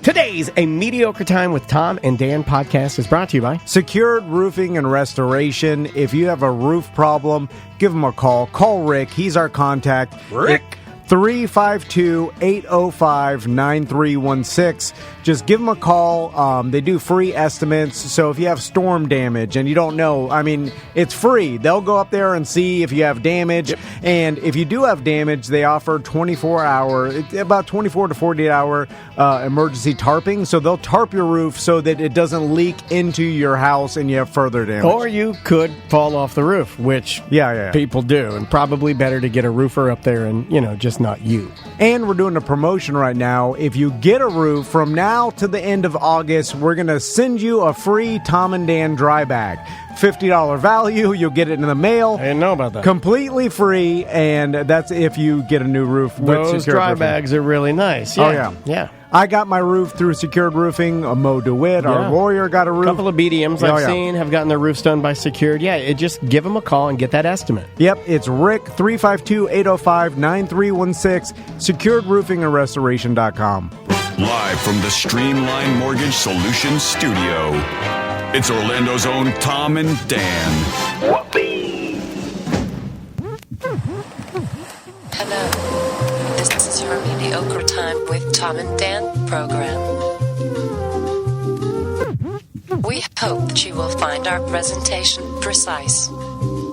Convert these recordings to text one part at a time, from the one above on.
Today's A Mediocre Time with Tom and Dan podcast is brought to you by Secured Roofing and Restoration. If you have a roof problem, give them a call. Call Rick. He's our contact. Rick. 352-805-9316. Just give them a call. They do free estimates. So if you have storm damage and you don't know, I mean, it's free. They'll go up there and see if you have damage. Yep. And if you do have damage, they offer 24-hour, about 24 to 48-hour emergency tarping. So they'll tarp your roof so that it doesn't leak into your house and you have further damage. Or you could fall off the roof, which people do. And probably better to get a roofer up there and, just not you. And we're doing a promotion right now. If you get a roof from now to the end of August, we're going to send you a free Tom and Dan dry bag. $50 value. You'll get it in the mail. I didn't know about that. Completely free, and that's if you get a new roof. Those dry bags are really nice. Yeah. Oh, yeah. Yeah. I got my roof through Secured Roofing. Mo DeWitt, our lawyer, got a roof. A couple of BDMs I've seen have gotten their roofs done by Secured. Yeah, just give them a call and get that estimate. Yep, it's Rick, 352-805-9316, securedroofingandrestoration.com. Live from the Streamline Mortgage Solutions studio, it's Orlando's own Tom and Dan. Whoopee! Hello. This is your Mediocre Time with Tom and Dan program. We hope that you will find our presentation precise,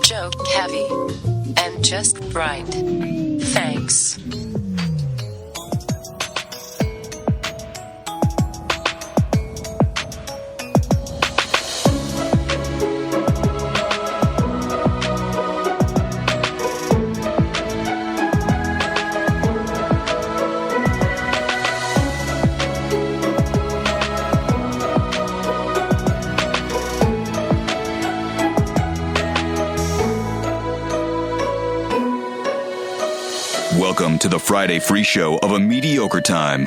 joke heavy, and just right. Thanks. Welcome to the Friday free show of A Mediocre Time.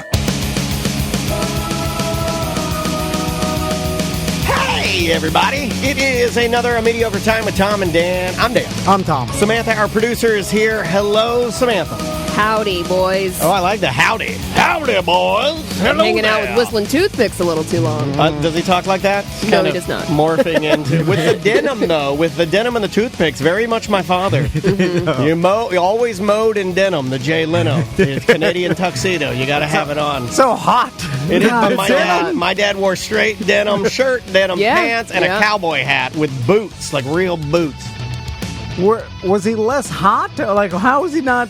Hey, everybody. It is another A Mediocre Time with Tom and Dan. I'm Dan. I'm Tom. Samantha, our producer, is here. Hello, Samantha. Howdy, boys. Oh, I like the howdy. Howdy, boys. Hello Hanging there. out with Whistling Toothpicks a little too long. Does he talk like that? No, he does not. Morphing into... With the denim, though. With the denim and the toothpicks. Very much my father. You always mowed in denim. The Jay Leno. The Canadian tuxedo. You got to have it on. So hot. It is, but my dad wore straight denim shirt, denim pants, and a cowboy hat with boots. Like real boots. Was he less hot? Like, how was he not...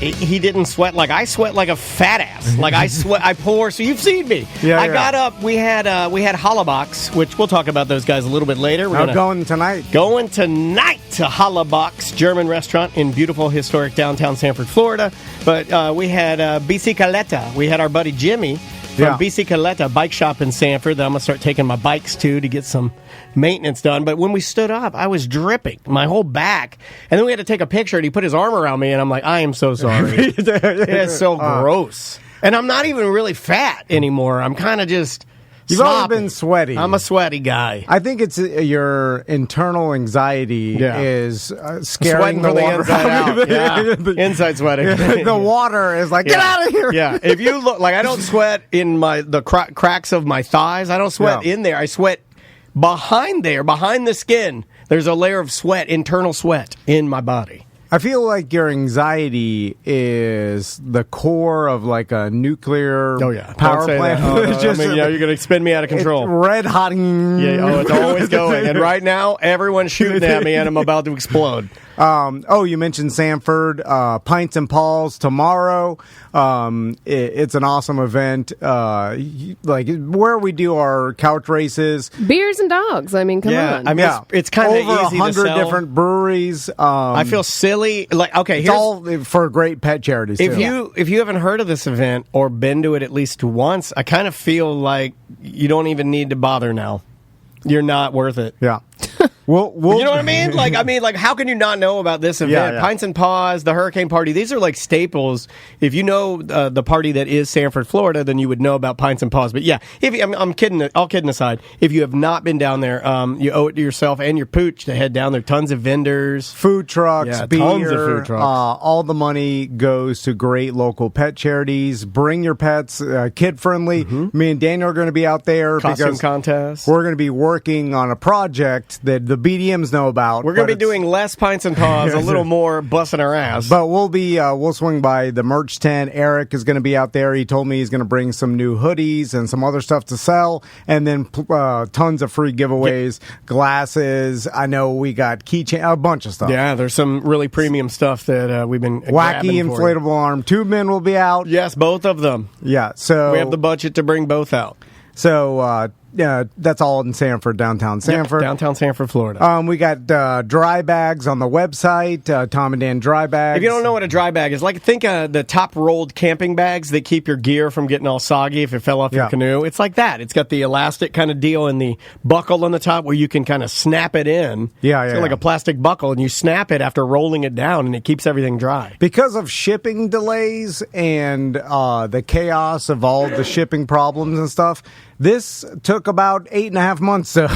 He didn't sweat like I sweat like a fat ass. Like I sweat, I pour. So you've seen me. I got up. We had Hollabox, which we'll talk about those guys a little bit later. We're going tonight. Going tonight to Hollabox German restaurant in beautiful historic downtown Sanford, Florida. But we had Bicicleta. We had our buddy Jimmy from Bicicleta Bike Shop in Sanford that I'm gonna start taking my bikes to get some maintenance done. But when we stood up, I was dripping my whole back, and then we had to take a picture, and he put his arm around me, and I'm like, I am so sorry. It's so gross. And I'm not even really fat anymore. I'm kind of just You've always been sweaty. I'm a sweaty guy. I think it's your internal anxiety is scaring the water inside out. Yeah. Inside sweating. The water is like, get out of here. Yeah. If you look, like I don't sweat in the cracks of my thighs. I don't sweat in there. I sweat behind the skin. There's a layer of sweat, internal sweat in my body. I feel like your anxiety is the core of like a nuclear power plant. You're going to spin me out of control. It's red hot. It's always going. And right now, everyone's shooting at me, and I'm about to explode. You mentioned Sanford, Pints and Paws tomorrow. It's an awesome event. Like where we do our couch races, beers and dogs. I mean, come on. I mean, it's kind of easy over 100 to sell. different breweries. I feel silly. Like, okay, it's all for great pet charities. If you haven't heard of this event or been to it at least once, I kind of feel like you don't even need to bother now. You're not worth it. Yeah. We'll, you know what I mean? Like, how can you not know about this event? Yeah. Pints and Paws, the Hurricane Party. These are like staples. If you know the party that is Sanford, Florida, then you would know about Pints and Paws. But yeah, I'm kidding. All kidding aside, if you have not been down there, you owe it to yourself and your pooch to head down there. Tons of vendors, food trucks, beer. Tons of food trucks. All the money goes to great local pet charities. Bring your pets, kid friendly. Me and Daniel are going to be out there costume contest. We're going to be working on a project that the BDMs know about. We're going to be doing less Pints and Paws, a little more busting our ass. But we'll swing by the merch tent. Eric is going to be out there. He told me he's going to bring some new hoodies and some other stuff to sell, and then tons of free giveaways, glasses. I know we got keychain, a bunch of stuff. Yeah, there's some really premium stuff that we've been wacky inflatable arm tube men will be out. Yes, both of them. Yeah, so we have the budget to bring both out. So that's all in Sanford, downtown Sanford. Yep, downtown Sanford, Florida. We got dry bags on the website, Tom and Dan dry bags. If you don't know what a dry bag is, think the top rolled camping bags that keep your gear from getting all soggy if it fell off your canoe. It's like that. It's got the elastic kind of deal and the buckle on the top where you can kind of snap it in. It's like a plastic buckle, and you snap it after rolling it down, and it keeps everything dry. Because of shipping delays and the chaos of all the shipping problems and stuff, this took about 8.5 months to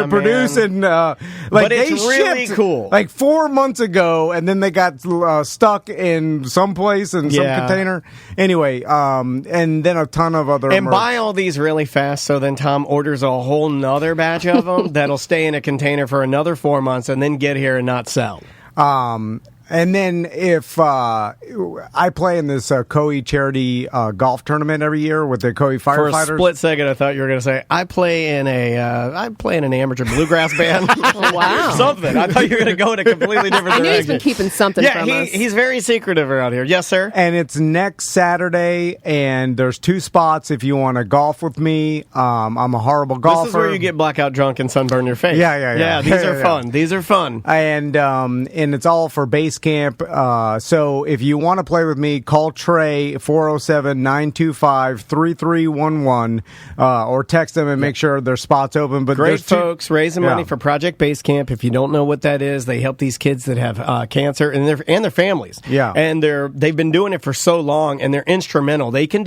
produce, and but it's really cool. Like 4 months ago, and then they got stuck in some place in some container. Anyway, and then a ton of other and buy all these really fast. So then Tom orders a whole nother batch of them that'll stay in a container for another 4 months, and then get here and not sell. And then if I play in this Coe charity golf tournament every year with the Coe firefighters. For a split second, I thought you were going to say I play in an amateur bluegrass band. Oh, wow, something. I thought you were going to go in a completely different direction. I knew he's been keeping something from us. He's very secretive around here. Yes, sir. And it's next Saturday, and there's 2 spots if you want to golf with me. I'm a horrible golfer. This is where you get blackout drunk and sunburn your face. Yeah. These are fun. These are fun. And it's all for base camp. So if you want to play with me, call Trey 407-925-3311 or text them and make sure their spot's open. But great folks raising money for Project Base Camp. If you don't know what that is, they help these kids that have cancer and their families. Yeah, and they've been doing it for so long, and they're instrumental. They can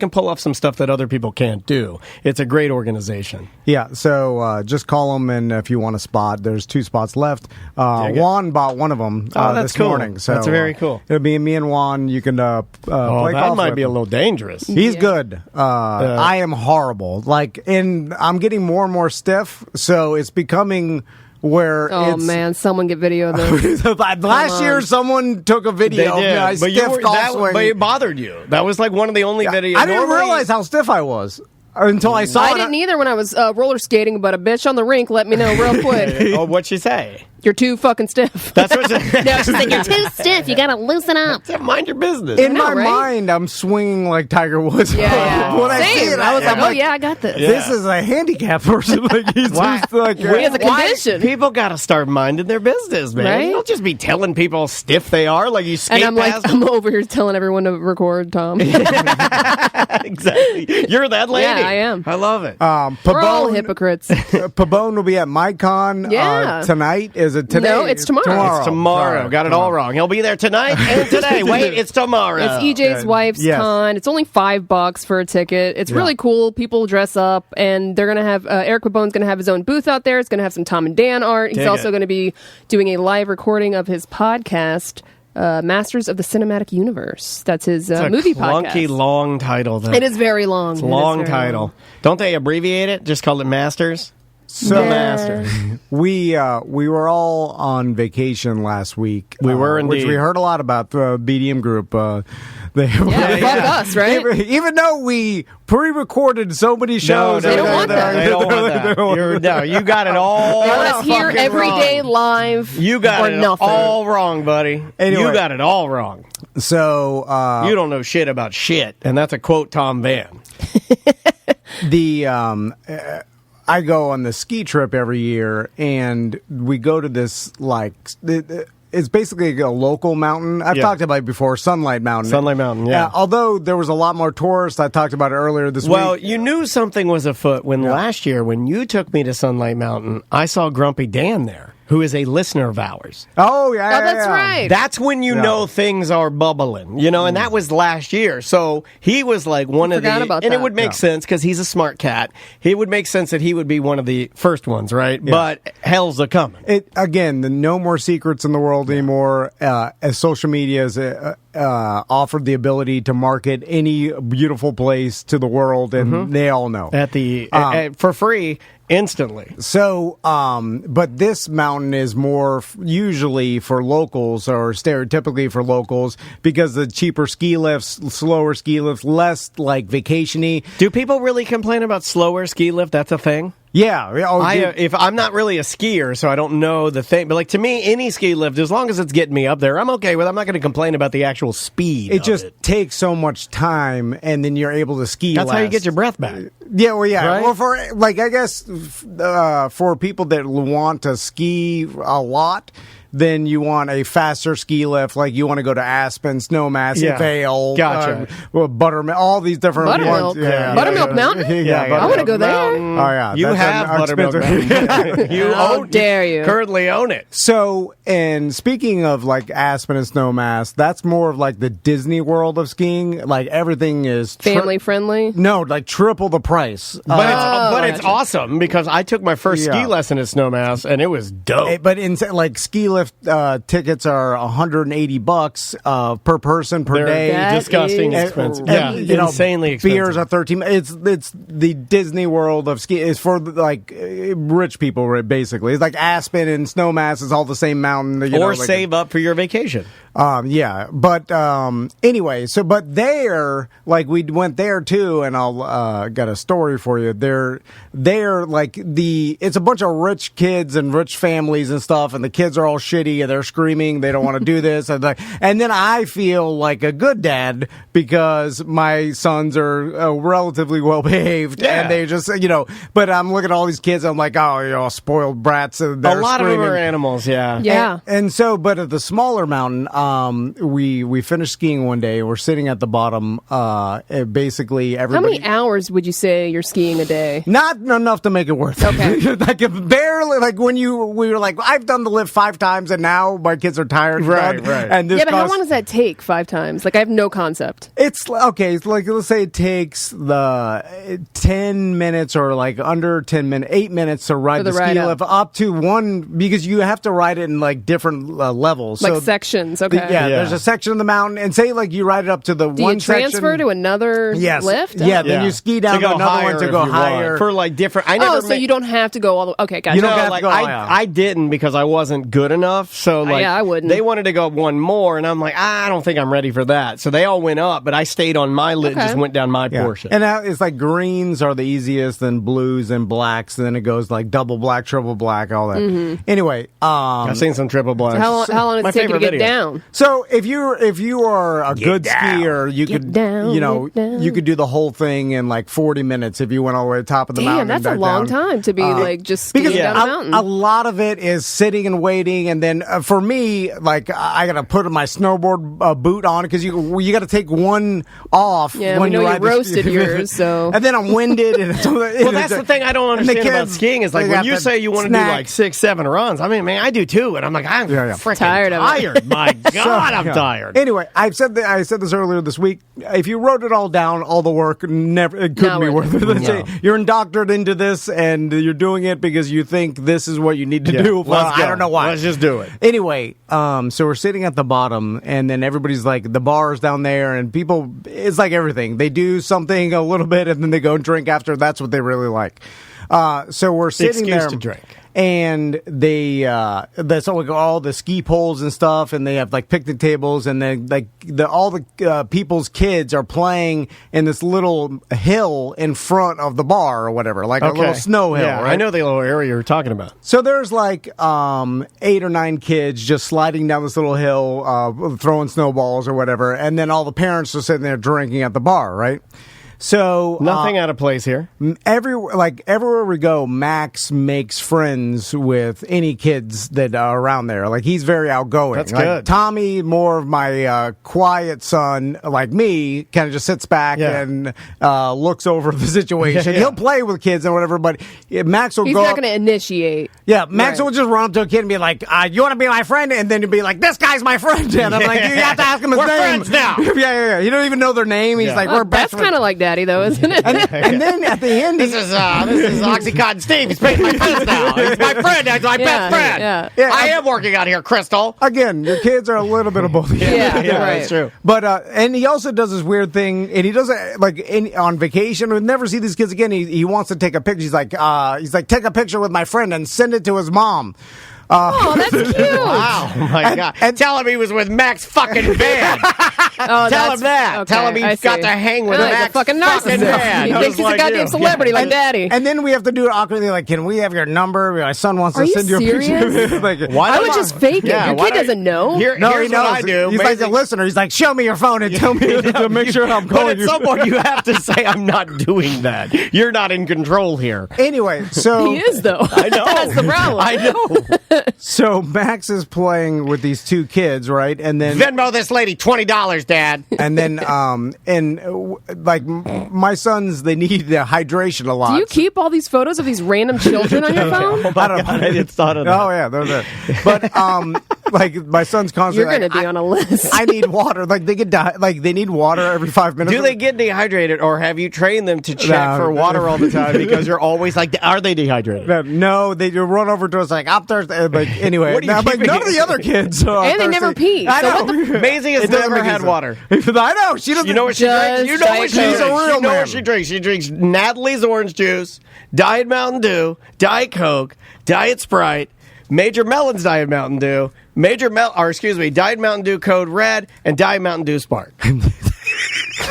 pull off some stuff that other people can't do. It's a great organization. Yeah, so just call them, and if you want a spot, there's 2 spots left. Juan bought one of them this morning. So that's very cool. It'll be me and Juan. You can play golf. That might be a little dangerous. He's good. I am horrible. And I'm getting more and more stiff, so it's becoming where man, someone get video of this. Last year, someone took a video of me. I stiff golf swing. But it bothered you. That was like one of the only videos. I didn't realize how stiff I was. Until I saw it. I didn't either when I was roller skating, but a bitch on the rink let me know real quick. Oh, what'd she say? You're too fucking stiff. That's what she No, she's like, you're too stiff. You gotta loosen up. Mind your business. In my mind, I'm swinging like Tiger Woods. Yeah. When I see it, I was like, oh yeah, I got this. Yeah. This is a handicap person. He's just like, he has a condition. People gotta start minding their business, man. Right? You don't just be telling people how stiff they are. Like you skate and I'm over here telling everyone to record, Tom. Exactly. You're that lady. Yeah, I am. I love it. We're all hypocrites. Pabone will be at MyCon tonight. Is it today? No, it's tomorrow. It's tomorrow. Got it all wrong. He'll be there tonight and today. Wait, it's tomorrow. It's EJ's wife's con. It's only $5 for a ticket. It's really cool. People dress up, and they're going to have Eric Pabone's going to have his own booth out there. It's going to have some Tom and Dan art. He's also going to be doing a live recording of his podcast, Masters of the Cinematic Universe. That's his movie podcast. It's a clunky, long title, though. It is very long. It's a long title. Long. Don't they abbreviate it? Just call it Masters? So Master. We were all on vacation last week. We were indeed. Which we heard a lot about the BDM group. Fuck us, right? Even though we pre-recorded so many shows. They don't want that. They don't want that. You got it all They want us here every day live. You got it all wrong, buddy. Anyway, you got it all wrong. So you don't know shit about shit, and that's a quote Tom Van. I go on the ski trip every year, and we go to this it's basically a local mountain. I've talked about it before, Sunlight Mountain. Sunlight Mountain, yeah. Although there was a lot more tourists, I talked about it earlier this week. Well, you knew something was afoot when last year, when you took me to Sunlight Mountain, I saw Grumpy Dan there, who is a listener of ours. Oh, yeah. That's right. That's when you know things are bubbling, and that was last year. So he was like one of the, about and that. it would make sense because he's a smart cat. It would make sense that he would be one of the first ones, right? Yeah. But hell's a coming. Again, no more secrets in the world anymore. As social media has offered the ability to market any beautiful place to the world, and they all know For free. Instantly. So, but this mountain is more usually for locals, or stereotypically for locals, because the cheaper ski lifts, slower ski lifts, less like vacation-y. Do people really complain about slower ski lift? That's a thing? Yeah. If I'm not really a skier, so I don't know the thing. But like to me, any ski lift, as long as it's getting me up there, I'm okay with it. I'm not going to complain about the actual speed. It just takes so much time, and then you're able to ski. That's how you get your breath back. Yeah, well, yeah. Right? Well, for I guess for people that want to ski a lot, then you want a faster ski lift, like you want to go to Aspen, Snowmass, Vail, Buttermilk, all these different Buttermilk. ones. Yeah. Buttermilk Mountain? I want to go there. Oh, yeah. You have Buttermilk Mountain. How dare you? Currently own it. So, and speaking of like Aspen and Snowmass, that's more of like the Disney World of skiing. Like everything is family friendly. No, like triple the price. But it's awesome because I took my first ski lesson at Snowmass and it was dope. But in like ski lift tickets are $180 per person per day. That disgusting is expensive. Insanely expensive. Beers are $13. It's the Disney World of ski. It's for like rich people, basically. It's like Aspen and Snowmass is all the same mountain. Or save up for your vacation. But anyway, but there, like we went there too, and I'll got a story for you. They're like it's a bunch of rich kids and rich families and stuff, and the kids are all shitty and they're screaming they don't want to do this, and then I feel like a good dad because my sons are relatively well behaved, and they just But I'm looking at all these kids, I'm like, oh, spoiled brats. And a lot of them are animals, and so, but at the smaller mountain. We finished skiing one day. We're sitting at the bottom. Basically, everybody. How many hours would you say you're skiing a day? Not enough to make it worth it. Okay. Like barely. Like when we were like, I've done the lift 5 times, and now my kids are tired. Right. And this but how long does that take 5 times? Like I have no concept. It's okay. It's like let's say it takes the 10 minutes or like under 10 minutes, 8 minutes to ride the ski lift up to one because you have to ride it in like different levels, like sections. Okay. There's a section of the mountain, and say like you ride it up to the Do one you transfer section, to another lift? Then you ski down to another one to go higher for like different. So you don't have to go all the. Okay, gotcha. You don't have to go. I didn't because I wasn't good enough. So like, I wouldn't. They wanted to go one more, and I'm like, I don't think I'm ready for that. So they all went up, but I stayed on my list. Just went down my portion. And now it's like greens are the easiest, then blues and blacks, and then it goes like double black, triple black, all that. Mm-hmm. Anyway, I've seen some triple blacks. So how long does it take you to get down? So if you are a good skier, you could you could do the whole thing in like 40 minutes if you went all the way to the top of the mountain. Damn, that's a long time to be like just skiing down a mountain. A lot of it is sitting and waiting, and then for me, like I got to put my snowboard boot on because you got to take one off. Yeah, when we know you you roasted yours, so and then I'm winded. And well, that's the thing I don't understand about skiing is like when you say you want to do like 6, 7 runs. I mean, man, I do too, and I'm like, I'm freaking tired. My God, I'm tired. Anyway, I said this earlier this week. If you wrote it all down, all the work it couldn't be worth it. No. You're indoctrinated into this, and you're doing it because you think this is what you need to do. Well, I don't know why. Let's just do it. Anyway, so we're sitting at the bottom, and then everybody's like, the bar's down there, and people, it's like everything. They do something a little bit, and then they go and drink after. That's what they really like. So we're sitting there to drink. And that's like all the ski poles and stuff, and they have like picnic tables, and then like all the people's kids are playing in this little hill in front of the bar or whatever, like a little snow hill. Yeah, right? I know the little area you're talking about. So there's like 8 or 9 kids just sliding down this little hill, throwing snowballs or whatever, and then all the parents are sitting there drinking at the bar, right? So Nothing out of place here. Everywhere we go, Max makes friends with any kids that are around there. Like, he's very outgoing. That's like, good. Tommy, more of my quiet son, like me, kind of just sits back and looks over the situation. Yeah. He'll play with kids and whatever, but Max will He's go not up. going to initiate. Yeah, Max will just run up to a kid and be like, you want to be my friend? And then he'll be like, this guy's my friend. And I'm like, you have to ask him his We're name. friends now. yeah. You don't even know their name. He's like, we're best That's kind of like Daddy, though, isn't it? and then at the end, This is Oxycontin Steve. He's paying my friends now. He's my friend. He's my best friend. Yeah. I am working out here, Crystal. again, your kids are a little bit of both. Yeah, right. That's true. But and he also does this weird thing, and he does it like on vacation. We'll never see these kids again. He wants to take a picture. He's like, take a picture with my friend and send it to his mom. Oh, that's cute. Wow. Oh, my God. and- Tell him he was with Max fucking Van. Oh, Tell him that. okay, Tell him I he's got see. to hang with Oh, he's Max a fucking narcissist. Van. He Just thinks he's like a goddamn you. celebrity like Daddy. And then we have to do it awkwardly, like, can we have your number? My son wants Are to you send you a serious? picture. Like, I would just fake it. Your why kid don't- doesn't know. Here's he what knows. I do. He's like a Amazing- listener. He's like, show me your phone and tell me to make sure I'm But calling at you. some point, you have to say, I'm not doing that. You're not in control here. Anyway, so He is, though. I know. That's the problem. I know. So Max is playing with these two kids, right? And then Venmo this lady $20, Dad. and then my sons, they need hydration a lot. Do you keep all these photos of these random children on your phone? I don't know. I just thought of that. Oh yeah, they're there. But like my son's constantly You're going to be on a list. I need water. Like they they need water every 5 minutes. Do they get dehydrated, or have you trained them to check No. for water all the time because you're always like, are they dehydrated? No, they run over to us like, I'm thirsty. Like anyway, What are you I'm like, keeping none of it? the other kids are And they thirsty. never pee. I So know. what Maisie has It doesn't never make any had sense. water. I know she doesn't. You know what she Just drinks? You know what she Diet drinks. Coke. She's a real You know man. what she drinks. She drinks Natalie's orange juice, Diet Mountain Dew, Diet Coke, Diet Sprite, Major Melon's Diet Mountain Dew, Diet Mountain Dew Code Red, and Diet Mountain Dew Spark.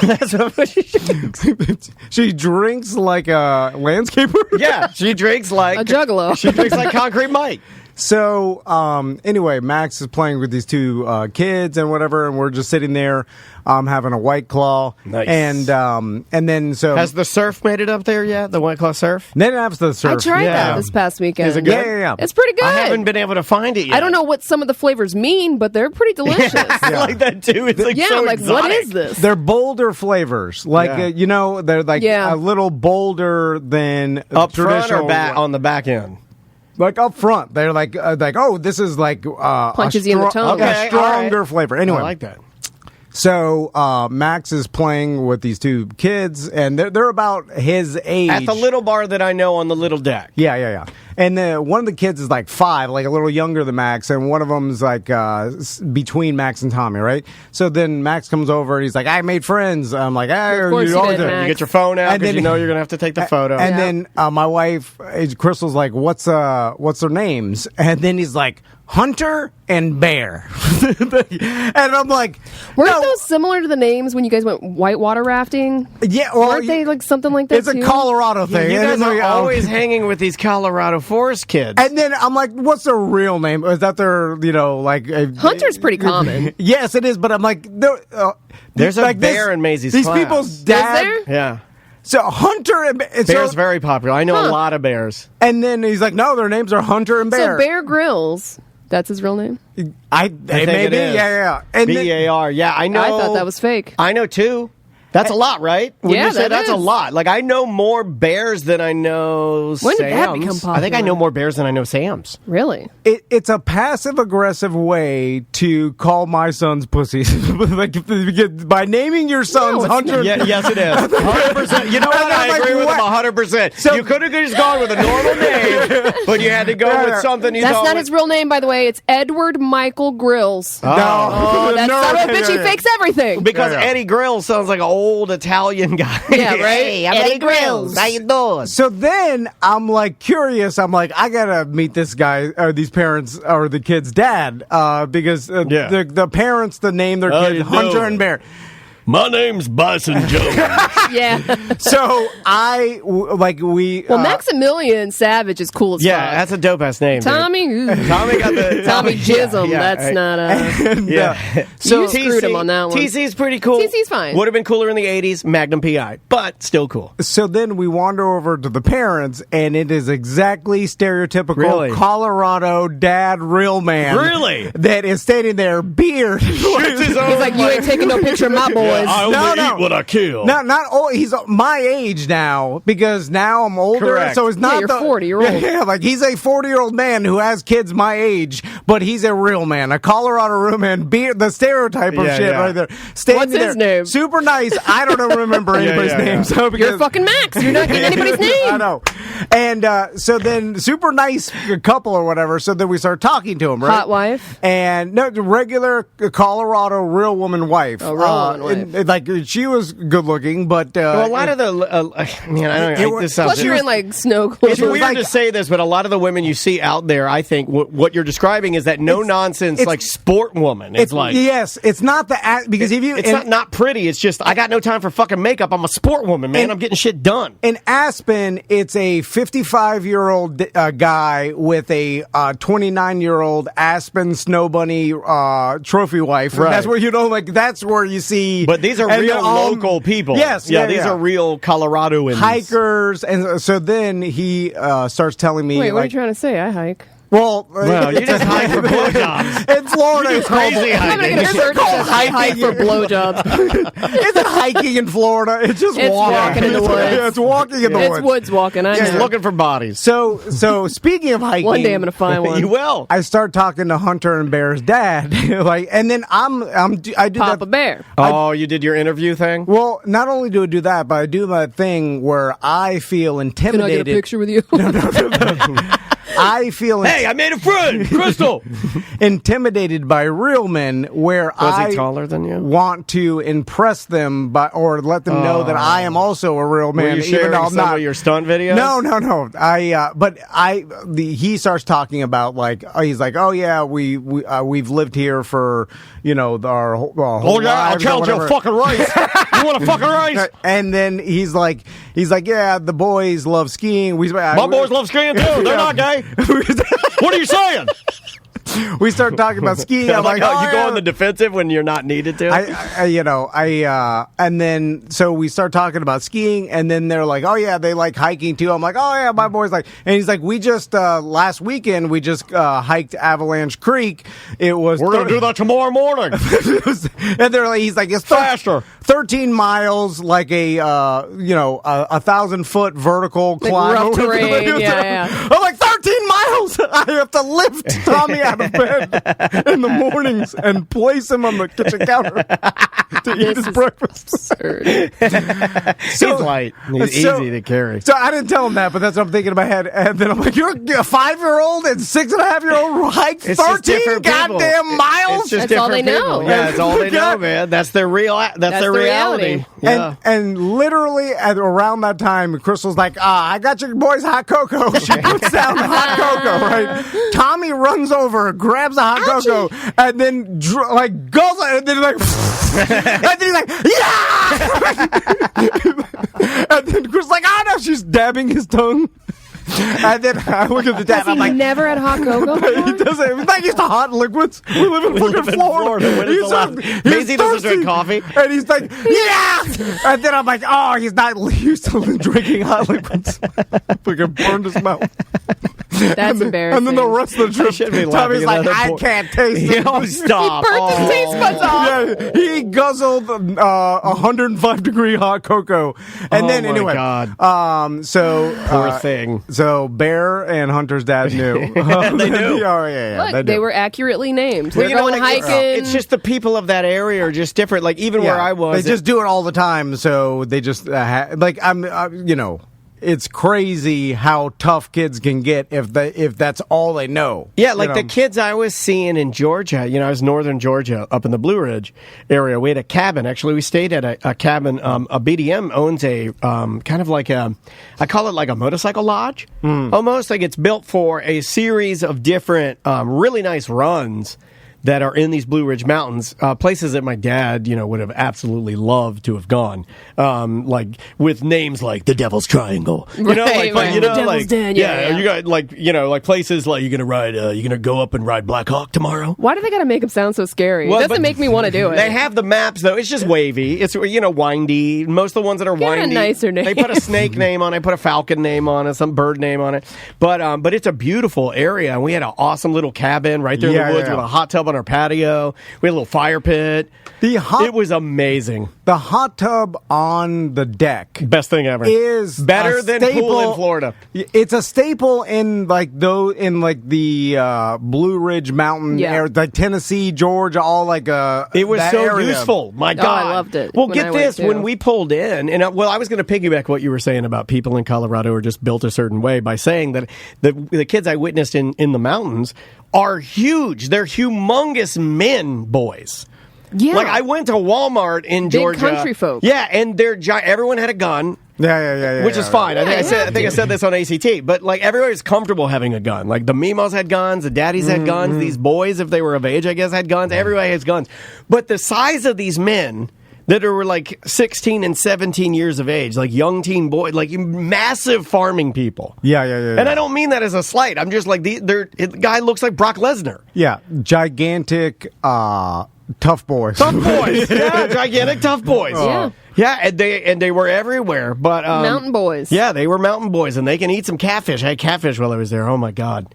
That's what she drinks. She drinks like a landscaper. Yeah, she drinks like A juggalo. She drinks like Concrete Mike. So, anyway, Max is playing with these two kids and whatever, and we're just sitting there having a White Claw. Nice. And then so... Has the surf made it up there yet? The White Claw surf? then after the I surf. tried Yeah. that this past weekend. Is it good? Yeah. It's pretty good. I haven't been able to find it yet. I don't know what some of the flavors mean, but they're pretty delicious. I like that too. It's like Yeah, so I'm like, exotic. what is this? They're bolder flavors. Like, Yeah. they're like Yeah. a little bolder than Up front traditional. or back on the back end? Like up front. They're like oh, this is like... Punches you in the tongue. Okay, a stronger all right. flavor. Anyway. I like that. So Max is playing with these two kids, and they're about his age. At the little bar that I know on the little deck. Yeah. And one of the kids is like 5, like a little younger than Max, and one of them's like between Max and Tommy, right? So then Max comes over, and he's like, I made friends. I'm like, Of course you always did, do. Max. You get your phone out And because then- you know you're going to have to take the photo. And Yeah. then my wife, Crystal's like, what's their names? And then he's like, Hunter and Bear. And I'm like, Weren't no. those similar to the names when you guys went whitewater rafting? Yeah, well, Weren't they like something like that it's a too? Colorado thing. you And guys it's are like, always hanging with these Colorado forest kids. And then I'm like, what's their real name? Is that their, like... Hunter's pretty common. Yes, it is, but I'm like... There's a bear in Maisie's These class. people's dad... there? yeah. So Hunter and... Bear's very popular. I know a Huh. lot of bears. And then he's like, no, their names are Hunter and Bear. So Bear Grylls, that's his real name? I think maybe, it is. yeah. And then- B-A-R. Yeah, I know. I thought that was fake. I know two. That's a lot, right? When Yeah, you say that that's a is. lot. Like, I know more bears than I know When did that Sam's. become I think I popular? know more bears than I know Sam's. Really? It's a passive-aggressive way to call my sons pussies. Like, by naming your sons No, it's Hunter... Yeah, yes, it is. 100%. You know what? And I'm I like, agree with what? him 100%. So- You could have just gone with a normal name, but you had to go with something you That's thought not was- his real name, by the way. It's Edward Michael Grills. No. Oh, that's No, son of a yeah, bitch. He yeah. fakes everything. Because Yeah. Eddie Grill sounds like an old Italian guy. Yeah, right? Hey, I'm Eddie Eddie Grills. Grills. How you doing? So then I'm like curious. I'm like, I gotta meet this guy or these parents or the kid's dad because Yeah. the parents name their How kid you Hunter doing? and Bear. My name's Bison Joe. Yeah. So Maximilian Savage is cool as Yeah, fuck. that's a dope ass name. Tommy. Tommy got the Tommy Jism. yeah, That's not a. Yeah. So you screwed him on that one. TC's pretty cool. TC's fine. Would have been cooler in the 80s, Magnum PI, but still cool. So then we wander over to the parents, and it is exactly stereotypical Really? Colorado dad, real man. Really? That is standing there, beard. He's He's like, you ain't taking no picture of my boys. I only eat what I kill. Not old. He's my age now because now I'm older. Correct. So it's not you're 40, you're old. Yeah, like he's a 40-year-old man who has kids my age, but he's a real man, a Colorado real man. Beard, the stereotype of shit right there. Standing What's his there, name? Super nice. I don't remember anybody's name. So You're fucking Max. You're not getting anybody's name. I know. And so then super nice couple or whatever. So then we start talking to him, right? Hot wife? And no, the regular Colorado real woman wife. Oh, real woman wife. and, like she was good looking, but Well, a lot of the man, I don't know. This sounds Plus, you're in like snow clothes. It's weird to say this, but a lot of the women you see out there, I think what you're describing is that no nonsense, like sport woman. It's like yes, it's not the because if you it's not pretty. It's just I got no time for fucking makeup. I'm a sport woman, man. I'm getting shit done. In Aspen, it's a 55-year-old guy with a 29-year-old Aspen snow bunny trophy wife. Right. That's where that's where you see. But these are real local people. Yes, these are real Coloradoans. Hikers, and so then he starts telling me. Wait, what are you trying to say? I hike. Well, you just hike for blowjobs. In Florida, it's crazy called, I'm going to get a It's shirt called that says hike for blowjobs. Isn't hiking in Florida? It's just It's walking in the woods. Yeah, it's walking in the It's woods. woods walking. I Just know. looking for bodies. So speaking of hiking, One day I'm going to find one. You will. I start talking to Hunter and Bear's dad, and then I do Papa that. Bear. Oh, you did your interview thing? Well, not only do I do that, but I do my thing where I feel Can I intimidated. get a picture with you? I feel Hey, I made a friend, Crystal. intimidated by real men where Was he taller than you? want to impress them or let them know that I am also a real man. Were you even sharing though I'm some not. of your stunt videos? No. He starts talking about he's like, oh yeah, we've lived here for our whole Oh yeah, I'll lives or challenge you a whatever. fucking race. You want a fucking race? And then he's like, yeah, the boys love skiing. My boys love skiing too. They're not gay. What are you saying? We start talking about skiing. I'm like, you go on the defensive when you're not needed to. And then so we start talking about skiing, and then they're like, oh yeah, they like hiking too. I'm like, oh yeah, my boys like, and he's like, we just last weekend we just hiked Avalanche Creek. It was We're gonna do that tomorrow morning. And they're like, he's like, it's Faster. 13 miles, like a 1,000-foot vertical climb. rough terrain, yeah. I'm like, 13 miles. I have to lift Tommy out of bed in the mornings and place him on the kitchen counter to eat his breakfast. Absurd. He's light. He's easy to carry. So I didn't tell him that, but that's what I'm thinking in my head. And then I'm like, you're a 5-year-old and 6.5-year-old hike It's just 13 different people. goddamn miles. It's just That's all different they people. know. Yeah, that's all they know, man. That's their real. That's their the reality. reality. Yeah. And literally at around that time, Crystal's like, I got your boys hot cocoa. She puts down the hot cocoa, right? Tommy runs over, grabs the hot cocoa, and then goes, and then like, and then he's like, yeah! And then Crystal's like, oh no, she's dabbing his tongue. And then I look at the dad, Has I'm he like, never had hot cocoa he before? doesn't. He's not used to hot liquids. We live in fucking Florida. When is the last- Maisie doesn't drink coffee. And he's like, yeah! And then I'm like, oh, he's not used to drinking hot liquids. Fucking burned his mouth. That's embarrassing. And then the rest of the trip, shouldn't be Tommy's laughing like, at that I point. can't taste it. Oh, stop. He burnt his taste buds off. Yeah, he guzzled 105-degree hot cocoa. And Oh, then my anyway, God. so Poor thing. So Bear and Hunter's dad knew. They knew. Oh yeah, Look, they were accurately named. Well, They're you know, going like, hiking. It's just the people of that area are just different. Like even where I was, they just do it all the time. So they just it's crazy how tough kids can get if that's all they know. yeah, like the kids I was seeing in Georgia. I was northern Georgia, up in the Blue Ridge area. We had a cabin. Actually, we stayed at a cabin. A BDM owns a kind of like I call it like a motorcycle lodge. Almost like it's built for a series of different really nice runs that are in these Blue Ridge Mountains, places that my dad, would have absolutely loved to have gone, like with names like the Devil's Triangle, Right. The Devil's Den, yeah. You got like places like you're gonna go up and ride Black Hawk tomorrow. Why do they got to make them sound so scary? It doesn't make me want to do it. They have the maps though. It's just wavy. It's windy. Most of the ones that are windy, a nicer name. They put a snake name on it, put a falcon name on it, some bird name on it. But it's a beautiful area, and we had an awesome little cabin right there in the woods with a hot tub on our patio. We had a little fire pit. It was amazing. The hot tub on the deck, best thing ever, is better than pool in Florida. It's a staple in the Blue Ridge Mountain area, like Tennessee, Georgia, all like it was that so area. Useful. My God, I loved it. Well, get this: when we pulled in, and I was going to piggyback what you were saying about people in Colorado are just built a certain way by saying that the kids I witnessed in the mountains are huge. They're humongous men, boys. Yeah. Like I went to Walmart in Big Georgia. country folk. Yeah, and they're everyone had a gun. Yeah. Which is fine. I think I said this on ACT, but like everybody's comfortable having a gun. Like the Mimos had guns, the daddies had guns, these boys, if they were of age, I guess, had guns. Everybody has guns. But the size of these men that were like 16 and 17 years of age, like young teen boys, like massive farming people. Yeah. And I don't mean that as a slight. I'm just like, the guy looks like Brock Lesnar. Yeah, gigantic, tough boys. Tough boys. Yeah, gigantic tough boys. Yeah. Yeah, and they were everywhere. But mountain boys. Yeah, they were mountain boys, and they can eat some catfish. I had catfish while I was there. Oh, my God.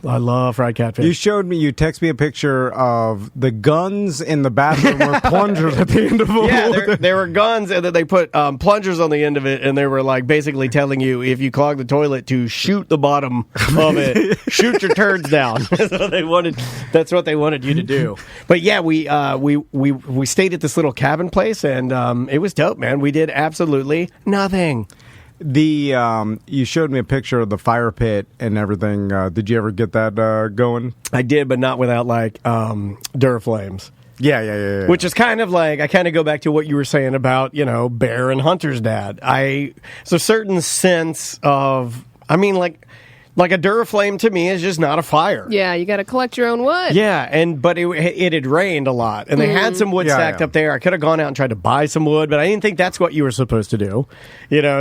I love fried catfish. You texted me a picture of the guns in the bathroom were plungers at the end of them. Yeah, there were guns, and then they put plungers on the end of it, and they were like basically telling you if you clog the toilet to shoot the bottom of it, shoot your turds down. That's what they wanted you to do. But yeah, we stayed at this little cabin place, and it was dope, man. We did absolutely nothing. You showed me a picture of the fire pit and everything. Did you ever get that going? I did, but not without like Duraflames. Yeah. Which is kind of like, I kind of go back to what you were saying about, Bear and Hunter's dad. It's a certain sense of, like a Duraflame to me is just not a fire. Yeah, you got to collect your own wood. Yeah, but it had rained a lot, and they had some wood stacked up there. I could have gone out and tried to buy some wood, but I didn't think that's what you were supposed to do.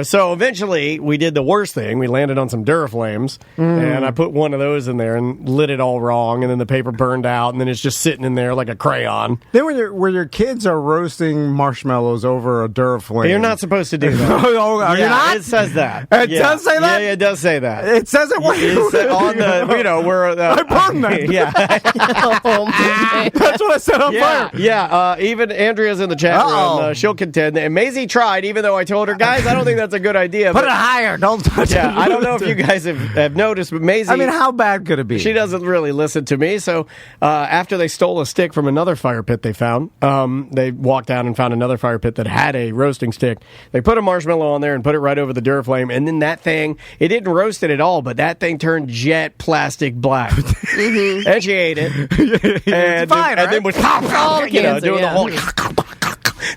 So eventually we did the worst thing. We landed on some Duraflames, and I put one of those in there and lit it all wrong, and then the paper burned out, and then it's just sitting in there like a crayon. Then when your kids are roasting marshmallows over a Duraflame, you're not supposed to do that. You're not? It says that. It does say that? Yeah, it does say that. It says it. It's on the, we're... I burned that. Yeah. Oh, man. That's what I set on fire. Yeah, even Andrea's in the chat room. She'll contend. And Maisie tried, even though I told her, guys, I don't think that's a good idea. Put it higher. Don't touch it. Yeah, I don't know if you guys have noticed, but Maisie... how bad could it be? She doesn't really listen to me. So after they stole a stick from another fire pit they found, they walked down and found another fire pit that had a roasting stick. They put a marshmallow on there and put it right over the Duraflame. And then that thing, it didn't roast it at all, but that thing turned jet plastic black. And she ate it. And then was doing the whole...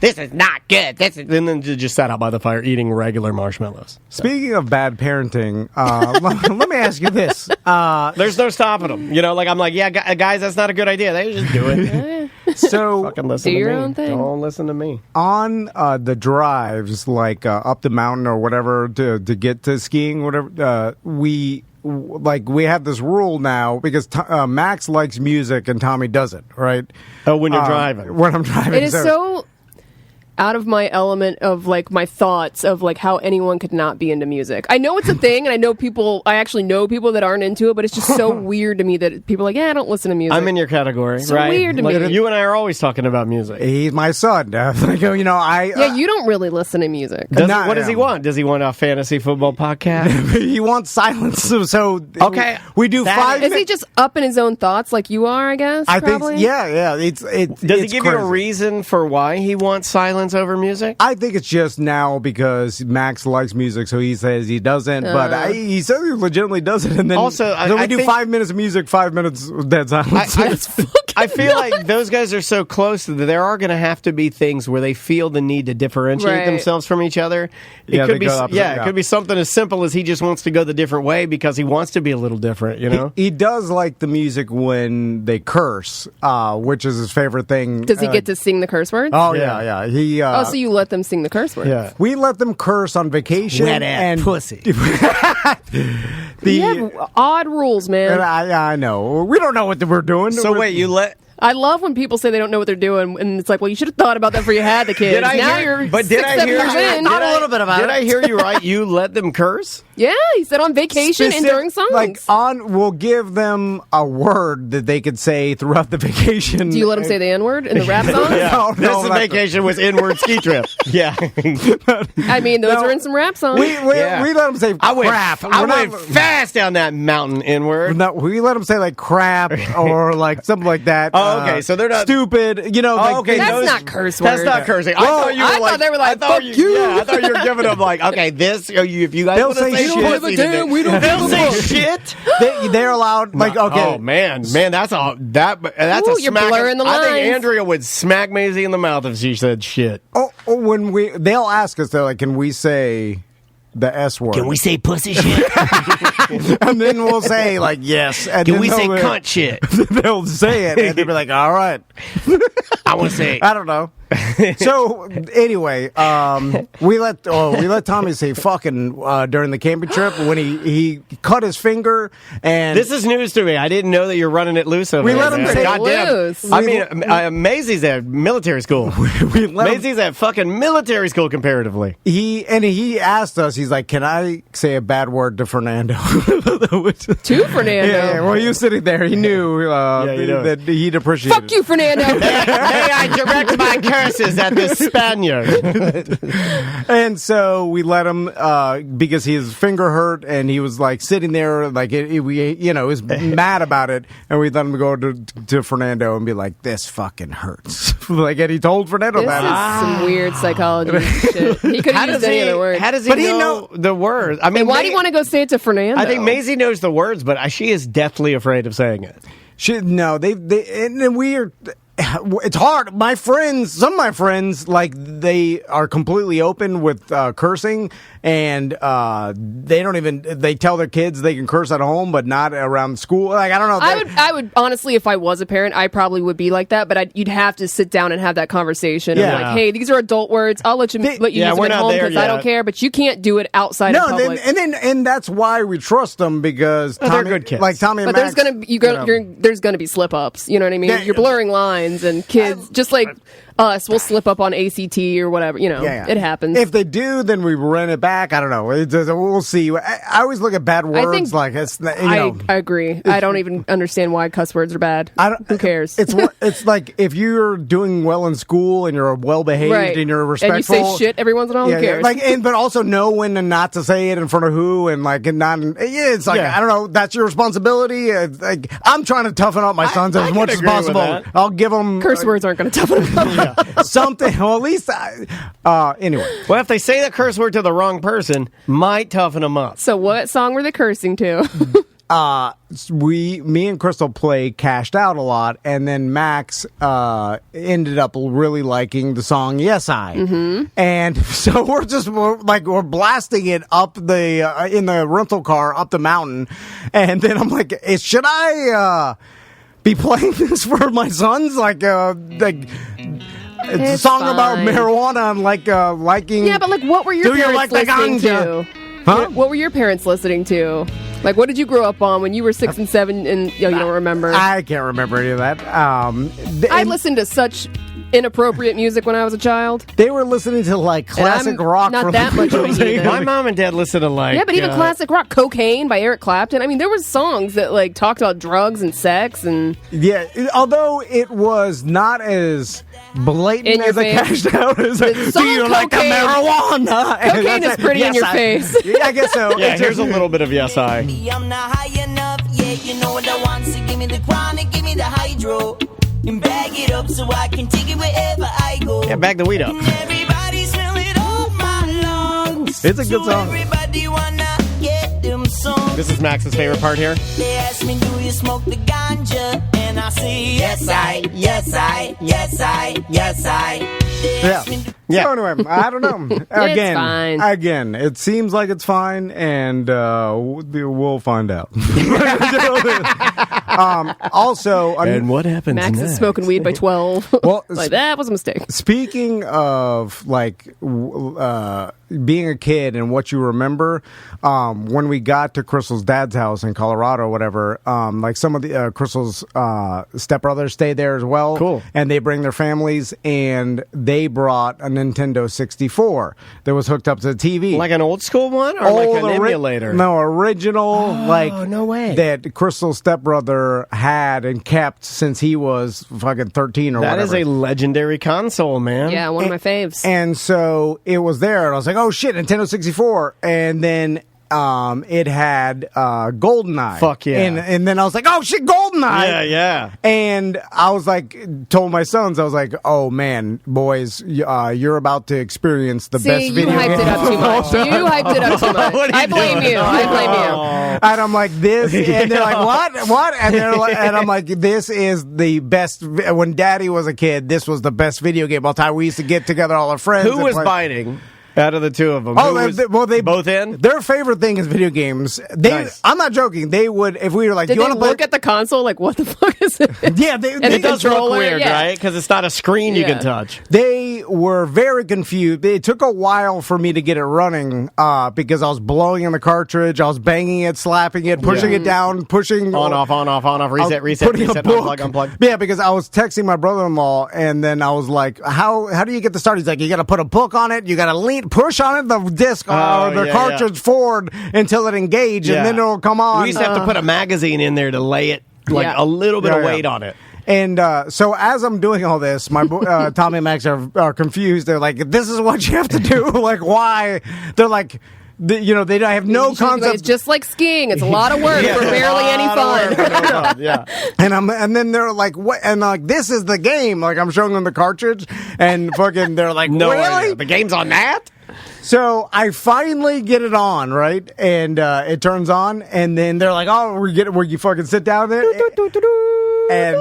This is not good. And then just sat out by the fire eating regular marshmallows. Speaking of bad parenting, let me ask you this. There's no stopping them. I'm like, yeah, guys, that's not a good idea. They just do it. So fucking listen do to your me. own thing. Don't listen to me. On the drives, like up the mountain or whatever to get to skiing, whatever, we have this rule now because Max likes music and Tommy doesn't, right? Oh, when you're driving. When I'm driving. It is so out of my element of like my thoughts of like how anyone could not be into music. I know it's a thing, and I actually know people that aren't into it, but it's just so weird to me that people are like, yeah, I don't listen to music. I'm in your category, so right? Weird to me. You and I are always talking about music. He's my son. Yeah, you don't really listen to music. What does he want? Does he want a fantasy football podcast? He wants silence. So okay, we do 5 minutes. Is he just up in his own thoughts like you are? I guess. I probably? think. Yeah. Does he give you a reason for why he wants silence over music? I think it's just now because Max likes music, so he says he doesn't. But he says he legitimately does it, and then also we do 5 minutes of music, 5 minutes dead silence. That's fucking I feel like those guys are so close that there are going to have to be things where they feel the need to differentiate themselves from each other. It could be, it could be something as simple as he just wants to go the different way because he wants to be a little different, you know? He does like the music when they curse, which is his favorite thing. Does he get to sing the curse words? Oh, yeah. He, so you let them sing the curse words? Yeah. We let them curse on vacation. Wet ass pussy. You have odd rules, man. I know. We don't know what we're doing. So wait, you let... I love when people say they don't know what they're doing, and it's like, well, you should have thought about that before you had the kids. You're 6-7 years in. Thought a little bit about it. Did I hear you right? You let them curse? Yeah, he said on vacation and during songs. We'll give them a word that they could say throughout the vacation. Do you let them say the N-word in the rap songs? No, this vacation was N-word ski trip. Yeah. I mean, those are in some rap songs. We let them say crap. I went fast down that mountain N-word. No, we let them say like crap or like something like that. Oh, okay, so they're not stupid. You know, that's not curse words. That's not cursing. Well, I thought they were like, fuck you. Yeah, I thought you were giving them like, okay, this. If you guys they'll say shit, they'll say shit. They're allowed. Like, okay, oh man, that's a you're smack. blurring the lines. I think Andrea would smack Maisie in the mouth if she said shit. When they'll ask us, they're like, can we say the S word? Can we say pussy shit? And then we'll say like yes. And can we say cunt shit? They'll say it, and they'll be like, all right. I want to say. I don't know. So anyway, we let Tommy say fucking during the camping trip when he cut his finger, and this is news to me. I didn't know that you're running it loose over we there. Let him say loose. I mean, Maisie's at military school. Maisie's at fucking military school comparatively. He asked us. He's like, "Can I say a bad word to Fernando?" To Fernando. Yeah. Well, he was sitting there. He knew that he'd appreciate. Fuck you, Fernando. May I direct my curses at this Spaniard? And so we let him because his finger hurt, and he was like sitting there, like he was mad about it, and we let him go to Fernando and be like, "This fucking hurts." Like, and he told Fernando this that. This is some weird psychology shit. He could have used any other word. How does he know the words? I mean, and why do you want to go say it to Fernando? I think Maisie knows the words, but she is deathly afraid of saying it. It's hard. Some of my friends, like, they are completely open with cursing, and they tell their kids they can curse at home, but not around school. Like, I don't know. I would honestly, if I was a parent, I probably would be like that, but you'd have to sit down and have that conversation. Yeah. Like, hey, these are adult words. I'll let you use them at home because I don't care, but you can't do it outside of public. And that's why we trust them, because they're good kids. Like Tommy and Max. But there's gonna be slip ups. You know what I mean? You're blurring lines, and kids just like us will slip up on ACT or whatever. It happens. If they do, then we run it back. I don't know. We'll see. I always look at bad words like it's. I agree. I don't even understand why cuss words are bad. Who cares? It's like if you're doing well in school and you're well behaved and you're respectful, and you say shit every once in a while. Who cares? But also know when and not to say it in front of who, and not. It's like I don't know. That's your responsibility. Like, I'm trying to toughen up my sons as much as possible. I'll give them curse words aren't going to toughen them up. Something. Well, at least anyway. Well, if they say the curse word to the wrong person, might toughen them up. So, what song were they cursing to? Me and Crystal cashed out a lot, and then Max ended up really liking the song "Yes I," and so we're blasting it up in the rental car up the mountain, and then I'm like, should I be playing this for my sons? It's a song about marijuana and liking. Yeah, but what were your parents listening to? Huh? What were your parents listening to? Like, what did you grow up on when you were 6 and 7 and you don't remember? I can't remember any of that. I listened to such inappropriate music when I was a child. They were listening to classic rock. Not that much of it either. My mom and dad listened to yeah, but even classic rock, "Cocaine" by Eric Clapton. I mean, there was songs that talked about drugs and sex and although it was not as blatant as I cashed out as do you like the marijuana? Cocaine is pretty in your face. I guess so. Yeah, here's a little bit of "Yes I." I'm not high enough, you know what I want, so give me the chronic, give me the hydro. And bag it up so I can take it wherever I go. Yeah, bag the weed up. And everybody smell it off my lungs. It's a good song. Everybody wanna get them some. This is Max's favorite part here. They ask me, do you smoke the ganja? And I say, yes, I. They ask me, So anyway, I don't know. fine. Again, it seems like it's fine, and we'll find out. Also, And what happens Max next? is smoking weed by 12. Well, like, that was a mistake. Speaking of like being a kid and what you remember, when we got to Crystal's dad's house in Colorado, or whatever, like some of the Crystal's stepbrothers stayed there as well. Cool. And they bring their families, and they brought a Nintendo 64 that was hooked up to the TV. Like an old school one or like an emulator? No, original. No way. That Crystal's stepbrother had and kept since he was fucking 13 or That whatever. is a legendary console, man. Yeah, one of my faves. And so it was there, and I was like, oh shit, Nintendo 64. And then it had GoldenEye. Fuck yeah. And then I was like, oh shit, GoldenEye. Yeah. And I was like, told my sons, I was like, oh man, boys, you're about to experience the See, best you video hyped game it up too much. You hyped it up too much. What are you I blame doing? you. I blame you. And I'm like, this, and they're like, what? And they're like, and I'm like, this is the best. When Daddy was a kid, this was the best video game all the time. We used to get together, all our friends. Who and was play. biting out of the two of them? Oh, Who was they both in? Their favorite thing is video games. Nice. I'm not joking. They would, if we were like, Did "Do you they want to look play?" at the console like, what the fuck is it? Yeah, It does look controller, weird, yeah. right? Because it's not a screen you Yeah. can touch. They were very confused. It took a while for me to get it running because I was blowing in the cartridge, I was banging it, slapping it, pushing it down, pushing On, off, I was reset, putting a book. unplug. Yeah, because I was texting my brother-in-law, and then I was like, "How do you get the start?" He's like, "You got to put a book on it. You got to push on it, the disc or the cartridge forward until it engage, and then it'll come on." We used to have to put a magazine in there to lay it like Yeah. a little bit Yeah, of yeah. weight on it. And so as I'm doing all this, my Tommy and Max are confused. They're like, "This is what you have to do." Like, why? They're like, they have no You should be like, concept. It's just like skiing. It's a lot of work for barely any fun. Yeah. And then they're like, "What?" And like, "This is the game." Like, I'm showing them the cartridge, and fucking, they're like, No, "Really?" the game's on that? So I finally get it on, right? And it turns on, and then they're like, "Oh, where you fucking sit down there," and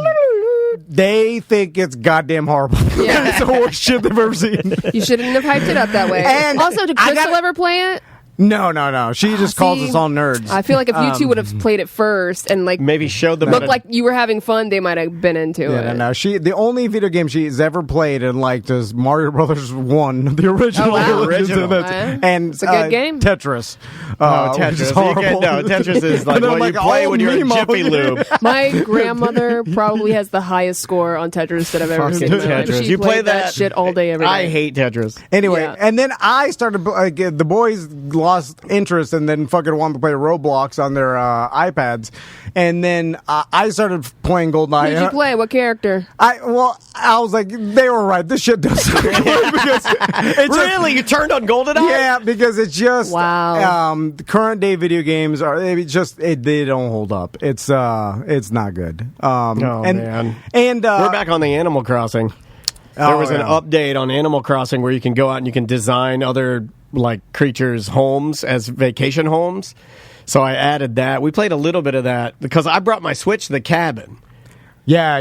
they think it's goddamn horrible. Yeah. It's the worst shit they've ever seen. You shouldn't have hyped it up that way. And Also, did I Crystal gotta- ever play it? No. She just calls See, us all nerds. I feel like if you two would have played it first and like Maybe showed them. looked like you were having fun, they might have been into it. No. The only video game she's ever played and liked is Mario Brothers 1, the original. Oh, wow. Original. And It's a good game. Tetris. Tetris. Which is You can't- horrible. no, Tetris is like And I'm what you like, play oh, when you're in Nemo. Jiffy Lube. My grandmother probably has the highest score on Tetris that I've ever Fucking seen in my life. Tetris. She You play played that shit all day, every day. I hate Tetris. Anyway, Yeah. and then I started, the boys lost interest and then fucking wanted to play Roblox on their iPads. And then I started playing GoldenEye. Who did you play? What character? I was like, they were right. This shit doesn't work because it's Really? You turned on GoldenEye? Yeah, because it's just Wow. the current day video games they don't hold up. It's not good. Man. And We're back on the Animal Crossing. There was an update on Animal Crossing where you can go out and you can design other like creatures' homes as vacation homes. So I added that. We played a little bit of that because I brought my Switch to the cabin. Yeah.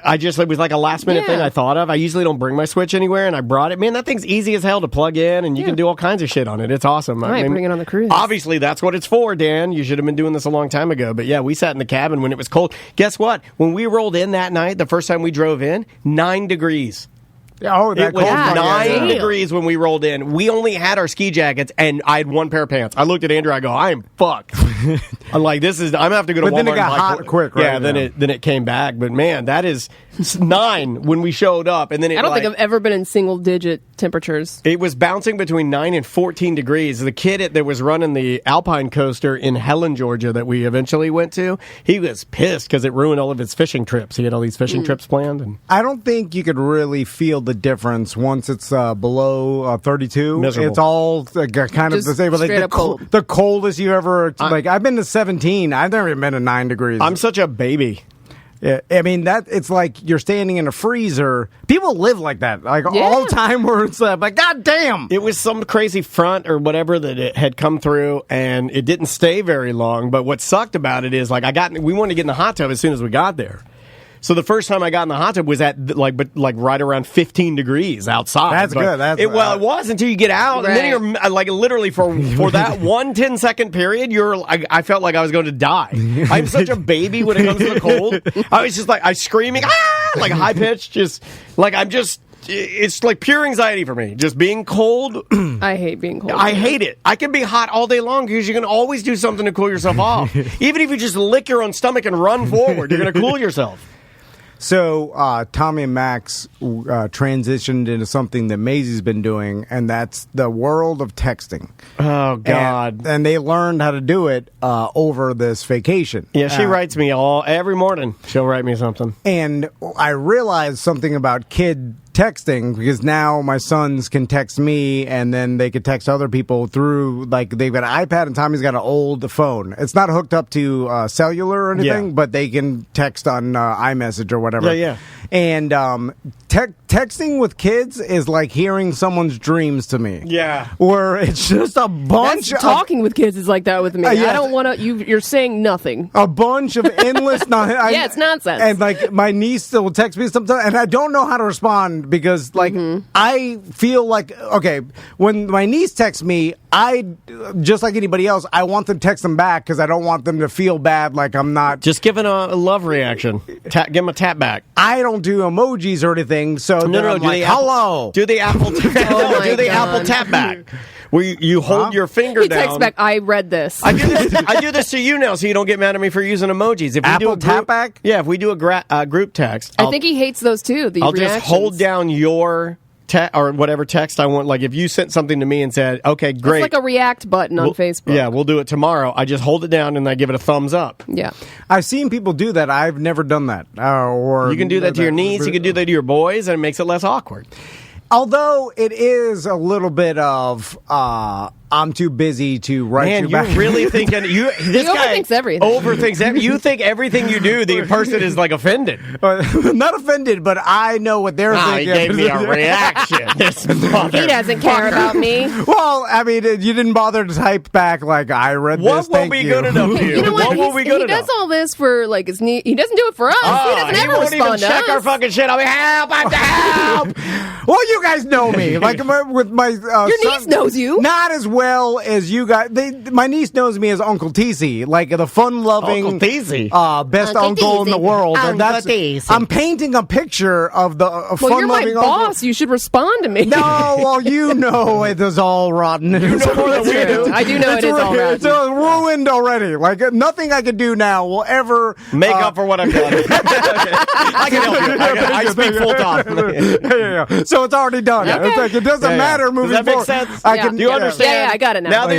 It was like a last minute thing I thought of. I usually don't bring my Switch anywhere, and I brought it. Man, that thing's easy as hell to plug in, and you can do all kinds of shit on it. It's awesome. I might bring it on the cruise. Obviously, that's what it's for, Dan. You should have been doing this a long time ago. But yeah, we sat in the cabin when it was cold. Guess what? When we rolled in that night, the first time we drove in, 9 degrees. Oh, that It was cold front, 9 degrees when we rolled in. We only had our ski jackets, and I had one pair of pants. I looked at Andrew. I go, I am fucked. I'm like, I'm gonna have to go to Walmart. But then it got and buy hot quick, right? Yeah, then it came back. But man, that is 9 when we showed up, and then I don't think I've ever been in single digit temperatures. It was bouncing between 9 and 14 degrees. The kid that was running the Alpine coaster in Helen, Georgia, that we eventually went to, he was pissed because it ruined all of his fishing trips. He had all these fishing trips planned. And I don't think you could really feel the difference once it's below 32. Miserable. It's all kind of Just the same. But like straight up cold. the coldest you ever. I've been to 17. I've never even been to 9 degrees. I'm such a baby. Yeah, I mean that it's like you're standing in a freezer. People live like that, like all the time. Where it's like, God damn! It was some crazy front or whatever that it had come through, and it didn't stay very long. But what sucked about it is, like, we wanted to get in the hot tub as soon as we got there. So the first time I got in the hot tub was at like right around 15 degrees outside. That's good. It was until you get out, and then you're like literally for that 1 10-second period, I felt like I was going to die. I'm such a baby when it comes to the cold. I was just like I screaming, like high pitched, just like it's like pure anxiety for me. Just being cold. I hate being cold. I hate it. I can be hot all day long because you can always do something to cool yourself off. Even if you just lick your own stomach and run forward, you're going to cool yourself. So Tommy and Max transitioned into something that Maisie's been doing, and that's the world of texting. Oh, God. And they learned how to do it over this vacation. Yeah, she writes me every morning. She'll write me something. And I realized something about kid texting, because now my sons can text me and then they could text other people through, like, they've got an iPad and Tommy's got an old phone. It's not hooked up to cellular or anything, but they can text on iMessage or whatever. Yeah. And texting with kids is like hearing someone's dreams to me. Yeah. Where it's just a bunch of... Talking with kids is like that with me. I don't want to... You're saying nothing. A bunch of endless... it's nonsense. And, like, my niece still will text me sometimes, and I don't know how to respond because, like, I feel like... Okay, when my niece texts me, just like anybody else, I want them to text them back because I don't want them to feel bad like I'm not... Just give it a love reaction. Give them a tap back. I don't do emojis or anything, so No, like, hello. Do the Apple Apple tap back. Where you hold your finger he down. texts back, I read this. I do this to you now, so you don't get mad at me for using emojis. If we Apple do a tap back? Yeah, if we do a group text, I think he hates those too. I'll just hold down your or whatever text I want. Like if you sent something to me and said, "Okay, great," it's like a react button on Facebook. Yeah, we'll do it tomorrow. I just hold it down and I give it a thumbs up. Yeah, I've seen people do that. I've never done that. Or you can do that to your niece. You can do that to your boys, and it makes it less awkward. Although it is a little bit of I'm too busy to write you back. Man, you're really thinking this guy overthinks everything. Overthinks everything. You think everything you do, the person is like offended. Not offended, but I know what they're thinking. He gave me a reaction. He doesn't care about me. Well, I mean, you didn't bother to type back like I read this. What will be good enough for you? You know what? What will be good he does all this for like his niece. He doesn't do it for us. He doesn't ever won't even respond to check us. our fucking shit. I'll be help. I have to help. Well, you guys know me. Like with my your niece knows you not as well as you guys. My niece knows me as Uncle TC, like the fun-loving, Uncle TC, best uncle in the world. And I'm painting a picture of the fun-loving. You're my boss. You should respond to me. No, well, you know it is all rotten. You know more than we do. I do know it is all rotten. It's ruined already. Like nothing I could do now will ever make up for what I've done. I can help you. I speak full time. So it's already done. Okay. It's like it doesn't matter moving forward. Does that make sense? Do you understand? Yeah, I got it now. Now that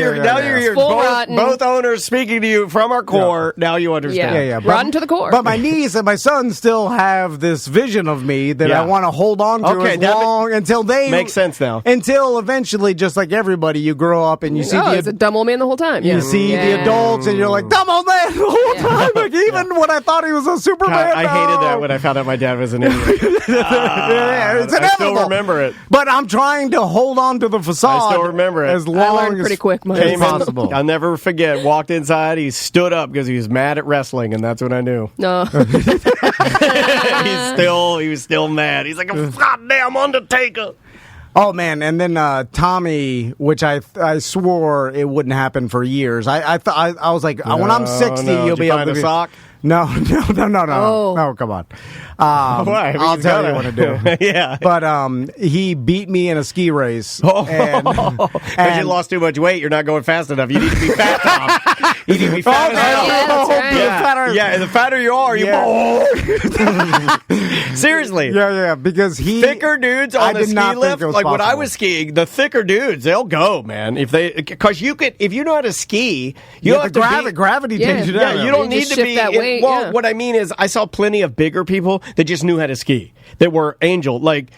you're both owners speaking to you from our core, now you understand. Yeah. Rotten to the core. But my niece and my son still have this vision of me that I want to hold on to as long until they makes sense now. Until eventually, just like everybody, you grow up and you see he's a dumb old man the whole time. You see the adults and you're like, dumb old man the whole time. Like even when I thought he was a Superman. God, I hated that when I found out my dad was an idiot. It's inevitable. I still remember it. But I'm trying to hold on to the facade. I still remember it. As long I learned pretty quick, as possible. I'll never forget. Walked inside. He stood up because he was mad at wrestling, and that's when I knew. No, he was still mad. He's like a goddamn Undertaker. Oh man! And then Tommy, which I swore it wouldn't happen for years. I was like, when I'm 60, you'll be able to find a sock. No. Oh. No, come on. Why? I'll tell you what to do. Yeah. But he beat me in a ski race. Because you lost too much weight. You're not going fast enough. You need to be fat, Tom. You need to be fat as hell. Yeah, that's right. Yeah, the fatter you are, Seriously. Yeah, because thicker dudes on the ski lift, like when I was skiing, the thicker dudes, they'll go, man. Because if you know how to ski, you don't have to gravity takes you down. Yeah, you don't need to be that weight. What I mean is, I saw plenty of bigger people that just knew how to ski. That were angel, like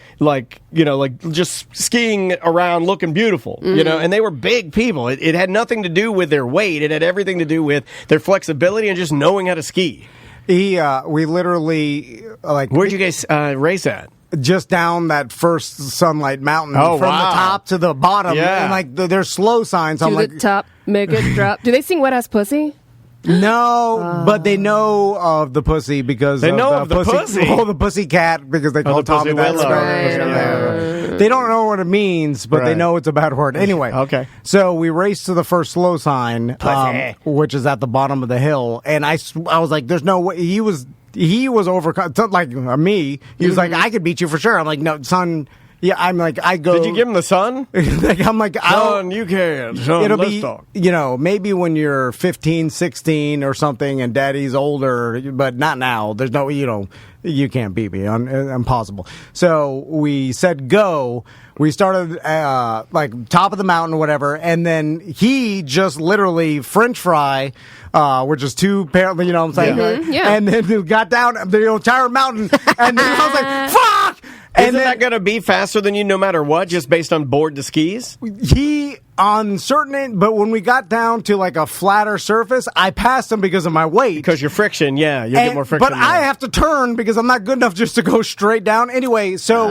just skiing around, looking beautiful, and they were big people. It had nothing to do with their weight. It had everything to do with their flexibility and just knowing how to ski. We literally Where'd you guys race at? just down that first Sunlight Mountain from the top to the bottom. Yeah. And there's slow signs. To the top, make it drop. Do they sing Wet Ass Pussy? No, but they know of the pussy because they know of the pussy. Oh, the pussy cat because they call the Tommy pussy that. willow. Right. They don't know what it means, but they know it's a bad word. Anyway, okay. So we raced to the first slow sign, which is at the bottom of the hill, and I was like, "There's no way." He was overcome like me. He was like, "I could beat you for sure." I'm like, "No, son." Yeah, I'm like, I go. Did you give him the sun? I'm like, son, you can. Son, it'll let's be, talk. Maybe when you're 15, 16 or something and daddy's older, but not now. There's no, you can't beat me. Impossible. So we said go. We started top of the mountain or whatever, and then he just literally French fry, which is two apparently, you know what I'm saying? Yeah. Mm-hmm, yeah. And then we got down the entire mountain, and then I was like, fuck! Isn't that going to be faster than you no matter what, just based on board to skis? He, on certain, but when we got down to like a flatter surface, I passed him because of my weight. Because your friction, you get more friction. But I have to turn because I'm not good enough just to go straight down. Anyway, so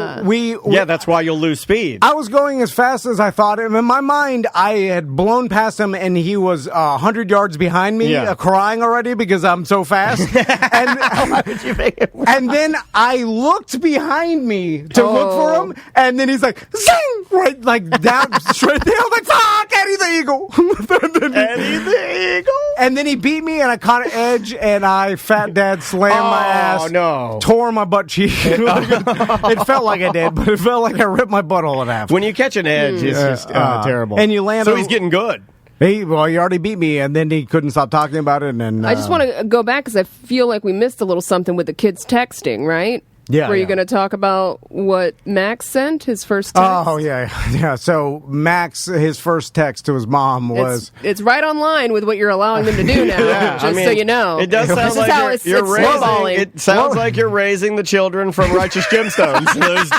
that's why you'll lose speed. I was going as fast as I thought. And in my mind, I had blown past him and he was 100 yards behind me, crying already because I'm so fast. And, why would you make it worse? And then I looked behind me to look for him, and then he's like, zing! Right, down, straight there. I'm like, fuck, Eddie the Eagle. Eddie the Eagle. And then he beat me, and I caught an edge, and I, fat dad, slammed my ass. No. Tore my butt cheek. It felt like I did, but it felt like I ripped my butthole in half. When you catch an edge, it's just terrible. And you land so he's getting good. He already beat me, and then he couldn't stop talking about it. And I just want to go back because I feel like we missed a little something with the kids texting, right? Yeah. Were you going to talk about what Max sent, his first text? Oh, yeah. So Max, his first text to his mom was... It's right on line with what you're allowing them to do now, so you know. It does sound like you're raising... It sounds like you're raising the children from Righteous Gemstones. Those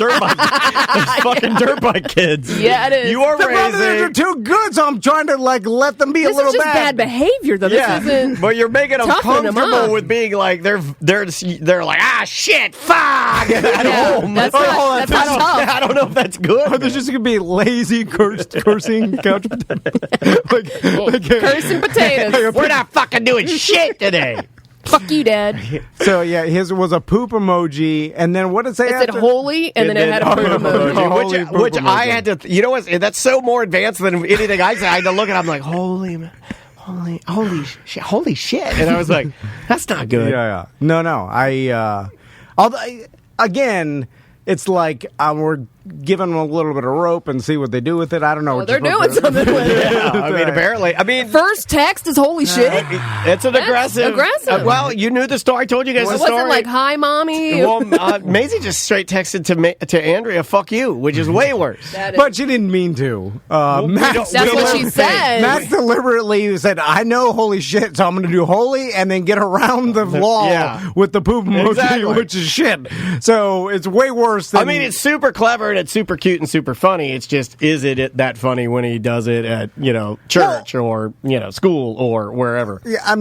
fucking dirt bike kids. Yeah, it is. You are raising... They're too good, so I'm trying to let them be a little bad. This is just bad behavior, though. Yeah. This isn't... But you're making them comfortable with being like, they're like, shit, fuck! At home. That's not tough. I don't know if that's good. Or there's just going to be lazy cursing couch potatoes. Cursing potatoes. We're not fucking doing shit today. Fuck you, Dad. So, his was a poop emoji, and then what did it say after? It said holy, and then it had a poop emoji. Which I had to, you know what, that's so more advanced than anything I said. I had to look at it, I'm like, holy shit. And I was like, that's not good. Yeah. No. Again, it's like we're giving them a little bit of rope and see what they do with it. I don't know. They're doing something with it. Yeah, I mean, apparently. First text is holy shit. It's an aggressive. Well, you knew the story. I told you guys the story. It wasn't like, hi, mommy. Well, Maisie just straight texted to Andrea, fuck you, which is way worse. But she didn't mean to. Max, that's what she said. Max deliberately said, I know holy shit, so I'm going to do holy and then get around the law with the poop emoji, which is shit. So it's way worse than... it's super clever and it's super cute and super funny. It's just, is it that funny when he does it at, church or, school or wherever? Yeah,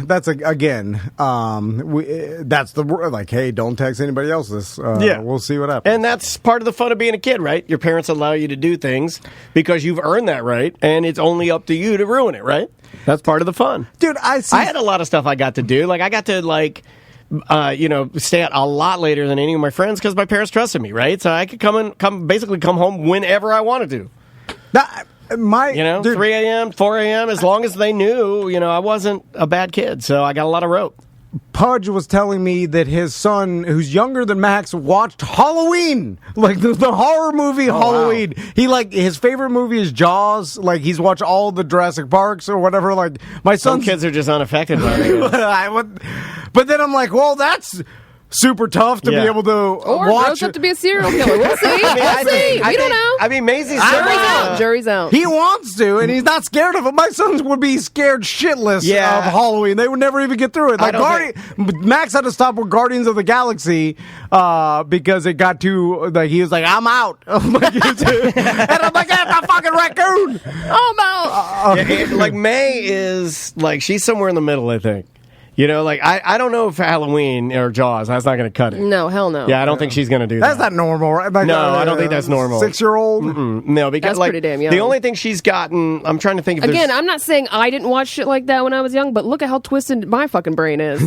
that's, again, that's the, hey, don't text anybody else this. We'll see what happens. And that's part of the fun of being a kid, right? Your parents allow you to do things because you've earned that right, and it's only up to you to ruin it, right? That's part of the fun. Dude, I had a lot of stuff I got to do. I got to, stay out a lot later than any of my friends because my parents trusted me, right? So I could come home whenever I wanted to. 3 a.m., 4 a.m., as long as they knew, I wasn't a bad kid. So I got a lot of rope. Pudge was telling me that his son, who's younger than Max, watched Halloween, like the horror movie Halloween. Wow. He his favorite movie is Jaws. He's watched all the Jurassic Parks or whatever. My some kids are just unaffected by it. But then I'm like, well, that's super tough to be able to or watch. Or grows up to be a serial killer. We'll see. We don't know. Maisie's Jury's out. He wants to, and he's not scared of it. My sons would be scared shitless of Halloween. They would never even get through it. Max had to stop with Guardians of the Galaxy because it got too. He was like, "I'm out," and I'm like, "That's a fucking raccoon." I'm out. May is she's somewhere in the middle, I think. You know, like, I don't know if Halloween or Jaws, that's not going to cut it. No, hell no. Yeah, I don't think she's going to do that. That's not normal, right? Like, No, I don't think that's normal. 6-year-old? No, because That's like pretty damn young. the only thing she's gotten, I'm trying to think if Again, there's... I'm not saying I didn't watch shit like that when I was young, but look at how twisted my fucking brain is.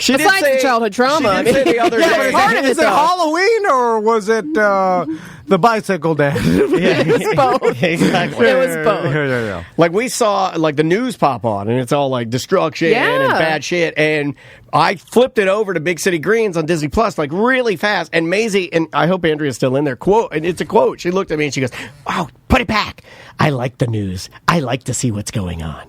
She did Besides say, the childhood trauma. She did say the other Yeah, day. but part of Is it, it though. Halloween or was it the bicycle dad? It was both. Exactly. It was both. Yeah. Like, we saw, like, the news pop on, and it's all, like, destruction and Yeah. bad shit, and I flipped it over to Big City Greens on Disney Plus, like, really fast, and Maisie, and I hope Andrea's still in there, and it's a quote, she looked at me and she goes, "Wow, put it back. I like the news. I like to see what's going on."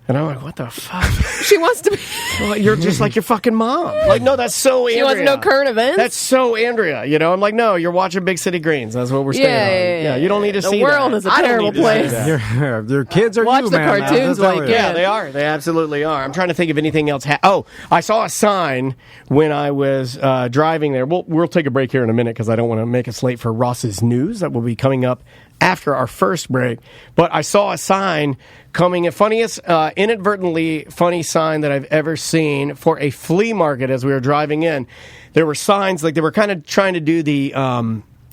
And I'm like, what the fuck? She wants to be. Well, you're just like your fucking mom. Like, no, that's so Andrea. She wants to know current events? That's so Andrea. You know, I'm like, no, you're watching Big City Greens. That's what we're staying on. Yeah. You don't need to see that. The world is a I don't terrible need to see place. that. Your kids are Watch you, the man. cartoons I'll tell like you. Yeah, they are. They absolutely are. I'm trying to think of anything else. I saw a sign when I was driving there. We'll take a break here in a minute because I don't want to make us late for Ross's news that will be coming up after our first break. But I saw a sign coming, inadvertently funny sign that I've ever seen for a flea market as we were driving in. There were signs, like they were kind of trying to do the...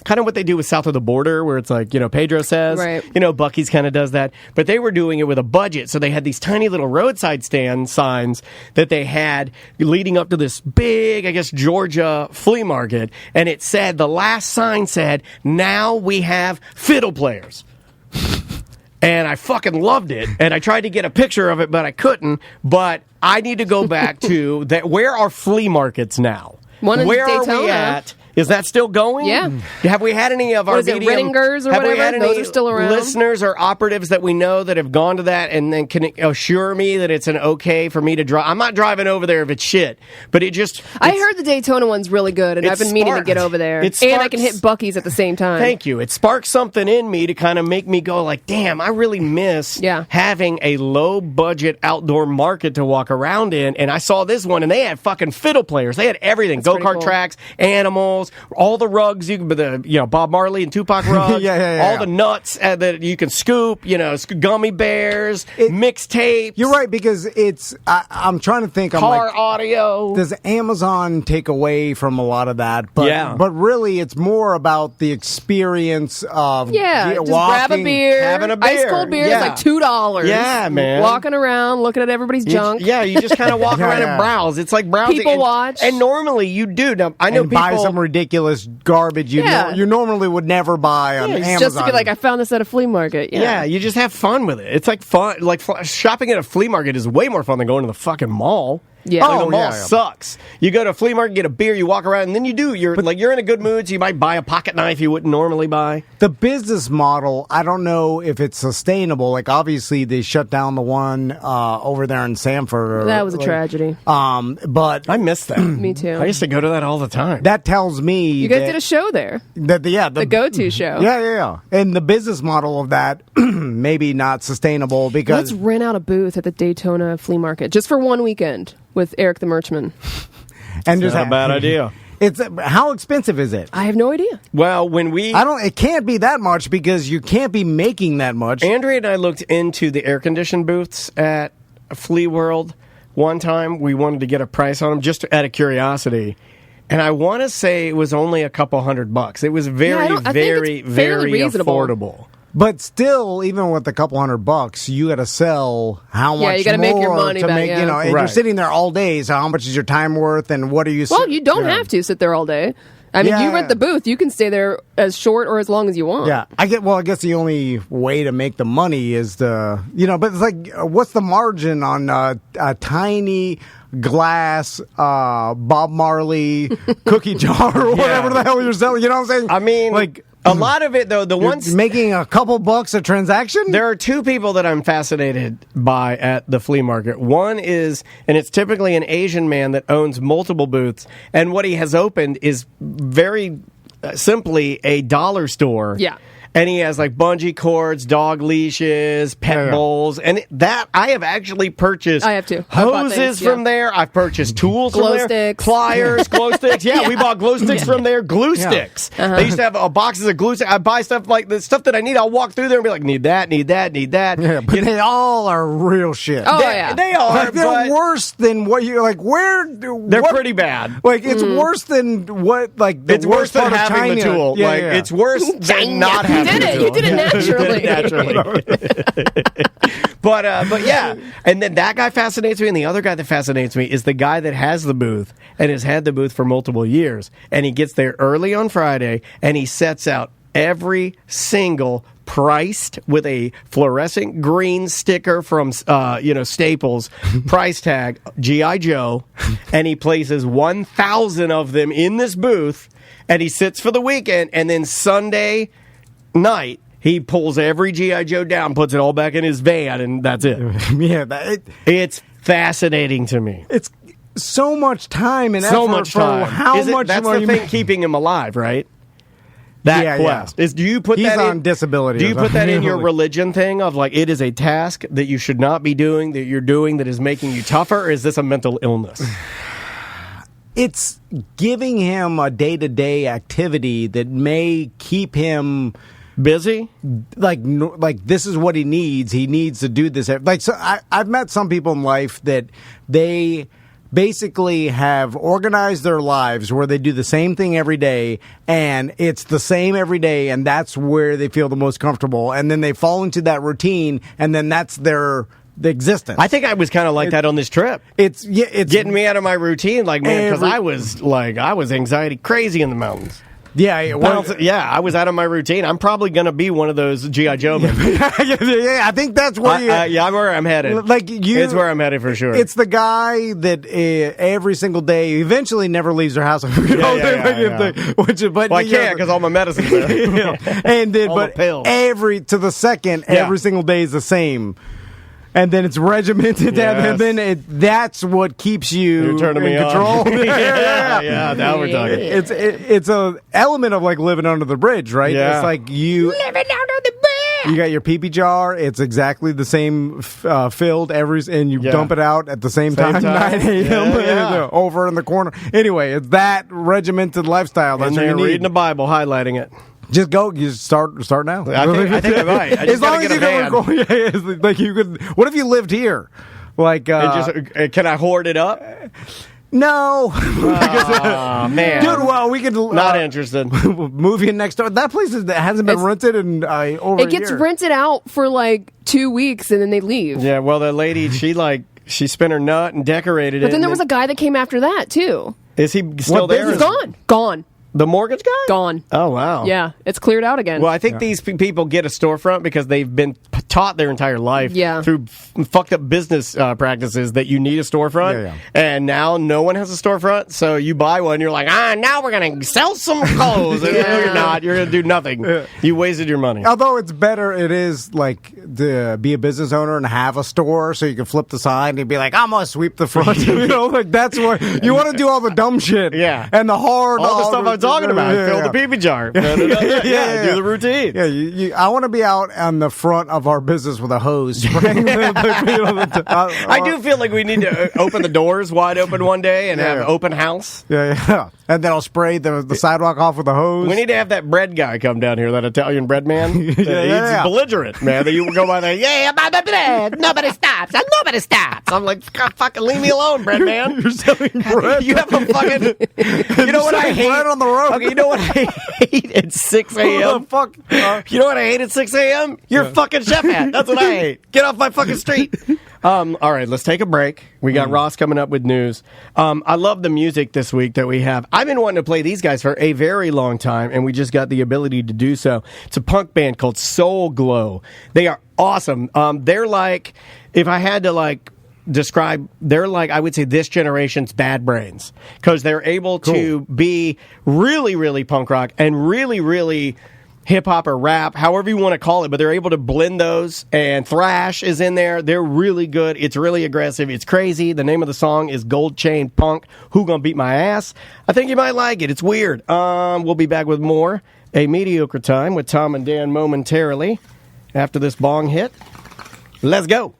kind of what they do with South of the Border, where it's like, you know, Pedro says, Right. you know, Buc-ee's kind of does that. But they were doing it with a budget. So they had these tiny little roadside stand signs that they had leading up to this big, I guess, Georgia flea market. And it said, the last sign said, "Now we have fiddle players." And I fucking loved it. And I tried to get a picture of it, but I couldn't. But I need to go back to that. Where are flea markets now? One in Where are we Daytona. at? Is that still going? Yeah. Have we had any of our What is it, Rittingers or have we whatever? had any Those are still around? listeners or operatives that we know that have gone to that and then can assure me that it's an okay for me to drive? I'm not driving over there if it's shit, but I heard the Daytona one's really good, and it I've been meaning to sparked- get over there. it And I can sparks- hit Buc-ee's at the same time. Thank you. It sparked something in me to kind of make me go like, damn, I really miss Yeah. having a low-budget outdoor market to walk around in. And I saw this one, and they had fucking fiddle players. They had everything. That's pretty Go-kart cool. tracks, animals, all the rugs, Bob Marley and Tupac rugs, Yeah. all the nuts that you can scoop, gummy bears, mixtapes. You're right, because I'm trying to think. Car audio. Does Amazon take away from a lot lot of that. But, Yeah. but really, it's more about the experience of Just walking, grab a beer. having a beer. Ice cold beer Yeah. is like $2. Yeah, man. Walking around, looking at everybody's junk. You just kind of walk Yeah, around yeah. and browse. It's like browsing. People and, watch. And normally you do. Now, I know and people buy some ridiculous garbage you normally would never buy on Amazon. Just to be like, I found this at a flea market. Yeah, you just have fun with it. It's like fun. Like shopping at a flea market is way more fun than going to the fucking mall. Yeah. Like, Oh, the mall yeah. sucks. You go to a flea market, get a beer, you walk around, and then you do. You're in a good mood, so you might buy a pocket knife you wouldn't normally buy. The business model, I don't know if it's sustainable. Like, obviously, they shut down the one over there in Sanford. That was a tragedy. But I miss that. Me too. I used to go to that all the time. that tells me You guys that, did a show there. the go-to show. Yeah. And the business model of that maybe not sustainable because Let's rent out a booth at the Daytona flea market just for one weekend with Eric the Merchman. and just Not a bad idea. It's how expensive is it? I have no idea. Well, when we... It can't be that much because you can't be making that much. Andrea and I looked into the air-conditioned booths at Flea World one time. We wanted to get a price on them just out of curiosity. And I want to say it was only a couple $100. It was very, I think very, it's fairly very reasonable. affordable. But still, even with a couple $100, you got to sell how much Yeah, you gotta make your more money to back, make, yeah. and you're Right. sitting there all day. So how much is your time worth, and what are you? Well, you don't have to sit there all day. I mean, Yeah, you rent the booth. You can stay there as short or as long as you want. Yeah, I guess the only way to make the money is but it's like, what's the margin on a tiny glass Bob Marley cookie jar or whatever the hell you're selling? You know what I'm saying? I mean, like a lot of it, though, the you're ones... making a couple bucks a transaction. There are two people that I'm fascinated by at the flea market. One is, and it's typically an Asian man that owns multiple booths, and what he has opened is very simply a dollar store. Yeah. And he has like bungee cords, dog leashes, pet bowls, and that I have actually purchased. I have too. I bought Hoses things, from there. I've purchased tools Glow from there. sticks. Pliers, glow sticks. Yeah, we bought glow sticks from there. Glue sticks. They used to have boxes of glue sticks. I buy stuff like the stuff that I need. I'll walk through there and be like, need that, need that, need that. Yeah, but they all are real shit. Oh, They are. Like, they're worse than what you're like. They're pretty bad. Like it's worse than what like the It's worse than part of having China. the tool. Yeah, like yeah. it's worse than not having the tool. You did it naturally. But yeah, and then that guy fascinates me, and the other guy that fascinates me is the guy that has the booth and has had the booth for multiple years, and he gets there early on Friday, and he sets out every single priced with a fluorescent green sticker from Staples price tag G.I. Joe, and he places 1,000 of them in this booth, and he sits for the weekend, and then Sunday night he pulls every G.I. Joe down, puts it all back in his van, and that's it. Yeah, It's fascinating to me. it's so much time and So effort much for time. how much That's money the thing keeping him alive, right? That Yeah, quest yeah. is. Do you put He's that on in disability Do or you put that in your something. religion thing of like it is a task that you should not be doing that you're doing that is making you tougher? Or is this a mental illness? It's giving him a day-to-day activity that may keep him Busy? like this is what he needs. He needs to do this. Like so, I've met some people in life that they basically have organized their lives where they do the same thing every day, and it's the same every day, and that's where they feel the most comfortable. And then they fall into that routine, and then that's their existence. I think I was kind of like that on this trip. It's Getting me out of my routine, like man, because Every- I was anxiety crazy in the mountains. Yeah, I was out of my routine. I'm probably going to be one of those G.I. Joe men. yeah, I think that's where you. I'm where I'm headed. Like you, It's where I'm headed for sure. It's the guy that every single day, eventually never leaves their house. yeah. But Well, I can't because all my medicine's there. And then, All the but pills. every to the second, every single day is the same. And then it's regimented, Yes. and then that's what keeps you You're turning in me control. on. yeah, now we're talking. It's a element of like living under the bridge, right? Yeah. It's like you living under the bridge. You got your pee-pee jar. It's exactly the same filled and you dump it out at the same time. 9 a.m. Yeah. over in the corner. Anyway, it's that regimented lifestyle. That's And what they're you need. reading the Bible, highlighting it. Just go. You start now. I think I might. I just as long gotta as get you a van. can record, like you could. What if you lived here? Like, Can I hoard it up? no, Oh, man. dude. Well, we could Not interested. move in next door. That place hasn't been rented in over It a gets year. rented out for like 2 weeks and then they leave. Yeah, well, the lady, she spent her nut and decorated it. But then there was a guy that came after that too. Is he still there? He's gone. The mortgage guy? Gone. Oh, wow. Yeah, it's cleared out again. Well, I think these people get a storefront because they've been taught their entire life through fucked up business practices that you need a storefront. Yeah. And now no one has a storefront, so you buy one, you're like, now we're going to sell some clothes. And no, you're not. You're going to do nothing. You wasted your money. Although it's better, it is like to be a business owner and have a store so you can flip the sign and be like, I'm going to sweep the front. Like that's what you want to do all the dumb shit. Yeah. And the hard. All the stuff I'm talking about. Fill the pee-pee jar. Do the routine. Yeah, I want to be out on the front of our business with a hose. Spraying I do feel like we need to open the doors wide open one day and have open house. Yeah. And then I'll spray the sidewalk off with a hose. We need to have that bread guy come down here, that Italian bread man. He's belligerent, man. You go by there, about the bread. Nobody stops. Nobody stops. I'm like, fucking leave me alone, bread man. You're selling bread. You have a fucking... You know what I hate? Bread on the road. Okay, you know what I hate at 6 a.m.? Who the fuck? You know what I hate at 6 a.m.? Your fucking chef hat. That's what I hate. Get off my fucking street. All right, let's take a break. We got Ross coming up with news. I love the music this week that we have. I've been wanting to play these guys for a very long time, and we just got the ability to do so. It's a punk band called Soul Glow. They are awesome. They're like, if I had to like describe, they're like, I would say this generation's Bad Brains, because they're able to be really, really punk rock and really, really hip hop or rap, however you want to call it, but they're able to blend those, and thrash is in there. They're really good. It's really aggressive. It's crazy. The name of the song is Gold Chain Punk. Who Gonna Beat My Ass? I think you might like it. It's weird. We'll be back with more A mediocre time with Tom and Dan momentarily after this bong hit. Let's go.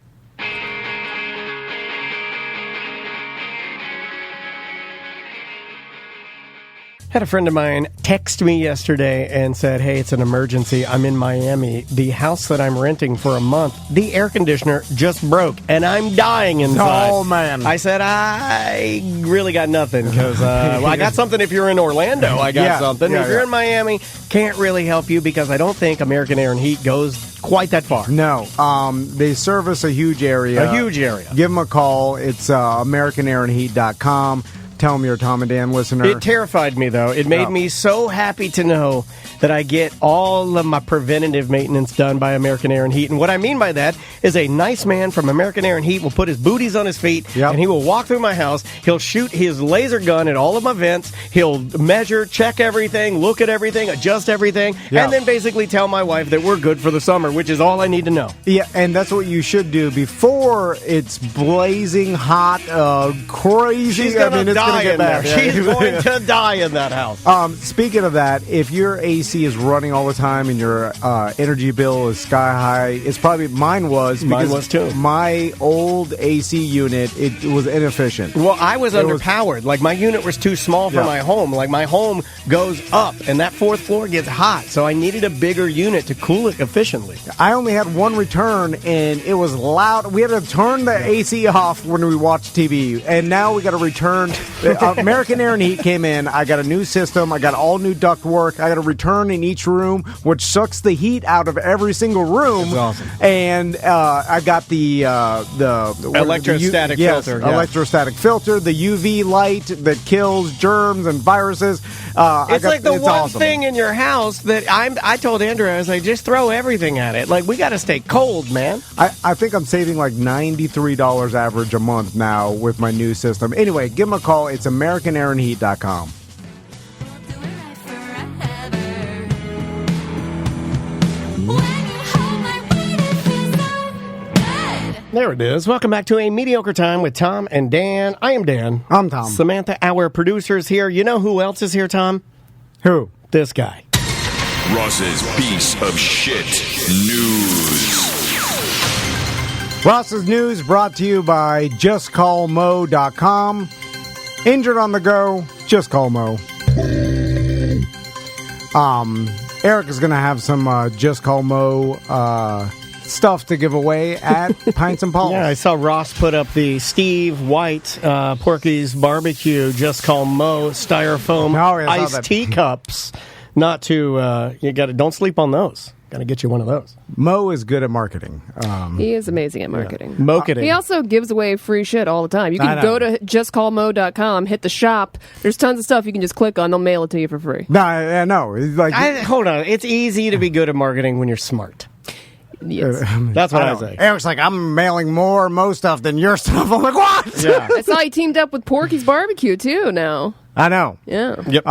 Had a friend of mine text me yesterday and said, hey, it's an emergency. I'm in Miami. The house that I'm renting for a month, the air conditioner just broke, and I'm dying inside. Oh, man. I said, I really got nothing, because I got something if you're in Orlando. I got something. If you're in Miami, can't really help you, because I don't think American Air and Heat goes quite that far. No. They service a huge area. A huge area. Give them a call. It's AmericanAirandHeat.com. Tell them you're a Tom and Dan listener. It terrified me, though. It made me so happy to know that I get all of my preventative maintenance done by American Air and Heat. And what I mean by that is a nice man from American Air and Heat will put his booties on his feet, and he will walk through my house. He'll shoot his laser gun at all of my vents. He'll measure, check everything, look at everything, adjust everything, and then basically tell my wife that we're good for the summer, which is all I need to know. Yeah, and that's what you should do before it's blazing hot, crazy. She's going to die in there. She's going to die in that house. Speaking of that, if your AC is running all the time and your energy bill is sky high, it's probably mine was too. My old AC unit, it was inefficient. Well, I was underpowered. Like, my unit was too small for my home. Like, my home goes up, and that fourth floor gets hot, so I needed a bigger unit to cool it efficiently. I only had one return, and it was loud. We had to turn the AC off when we watched TV, and now we got to return. American Air and Heat came in. I got a new system. I got all new ductwork. I got a return in each room, which sucks the heat out of every single room. That's awesome. And I got the electrostatic filter. Yeah. Electrostatic filter, the UV light that kills germs and viruses. It's like the one thing in your house that I told Andrew, I was like, just throw everything at it. Like, we got to stay cold, man. I think I'm saving like $93 average a month now with my new system. Anyway, give them a call. It's AmericanAirandHeat.com. There it is. Welcome back to A Mediocre Time with Tom and Dan. I am Dan. I'm Tom. Samantha, our producer's here. You know who else is here, Tom? Who? This guy. Ross's Piece of Shit News. Ross's News brought to you by JustCallMo.com. Injured on the go, just call Mo. Eric is going to have some Just Call Mo stuff to give away at Pints and Paws. Yeah, I saw Ross put up the Steve White Porky's Barbecue Just Call Mo styrofoam iced teacups. Not to don't sleep on those. Got to get you one of those. Mo is good at marketing. He is amazing at marketing. Marketing. He also gives away free shit all the time. You can go to justcallmo.com, hit the shop. There's tons of stuff you can just click on. They'll mail it to you for free. No. Hold on. It's easy to be good at marketing when you're smart. Yes. That's what I say. Eric's like, I'm mailing more Mo stuff than your stuff. I'm like, what? Yeah. I saw he teamed up with Porky's Barbecue, too, now. I know. Yeah. Yep.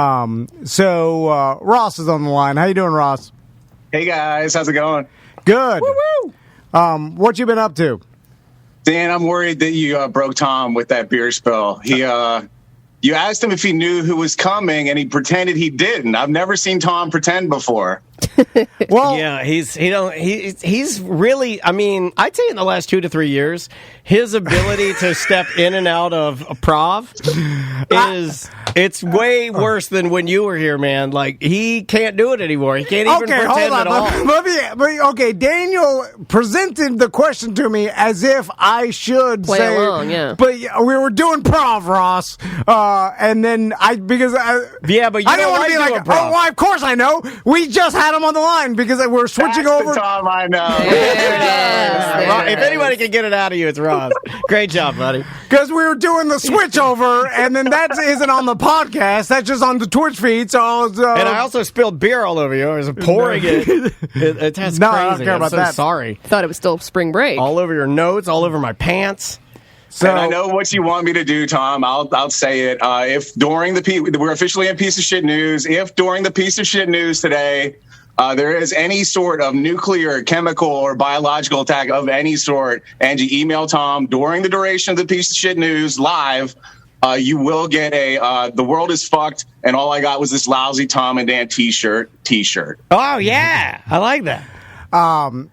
So Ross is on the line. How you doing, Ross? Hey guys, how's it going? Good. Woo-woo! What you been up to? Dan, I'm worried that you broke Tom with that beer spill. You asked him if he knew who was coming, and he pretended he didn't. I've never seen Tom pretend before. Well, yeah, he's really. I mean, I'd say in the last 2 to 3 years, his ability to step in and out of a prov it's way worse than when you were here, man. Like, he can't do it anymore. He can't even pretend at all. Okay, Daniel presented the question to me as if I should play along. Yeah, but we were doing prov, Ross, and then but you I didn't want to be like, prov. oh, well, of course I know. We just had him on the line because we're switching That's over. The Tom I know. If anybody can get it out of you, it's Ross. Great job, buddy. Because we were doing the switch over, and then that isn't on the podcast. That's just on the Twitch feed. So, and I also spilled beer all over you. I was pouring it. It tastes no, crazy. I don't care about that. Sorry. thought it was still spring break. All over your notes, all over my pants. So, and I know what you want me to do, Tom. I'll say it. If during we're officially in Piece of Shit News. If during the Piece of Shit News today, there is any sort of nuclear, chemical, or biological attack of any sort, and you email Tom during the duration of the Piece of Shit News live, you will get a the world is fucked, and all I got was this lousy Tom and Dan t-shirt. Oh, yeah. I like that.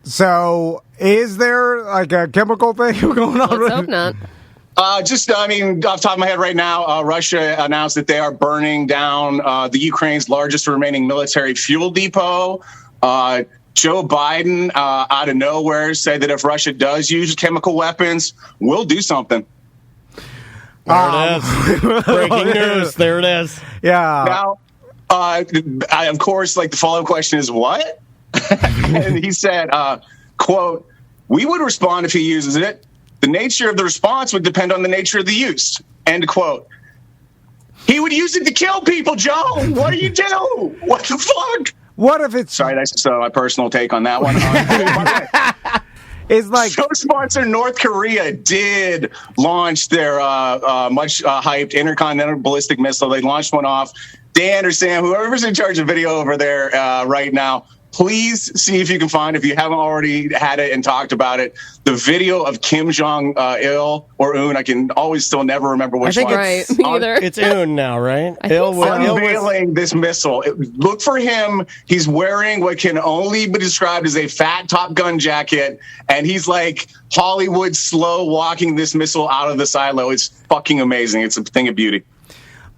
So is there like a chemical thing going on? Let's hope not. Off the top of my head right now, Russia announced that they are burning down the Ukraine's largest remaining military fuel depot. Joe Biden, out of nowhere, said that if Russia does use chemical weapons, we'll do something. There it is. Breaking news. There it is. Yeah. Now, of course, like the follow-up question is what? And he said, quote, "We would respond if he uses it. The nature of the response would depend on the nature of the use." End quote. He would use it to kill people, Joe. What do you do? What the fuck? What if it's... Sorry, that's just my personal take on that one. It's like... Show sponsor North Korea did launch their much hyped intercontinental ballistic missile. They launched one off. Dan or Sam, whoever's in charge of video over there right now, please see if you can find, if you haven't already had it and talked about it, the video of Kim Jong-il or Un. I can always still never remember which one. Right, me either. It's Un now, right? I think so. Unveiling this missile. Look for him. He's wearing what can only be described as a fat Top Gun jacket, and he's like Hollywood slow walking this missile out of the silo. It's fucking amazing. It's a thing of beauty.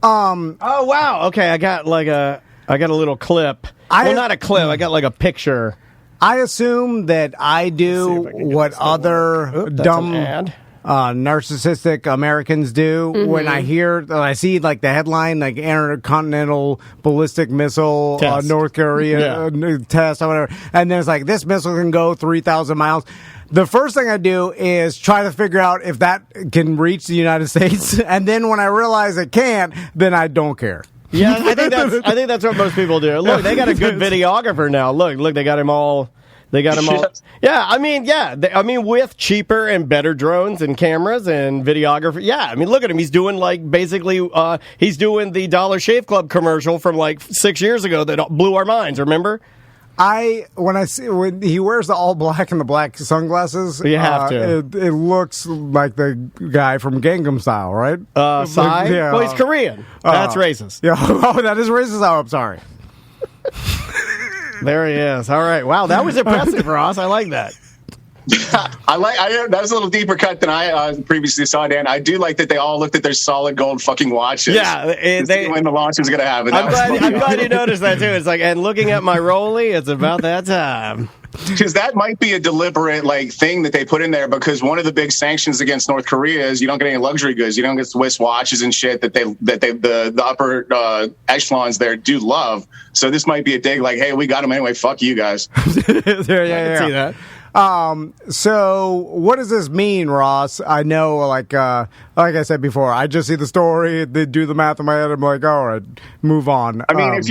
Oh, wow. Okay, I got a little clip. Not a clip. I got like a picture. I assume that I do what other dumb, narcissistic Americans do when I see like the headline, like intercontinental ballistic missile, North Korea test or whatever, and there's like this missile can go 3,000 miles. The first thing I do is try to figure out if that can reach the United States, and then when I realize it can't, then I don't care. Yeah, I think that's what most people do. Look, they got a good videographer now. Look, they got him all. Yeah, with cheaper and better drones and cameras and videography. Yeah, look at him. He's doing he's doing the Dollar Shave Club commercial from like 6 years ago that blew our minds. Remember? When he wears the all black and the black sunglasses, you have to. It looks like the guy from Gangnam Style, right? Psy? Yeah, well, he's Korean. That's racist. Yeah. Oh, that is racist. Oh, I'm sorry. There he is. All right. Wow, that was impressive, Ross. I like that. That was a little deeper cut than I previously saw, Dan. I do like that they all looked at their solid gold fucking watches. Yeah, when the launch was going to happen. I'm glad you noticed that too. It's like, and looking at my Rollie, it's about that time. Because that might be a deliberate thing that they put in there, because one of the big sanctions against North Korea is you don't get any luxury goods. You don't get Swiss watches and shit that the upper echelons there do love. So this might be a dig like, hey, we got them anyway. Fuck you guys. I can see that. So what does this mean, Ross? I know, like I said before, I just see the story, they do the math in my head, I'm like, all right, move on. If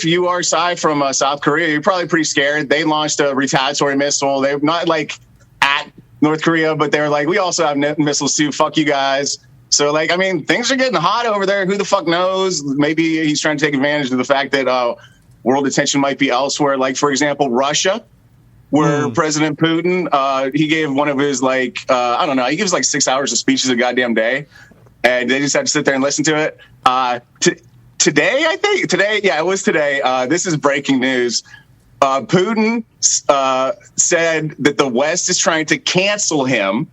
you are Psy from South Korea, you're probably pretty scared. They launched a retaliatory missile. They're not like at North Korea, but they're like, we also have missiles too. Fuck you guys. So things are getting hot over there. Who the fuck knows? Maybe he's trying to take advantage of the fact that world attention might be elsewhere. Like, for example, Russia, where President Putin, he gave one of his, he gives 6 hours of speeches a goddamn day, and they just had to sit there and listen to it. Today, it was today, this is breaking news. Putin said that the West is trying to cancel him.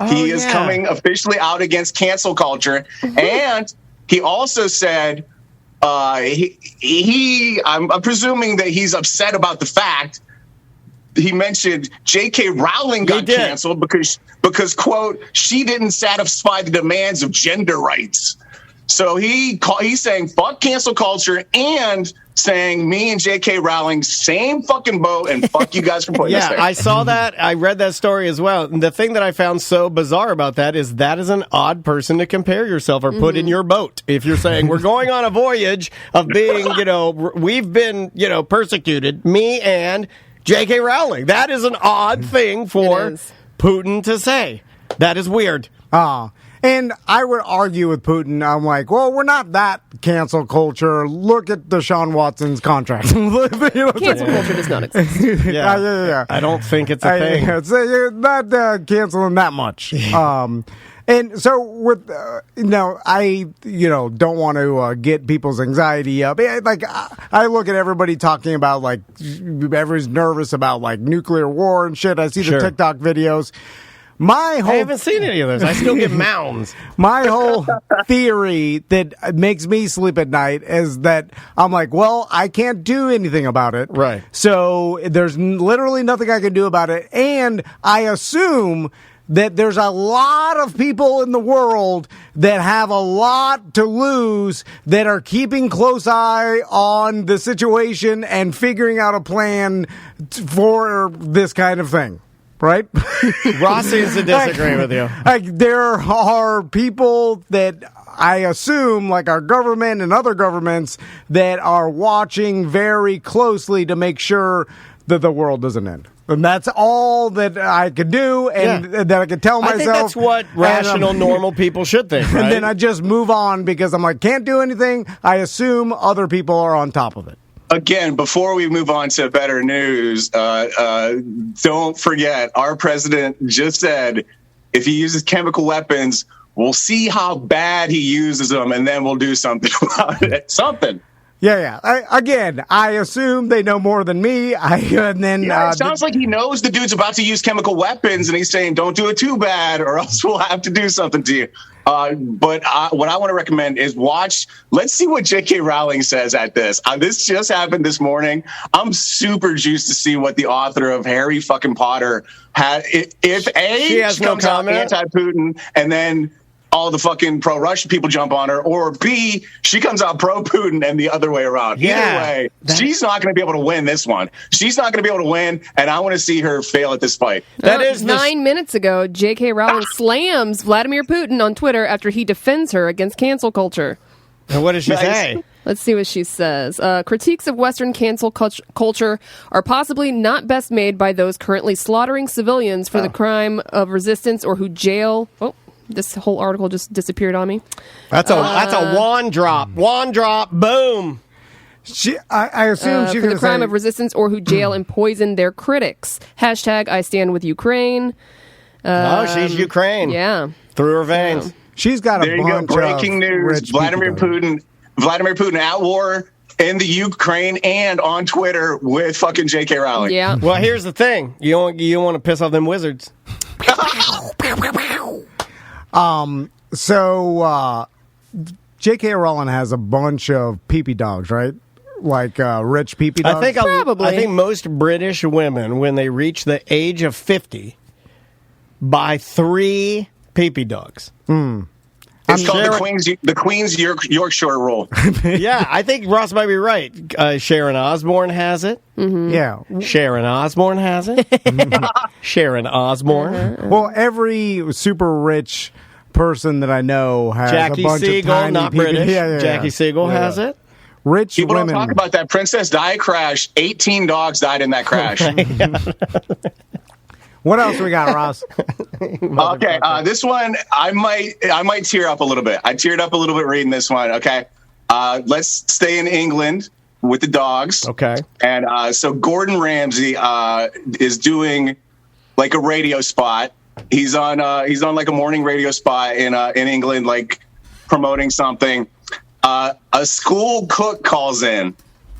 He is coming officially out against cancel culture, and he also said, I'm presuming that he's upset about the fact. He mentioned J.K. Rowling got canceled because, quote, she didn't satisfy the demands of gender rights. So he's saying fuck cancel culture and saying me and J.K. Rowling same fucking boat and fuck you guys for putting us there. I saw that. I read that story as well. And the thing that I found so bizarre about that is an odd person to compare yourself or put in your boat. If you're saying we're going on a voyage of being, we've been, persecuted, me and J.K. Rowling. That is an odd thing for Putin to say. That is weird. And I would argue with Putin. I'm like, well, we're not that cancel culture. Look at Deshaun Watson's contract. Cancel culture does not exist. Yeah. I don't think it's a thing. You're not canceling that much. And so with, I, don't want to get people's anxiety up. Like, I look at everybody talking about, like, everybody's nervous about, like, nuclear war and shit. I see the TikTok videos. I haven't seen any of those. I still get mounds. My whole theory that makes me sleep at night is that I'm like, well, I can't do anything about it. Right. So there's literally nothing I can do about it. And I assume that there's a lot of people in the world that have a lot to lose that are keeping close eye on the situation and figuring out a plan for this kind of thing. Right? Ross seems to disagree with you. Like, there are people that I assume, like our government and other governments, that are watching very closely to make sure that the world doesn't end. And that's all that I could do and that I could tell myself. I think that's what rational, normal people should think, right? And then I just move on because I'm like, can't do anything. I assume other people are on top of it. Again, before we move on to better news, don't forget, our president just said if he uses chemical weapons, we'll see how bad he uses them, and then we'll do something about it. Something. Yeah. I assume they know more than me. It sounds like he knows the dude's about to use chemical weapons, and he's saying, don't do it too bad, or else we'll have to do something to you. But what I want to recommend is let's see what J.K. Rowling says at this. This just happened this morning. I'm super juiced to see what the author of Harry fucking Potter had. If she comes out anti-Putin, and then all the fucking pro-Russian people jump on her, or B, she comes out pro-Putin and the other way around. Either way, she's not going to be able to win this one. She's not going to be able to win, and I want to see her fail at this fight. That is 9 minutes ago, J.K. Rowling slams Vladimir Putin on Twitter after he defends her against cancel culture. And what does she say? Let's see what she says. Critiques of Western cancel culture are possibly not best made by those currently slaughtering civilians for the crime of resistance or who jail... Oh. This whole article just disappeared on me. That's a wand drop. Wand drop. Boom. I assume she for the crime of resistance or who jail and poison their critics. # I stand with Ukraine. She's Ukraine. Yeah. Through her veins. She's got a bunch of breaking news. Vladimir Putin at war in the Ukraine and on Twitter with fucking J.K. Rowling. Yeah. Well, here's the thing. You want to piss off them wizards. So J.K. Rowling has a bunch of pee-pee dogs, right? Like rich pee-pee dogs? Probably. I think most British women, when they reach the age of 50, buy 3 pee-pee dogs. It's called the Queen's Yorkshire Rule. Yeah, I think Ross might be right. Sharon Osbourne has it. Mm-hmm. Yeah. Sharon Osbourne has it. Sharon Osbourne. Well, every super rich person that I know has Jackie a bunch Siegel, of tiny not pee-pee. British. Yeah. Jackie Siegel has it. Rich People women. don't talk about that. Princess Di crash. 18 dogs died in that crash. What else we got, Ross? Okay, this one I might tear up a little bit. I teared up a little bit reading this one. Okay, let's stay in England with the dogs. Okay, and so Gordon Ramsay is doing like a radio spot. He's on like a morning radio spot in England, like promoting something. A school cook calls in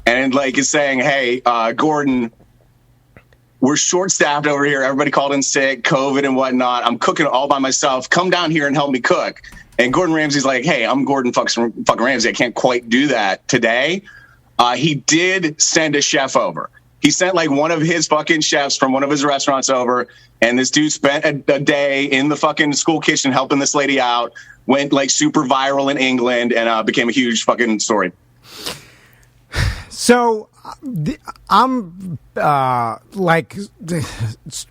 and like is saying, "Hey, Gordon, we're short-staffed over here. Everybody called in sick, COVID and whatnot. I'm cooking all by myself. Come down here and help me cook." And Gordon Ramsay's like, "Hey, I'm Gordon fucking Ramsay. I can't quite do that today." He did send a chef over. He sent like one of his fucking chefs from one of his restaurants over, and this dude spent a day in the fucking school kitchen helping this lady out. Went like super viral in England and became a huge fucking story. So I'm like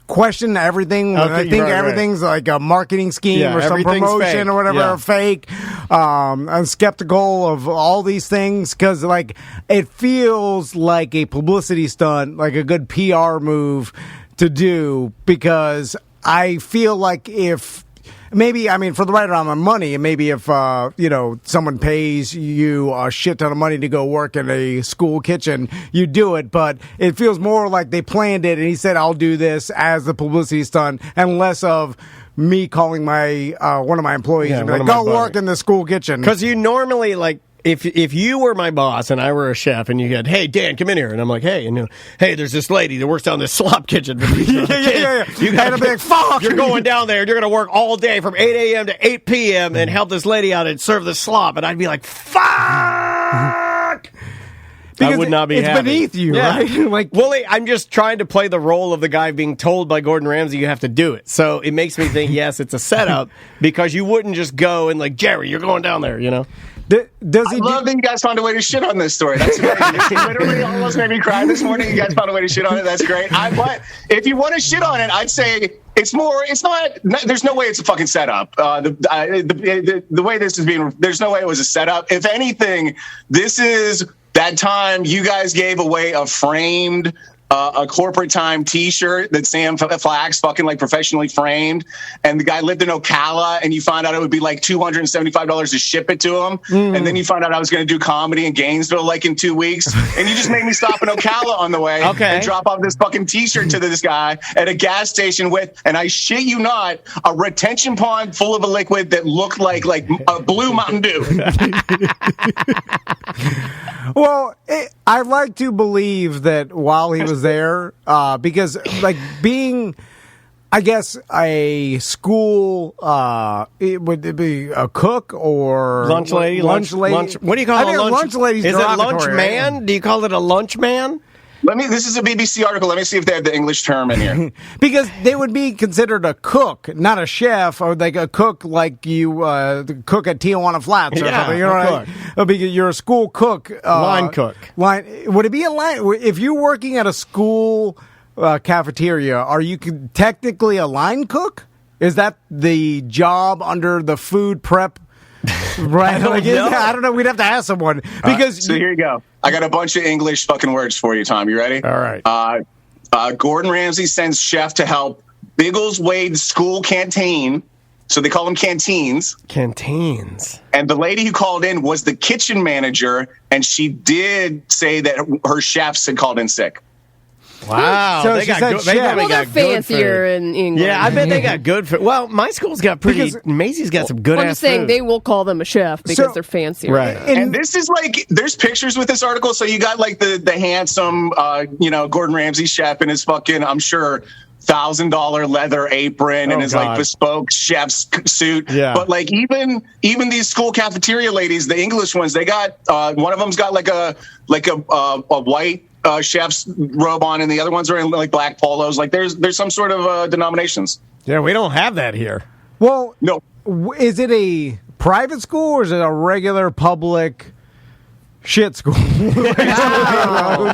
questioning everything. Okay, I think everything's like a marketing scheme or some promotion fake. or whatever, or fake. I'm skeptical of all these things because like it feels like a publicity stunt, like a good PR move to do, because I feel like if maybe, I mean, for the right amount of money, and maybe if, someone pays you a shit ton of money to go work in a school kitchen, you do it. But it feels more like they planned it and he said, I'll do this as the publicity stunt, and less of me calling my one of my employees and be like, go work in the school kitchen. Because you normally, like, if you were my boss and I were a chef and you had, hey, Dan, come in here. And I'm like, hey, and hey, there's this lady that works down this slop kitchen. Yeah. You got to be like, fuck. You're going down there and you're going to work all day from 8 a.m. to 8 p.m. and help this lady out and serve the slop. And I'd be like, fuck. Because I would not be it's happy. beneath you, right? Like, Willie, I'm just trying to play the role of the guy being told by Gordon Ramsay you have to do it. So it makes me think, yes, it's a setup because you wouldn't just go and like, Jerry, you're going down there, you know? Does he I love that you guys found a way to shit on this story. That's amazing. It literally almost made me cry this morning. You guys found a way to shit on it. That's great. But if you want to shit on it, I'd say it's not. There's no way it's a fucking setup. The way this is being, there's no way it was a setup. If anything, this is that time you guys gave away a framed a corporate time T-shirt that Sam Flax fucking like professionally framed, and the guy lived in Ocala, and you found out it would be like $275 to ship it to him, and then you found out I was going to do comedy in Gainesville like in 2 weeks, and you just made me stop in Ocala on the way and drop off this fucking T-shirt to this guy at a gas station with, and I shit you not, a retention pond full of a liquid that looked like a blue Mountain Dew. Well, I like to believe that while he was there, because like being, I guess, a school, would it be a cook or lunch lady? Lunch lady. What do you call it? Lunch lady. Is it lunch man? Right? Do you call it a lunch man? This is a BBC article. Let me see if they have the English term in here. Because they would be considered a cook, not a chef, or like a cook like you cook at Tijuana Flats or something. You know, right? Because you're a school cook. Line cook. Would it be a line? If you're working at a school cafeteria, are you technically a line cook? Is that the job under the food prep? Right? I don't know. We'd have to ask someone. Because so here you go. I got a bunch of English fucking words for you, Tom. You ready? All right. Gordon Ramsay sends chef to help Biggleswade School Canteen. So they call them canteens. Canteens. And the lady who called in was the kitchen manager, and she did say that her chefs had called in sick. Wow, so they got good. They're fancier in England. Yeah, I bet they got good food. Well, my school's got Macy's got some good. I'm just saying food. they will call them a chef because they're fancier, right? And this is like, there's pictures with this article. So you got like the handsome, Gordon Ramsay chef in his fucking, I'm sure, $1,000 leather apron and his like bespoke chef's suit. Yeah. But like even these school cafeteria ladies, the English ones, they got one of them's got like a white chef's robe on, and the other ones are in like black polos. Like there's some sort of denominations. Yeah, we don't have that here. Well, no. Is it a private school or is it a regular public shit school? Wow.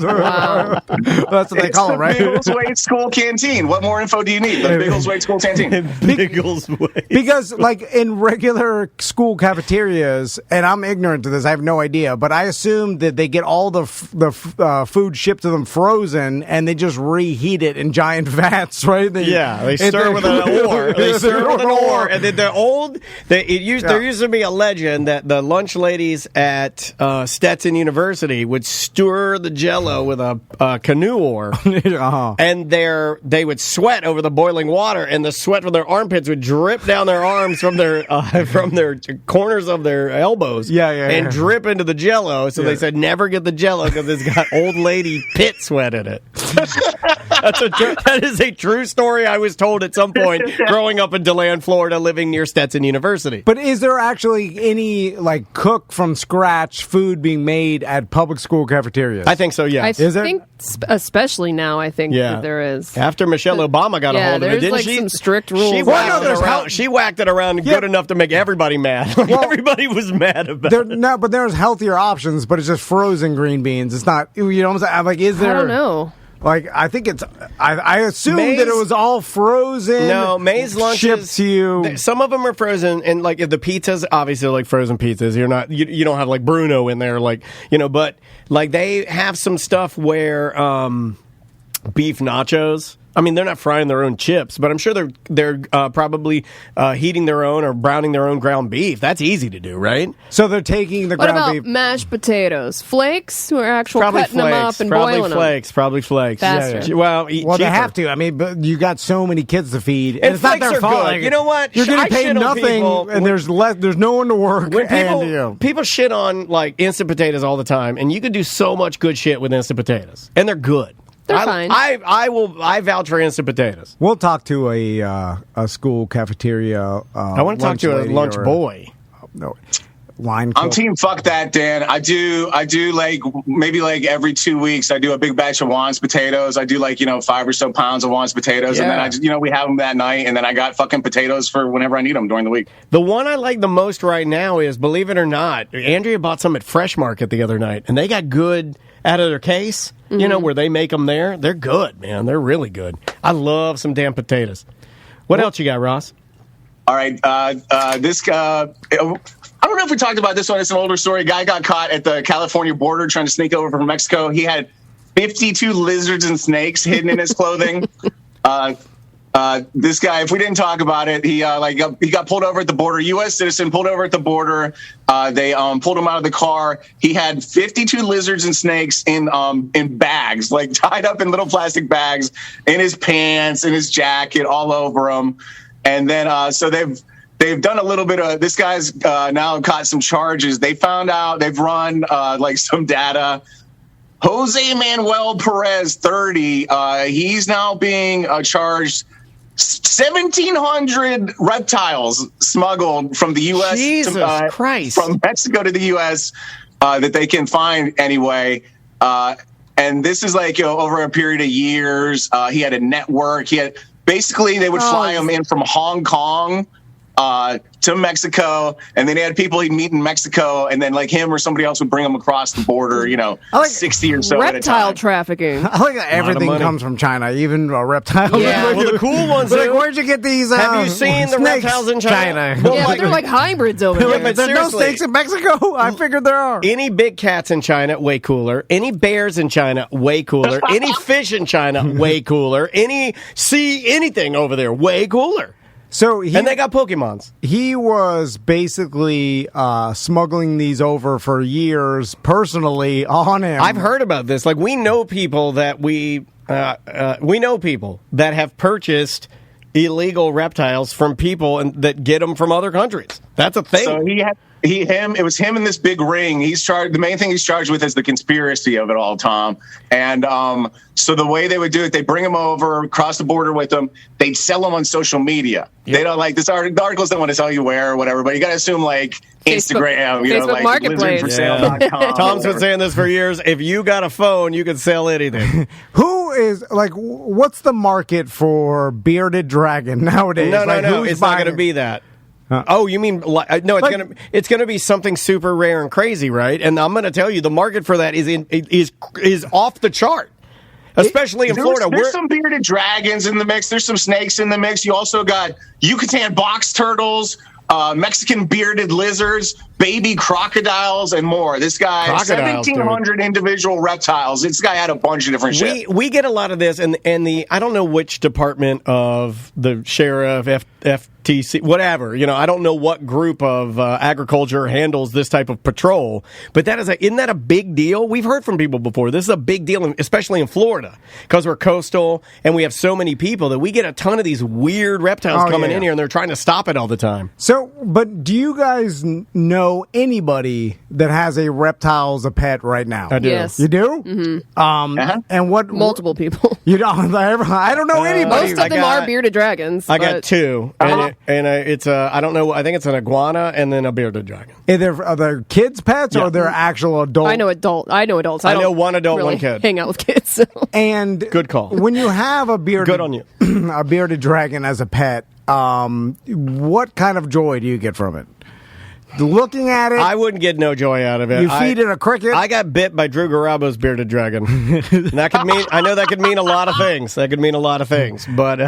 That's what they call it, right? Biggleswade School Canteen. What more info do you need? The Biggleswade School Canteen. Biggleswade. Because, like, in regular school cafeterias, and I'm ignorant to this, I have no idea, but I assume that they get all the food shipped to them frozen, and they just reheat it in giant vats, right? They stir with an oar. They stir with an oar. And then there used to be a legend that the lunch ladies at Stetson University would stir the Jell-O with a canoe oar, and they would sweat over the boiling water, and the sweat from their armpits would drip down their arms from their corners of their elbows, and drip into the Jell-O. So they said never get the Jell-O because it's got old lady pit sweat in it. That is a true story I was told at some point growing up in DeLand, Florida, living near Stetson University. But is there actually any like cook from scratch food being made at public school cafeterias? I think so, yes. I think especially now, I think that there is. After Michelle Obama got a hold of it, didn't like she? Some strict rules. She whacked it around good enough to make everybody mad. Everybody was mad about it. No, but there's healthier options, but it's just frozen green beans. It's not, you know what I'm saying? Like, is there? I don't know. Like, I think it's, I assumed that it was all frozen. No, May's lunches shipped to you. Some of them are frozen, and like if the pizzas, obviously like frozen pizzas. You're not, you don't have like Bruno in there, like, but like they have some stuff where, beef nachos. I mean, they're not frying their own chips, but I'm sure they're probably heating their own or browning their own ground beef. That's easy to do, right? So they're taking the What ground about beef. mashed potatoes? Flakes? Or actual Probably cutting them up flakes. and Probably boiling flakes. Probably flakes. Faster. Yeah. Well, Well, cheaper. they have to. I mean, but you got so many kids to feed, And it's not flakes their are fault. good. Like, You know what? You're I getting paid shit on nothing, people and there's no one to work. When people, and, people shit on like instant potatoes all the time, and you can do so much good shit with instant potatoes, and they're good. They're fine. I vouch for instant potatoes. We'll talk to a school cafeteria. I want to talk to a lunch boy. No, line. I'm cook. team fuck that, Dan. I do like maybe like every 2 weeks I do a big batch of Juan's potatoes. I do like 5 or so pounds of Juan's potatoes, and then I just, we have them that night, and then I got fucking potatoes for whenever I need them during the week. The one I like the most right now is, believe it or not, Andrea bought some at Fresh Market the other night, and they got good out of their case. Where they make them there. They're good, man. They're really good. I love some damn potatoes. What else you got, Ross? All right, this guy. I don't know if we talked about this one. It's an older story. A guy got caught at the California border trying to sneak over from Mexico. He had 52 lizards and snakes hidden in his clothing. This guy, if we didn't talk about it, he got pulled over at the border. U.S. citizen pulled over at the border. They pulled him out of the car. He had 52 lizards and snakes in bags, like tied up in little plastic bags, in his pants, in his jacket, all over him. And then so they've done a little bit of. This guy's now caught some charges. They found out they've run like some data. Jose Manuel Perez, 30. He's now being charged. 1,700 reptiles smuggled from the U.S. Jesus Christ. From Mexico to the U.S. That they can find anyway. And this is like over a period of years. He had a network. Basically they would fly him in from Hong Kong to Mexico, and then he had people he'd meet in Mexico, and then like him or somebody else would bring him across the border, 60 or so at a reptile time. trafficking. I like that everything comes from China, even reptiles. Yeah. Well, the cool ones. Like, where'd you get these? Have you seen the snakes? reptiles in China? Well, Yeah, they're like hybrids over there. but there's no seriously. snakes in Mexico. I figured there are. Any big cats in China, way cooler. Any bears in China, way cooler. Any fish in China, way cooler. Anything over there, way cooler. So And they got Pokemons. he was basically smuggling these over for years personally on him. I've heard about this. Like, we know people that have purchased illegal reptiles from people that get them from other countries. That's a thing. So it was him in this big ring. He's charged. The main thing he's charged with is the conspiracy of it all, Tom. And so the way they would do it, they bring him over, cross the border with them. They'd sell them on social media. Yep. They don't like this. The articles don't want to tell you where or whatever, but you got to assume like Instagram, Facebook like Marketplace. lizardforsale.com. Tom's been saying this for years. If you got a phone, you can sell anything. Who is like? What's the market for bearded dragon nowadays? No, Like, no. who's It's not buying going to it? be that. Oh, you mean no? It's gonna be something super rare and crazy, right? And I'm gonna tell you, the market for that is off the chart, especially in Florida. There's some bearded dragons in the mix. There's some snakes in the mix. You also got Yucatan box turtles, Mexican bearded lizards, baby crocodiles, and more. This guy, Crocodiles, 1,700 individual reptiles. This guy had a bunch of different shit. We get a lot of this, and I don't know which department of the sheriff, FTC, whatever. I don't know what group of agriculture handles this type of patrol, but isn't that a big deal? We've heard from people before. This is a big deal, especially in Florida, because we're coastal and we have so many people that we get a ton of these weird reptiles coming in here, and they're trying to stop it all the time. So, but do you guys know anybody that has a reptile as a pet right now? I do. Yes. You do? Mm-hmm. And what? Multiple people. You don't? I don't know anybody. Most of them are bearded dragons. I got two, and it's I don't know. I think it's an iguana and then a bearded dragon. Are they kids' pets or they're actual adult? I know adults. I know one adult, really one kid. Hang out with kids. So. And Good call. When you have a bearded, Good on you. a bearded dragon as a pet, what kind of joy do you get from it? looking at it. I wouldn't get no joy out of it. You feed it a cricket. I got bit by Drew Garabo's bearded dragon. And that could mean, I know that could mean a lot of things. But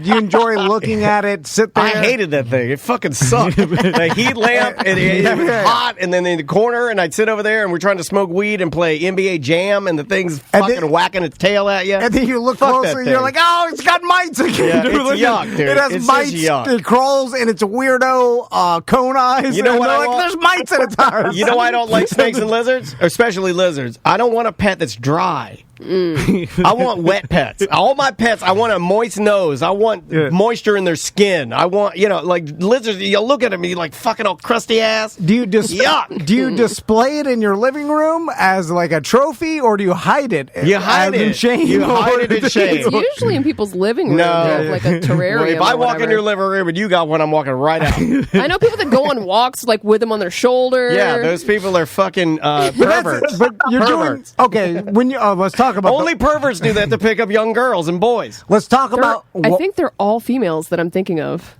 you enjoy looking at it, sit there. I hated that thing. It fucking sucked. The heat lamp, and it was hot, and then in the corner, and I'd sit over there, and we're trying to smoke weed and play NBA Jam, and the thing's fucking whacking its tail at you. And then you look closer, and you're like, oh, it's got mites again. Yeah, it's yuck, dude. It has it's mites. Yuck. It crawls, and it's a weirdo cone eyes. You know what? There's mites in its eyes. You know why I don't like snakes and lizards? Especially lizards. I don't want a pet that's dry. I want wet pets. All my pets, I want a moist nose. I want moisture in their skin. I want, like lizards, you look at them and you're like fucking all crusty ass. Do you Yuck. Do you display it in your living room as like a trophy, or do you hide it? You hide it in shame. You hide it in shame. It's usually in people's living room. No. They have like a terrarium. Well, if I or walk whatever. in your living room and you got one, I'm walking right out. I know people that go on walks like with them on their shoulder. Yeah, those people are fucking perverts. But you're perverts. doing okay. When you let's talk about Only perverts do that to pick up young girls and boys. Let's talk about. I think they're all females that I'm thinking of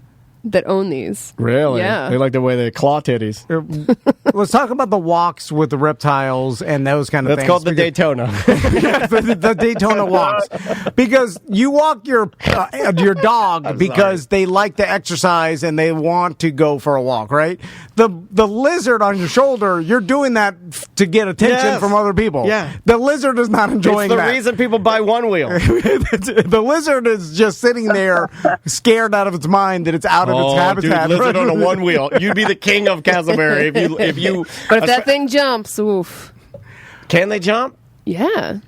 that own these. Really? Yeah. They like the way they claw titties. Let's talk about the walks with the reptiles and those kind of That's things. called the Daytona. the Daytona walks, because you walk your dog because they like to exercise and they want to go for a walk, right? The lizard on your shoulder, you're doing that to get attention from other people. Yeah. The lizard is not enjoying It's the that. reason people buy one wheel. The lizard is just sitting there, scared out of its mind that it's out of its habitat. Dude, lizard on a one wheel. You'd be the king of Castleberry if you. But if that thing jumps, oof. Can they jump? Yeah.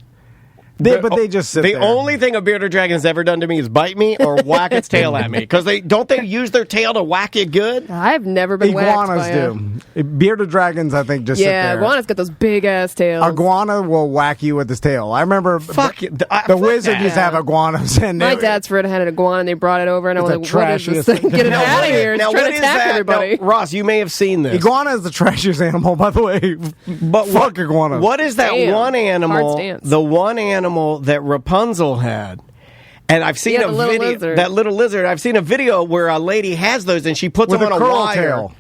But they just sit The there. only thing a bearded dragon has ever done to me is bite me or whack its tail at me. Because they use their tail to whack you good? I've never been whacked Iguanas by do. Bearded dragons, I think, just sit there. iguanas got those big ass tails. Iguana will whack you with his tail. I remember Fuck it. the wizard used to have iguanas. And My dad's friend had an iguana, and they brought it over, and I was It's like, the "What is this trashiest thing? Get it thing. out of here! It's Now, trying what to is attack that? everybody." Now, Ross, you may have seen this. Iguana is the trashiest animal, by the way. But Fuck iguana. What is that Damn. one Hard animal? stance. The one animal that Rapunzel had. And I've seen Yeah, a the little video. lizard. That little lizard. I've seen a video where a lady has those, and she puts With them a on a curl wire. tail.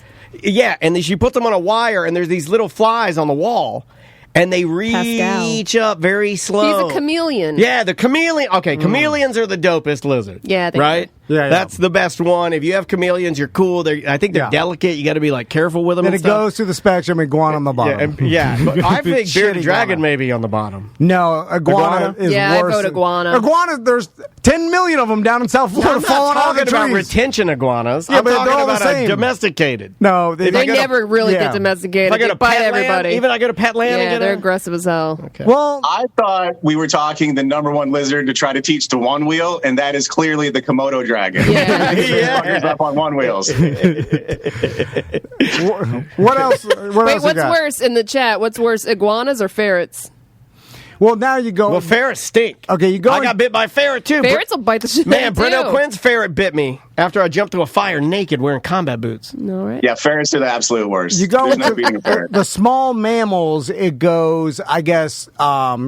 Yeah, and then she puts them on a wire, and there's these little flies on the wall, and they reach up very slow. He's a chameleon. Yeah, the chameleon. Okay, chameleons are the dopest lizard. Yeah, they right. are. Yeah. That's the best one. If you have chameleons, you're cool. I think they're Yeah. delicate. You got to be like careful with them. Then and it goes through the spectrum, iguana on the bottom. Yeah, but I think Shit bearded dragon iguana. may be on the bottom. No, iguana is Yeah, I worse. vote iguana. Iguana, there's 10 million of them down in South Florida I'm falling not out of the talking about trees. retention iguanas. Yeah, I'm but talking they're all the about same. a domesticated. No, They I go to- never really yeah. get domesticated. If I go They to bite pet everybody. land, even I go to pet land and Yeah, get they're a- aggressive as hell. Okay. Well, I thought we were talking the number one lizard to try to teach to one wheel, and that is clearly the Komodo dragon. Yeah. These fuckers up on one wheels. what else? What Wait, else you what's got? worse in the chat? What's worse, iguanas or ferrets? Well, now you go. Well, ferrets stink. Okay, you go. I got bit by a ferret too. Ferrets will bite the shit Man, out of Brent you. O'Quinn's ferret bit me after I jumped to a fire naked wearing combat boots. All right. Yeah, ferrets are the absolute worst. You go There's no into beating a ferret. the small mammals. It goes, I guess,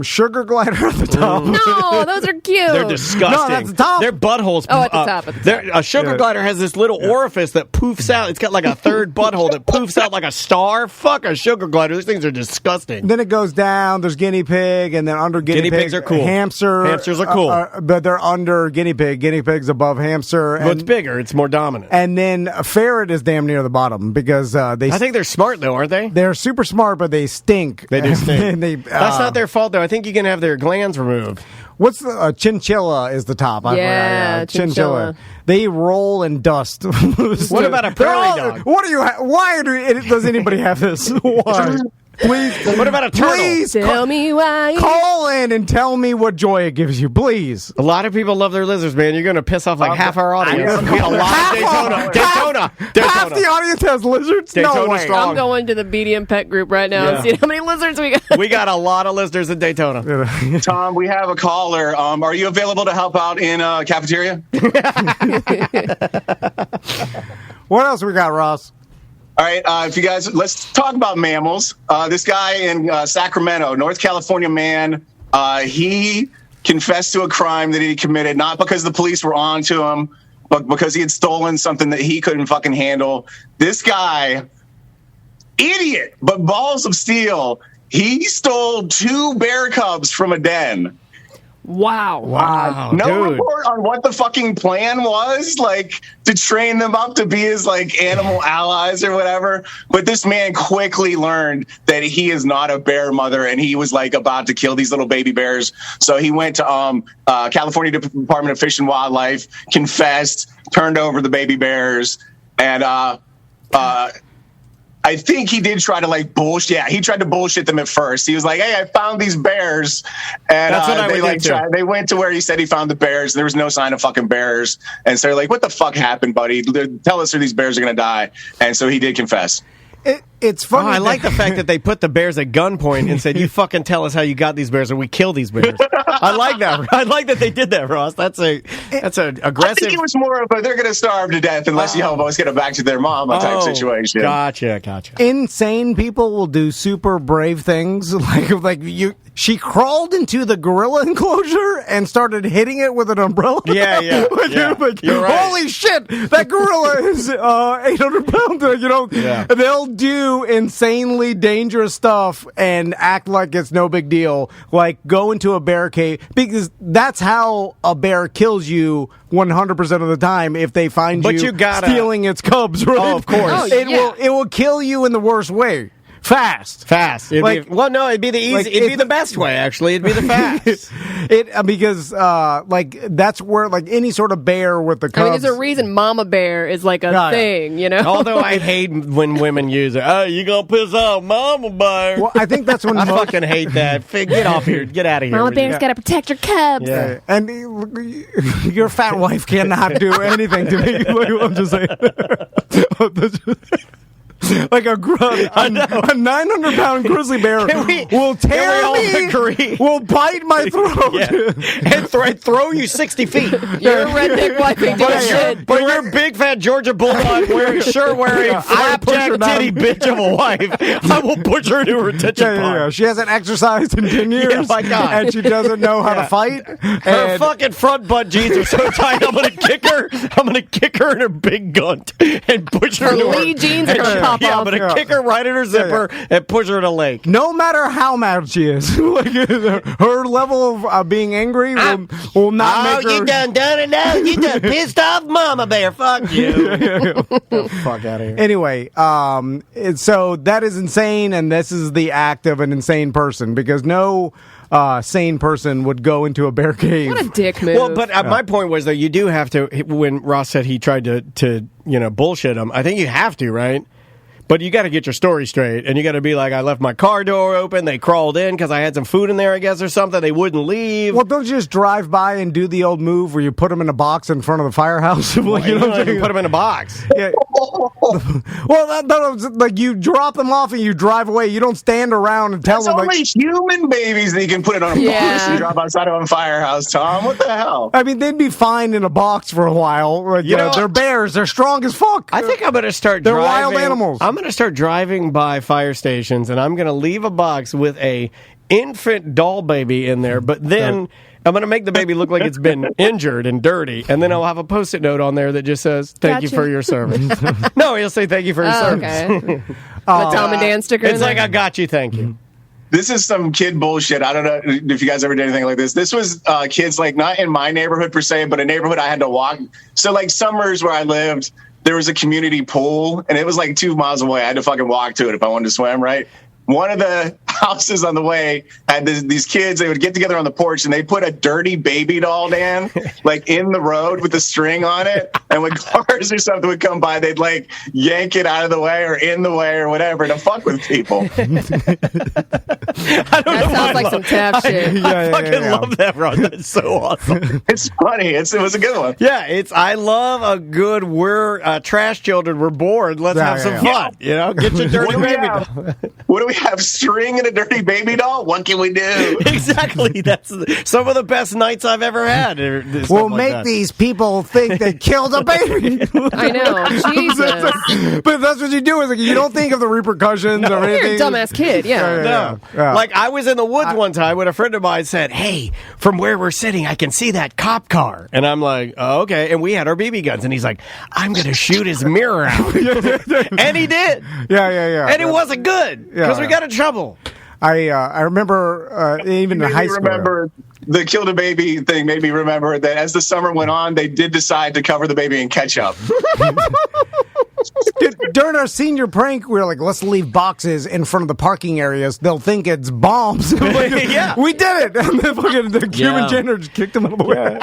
sugar glider at the top. No, those are cute. They're disgusting. No, that's the top. Their buttholes. Oh, at the top, at the top. A sugar glider has this little orifice that poofs out. It's got like a third butthole that poofs out like a star. Fuck a sugar glider. These things are disgusting. Then it goes down. There's guinea pig, and then under guinea pig, pigs are cool. Hamster. Hamsters are cool. But they're under guinea pig. Guinea pig's above hamster. Well, it's bigger. It's more dominant. And then a ferret is damn near the bottom because I think they're smart though, aren't they? they're super smart, but they stink. They do stink. And they, That's not their fault though. I think you can have their glands removed. What's the chinchilla is the top? Yeah, chinchilla. They roll in dust. What about a prairie dog? What do you? Why does anybody have this? Why? Please. What about a turtle? Please Tell me why. call in and tell me what joy it gives you, please. A lot of people love their lizards, man. You're going to piss off like half our audience. We got a lot of Daytona. Half the audience has lizards. No Daytona way. strong. I'm going to the BDM pet group right now Yeah. and see how many lizards we got. We got a lot of lizards in Daytona. Tom, we have a caller. Are you available to help out in cafeteria? What else we got, Ross? All right, if you guys, let's talk about mammals. This guy in Sacramento, North California man, he confessed to a crime that he committed, not because the police were on to him, but because he had stolen something that he couldn't fucking handle. This guy idiot, but balls of steel. He stole 2 bear cubs from a den. Wow. No dude. report on what the fucking plan was, like, to train them up to be his, like, animal allies or whatever. But this man quickly learned that he is not a bear mother, and he was, like, about to kill these little baby bears. So he went to California Department of Fish and Wildlife, confessed, turned over the baby bears, and I think he did try to like bullshit. Yeah, he tried to bullshit them at first. He was like, "Hey, I found these bears," and That's what I would do, too. they went to where he said he found the bears. There was no sign of fucking bears, and so they're like, "What the fuck happened, buddy? Tell us, or these bears are gonna die." And so he did confess. It's funny. I like the fact that they put the bears at gunpoint and said, "You fucking tell us how you got these bears, or we kill these bears." I like that. I like that they did that, Ross. That's an aggressive. I think it was more of a they're going to starve to death unless you help us get them back to their mama type situation. Gotcha. Insane people will do super brave things. She crawled into the gorilla enclosure and started hitting it with an umbrella. Yeah. You're right. Holy shit, that gorilla is 800 pounds. Yeah. They'll do insanely dangerous stuff and act like it's no big deal. Like go into a bear cave, because that's how a bear kills you 100% of the time if they find you stealing its cubs. Right? Oh, of course. It will kill you in the worst way. Fast. It'd be the easy. It'd be the best way, actually. It'd be the fast. Because that's where like any sort of bear with the cubs. I mean, there's a reason mama bear is like a thing, you know. Although I hate when women use it. Oh, you gonna piss off mama bear? Well, I think that's when I fucking hate that. Get off here. Get out of here. Mama bear's got to protect her cubs. Yeah. And your fat wife cannot do anything to me. I'm just saying. Like a 900-pound grizzly bear will tear me, will bite my throat, and throw you 60 feet. You're a redneck wife ain't doing shit. But you're a big fat Georgia Bulldog wearing flapjack titty bitch of a wife. I will push her into a retention pond. She hasn't exercised in 10 years. Yeah, my God. And she doesn't know how to fight. Her fucking front butt jeans are so tight. I'm gonna kick her. I'm gonna kick her in her big gunt and push her. Her into Lee jeans are gonna pop I'm off. gonna kick her right in her zipper and push her in a lake. No matter how mad she is, like, her level of being angry will not make her... you done it now. You done pissed off mama bear. Fuck you. Get the fuck out of here. Anyway, so that is insane, and this is the act of an insane person, because no sane person would go into a bear cave. What a dick move. Well, but my point was that you do have to, when Ross said he tried to bullshit him, I think you have to, right? But you got to get your story straight, and you got to be like, I left my car door open, they crawled in because I had some food in there, I guess, or something. They wouldn't leave. Well, don't you just drive by and do the old move where you put them in a box in front of the firehouse? Well, you don't even put them in a box. Yeah. Well, like you drop them off and you drive away. You don't stand around and tell That's them. only human babies that you can put it on a box and drop outside of a firehouse, Tom. What the hell? I mean, they'd be fine in a box for a while. Like, they're bears. They're strong as fuck. I think I'm going to start They're driving. wild animals. I'm going to start driving by fire stations, and I'm going to leave a box with a infant doll baby in there, but then I'm going to make the baby look like it's been injured and dirty, and then I'll have a Post-it note on there that just says, thank you for your service. No, he'll say thank you for your service. Okay. The Tom and Dan sticker. It's like, I got you, thank you. This is some kid bullshit. I don't know if you guys ever did anything like this. This was kids, like, not in my neighborhood per se, but a neighborhood I had to walk. So, like, summers where I lived, there was a community pool, and it was like 2 miles away. I had to fucking walk to it if I wanted to swim, right? One of the houses on the way had these kids. They would get together on the porch, and they put a dirty baby doll, Dan, like in the road with a string on it. And when cars or something would come by, they'd like yank it out of the way or in the way or whatever to fuck with people. That sounds like some tap shit. I fucking love that, Ron. That's so awesome. It's funny. It was a good one. Yeah, I love a good, we're trash children, we're bored, let's have some fun. You know, get your dirty baby. What do we have? String and a dirty baby doll. What can we do? Exactly. That's some of the best nights I've ever had. We'll make these people think they killed a baby. I know, Jesus. But that's what you do. Is like you don't think of the repercussions or anything. You're a dumbass kid. Yeah. No. Like I was in the woods one time when a friend of mine said, "Hey, from where we're sitting, I can see that cop car." And I'm like, "Oh, okay." And we had our BB guns, and he's like, "I'm going to shoot his mirror out," and he did. Yeah. And it wasn't good because we got in trouble. I remember even in high school. Remember the killed a baby thing made me remember that as the summer went on, they did decide to cover the baby in ketchup. Dude, during our senior prank, we were like, let's leave boxes in front of the parking areas. They'll think it's bombs. Yeah. We did it. And then fucking the Cuban janitor just kicked him out of the way.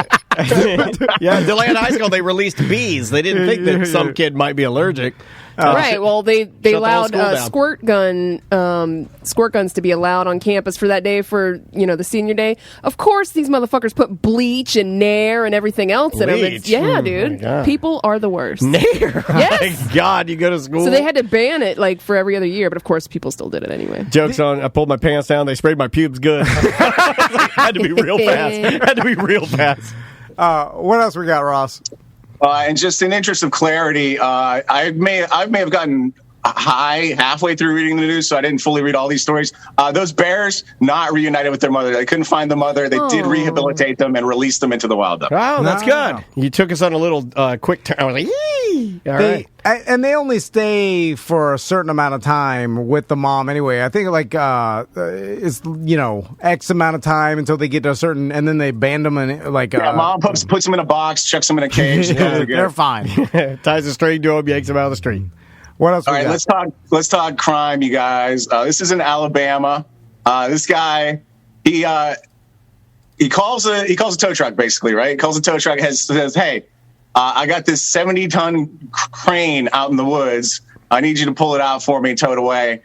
Yeah, Deland High School, they released bees. They didn't think that some kid might be allergic. Right. Well, they allowed school down. squirt guns to be allowed on campus for that day for the senior day. Of course, these motherfuckers put bleach and Nair and everything else in them. Bleach? Yeah, dude. People are the worst. Nair. Yes. My God, you go to school. So they had to ban it like for every other year, but of course, people still did it anyway. Joke's on. I pulled my pants down. They sprayed my pubes good. Had to be real fast. What else we got, Ross? And just in interest of clarity, I may have gotten high halfway through reading the news, so I didn't fully read all these stories. Those bears not reunited with their mother. They couldn't find the mother. They did rehabilitate them and release them into the wild. Oh, that's good. You took us on a little quick turn. I was like, yee! All right. And they only stay for a certain amount of time with the mom anyway. I think like it's X amount of time until they get to a certain, and then they band them in like. Mom puts them in a box, chucks them in a cage. They're fine. Ties a string to them, yanks them out of the street. What else? All right, let's talk crime, you guys. This is in Alabama. This guy, he calls a tow truck basically, right? He calls a tow truck, says, "Hey, I got this 70-ton crane out in the woods. I need you to pull it out for me, tow it away."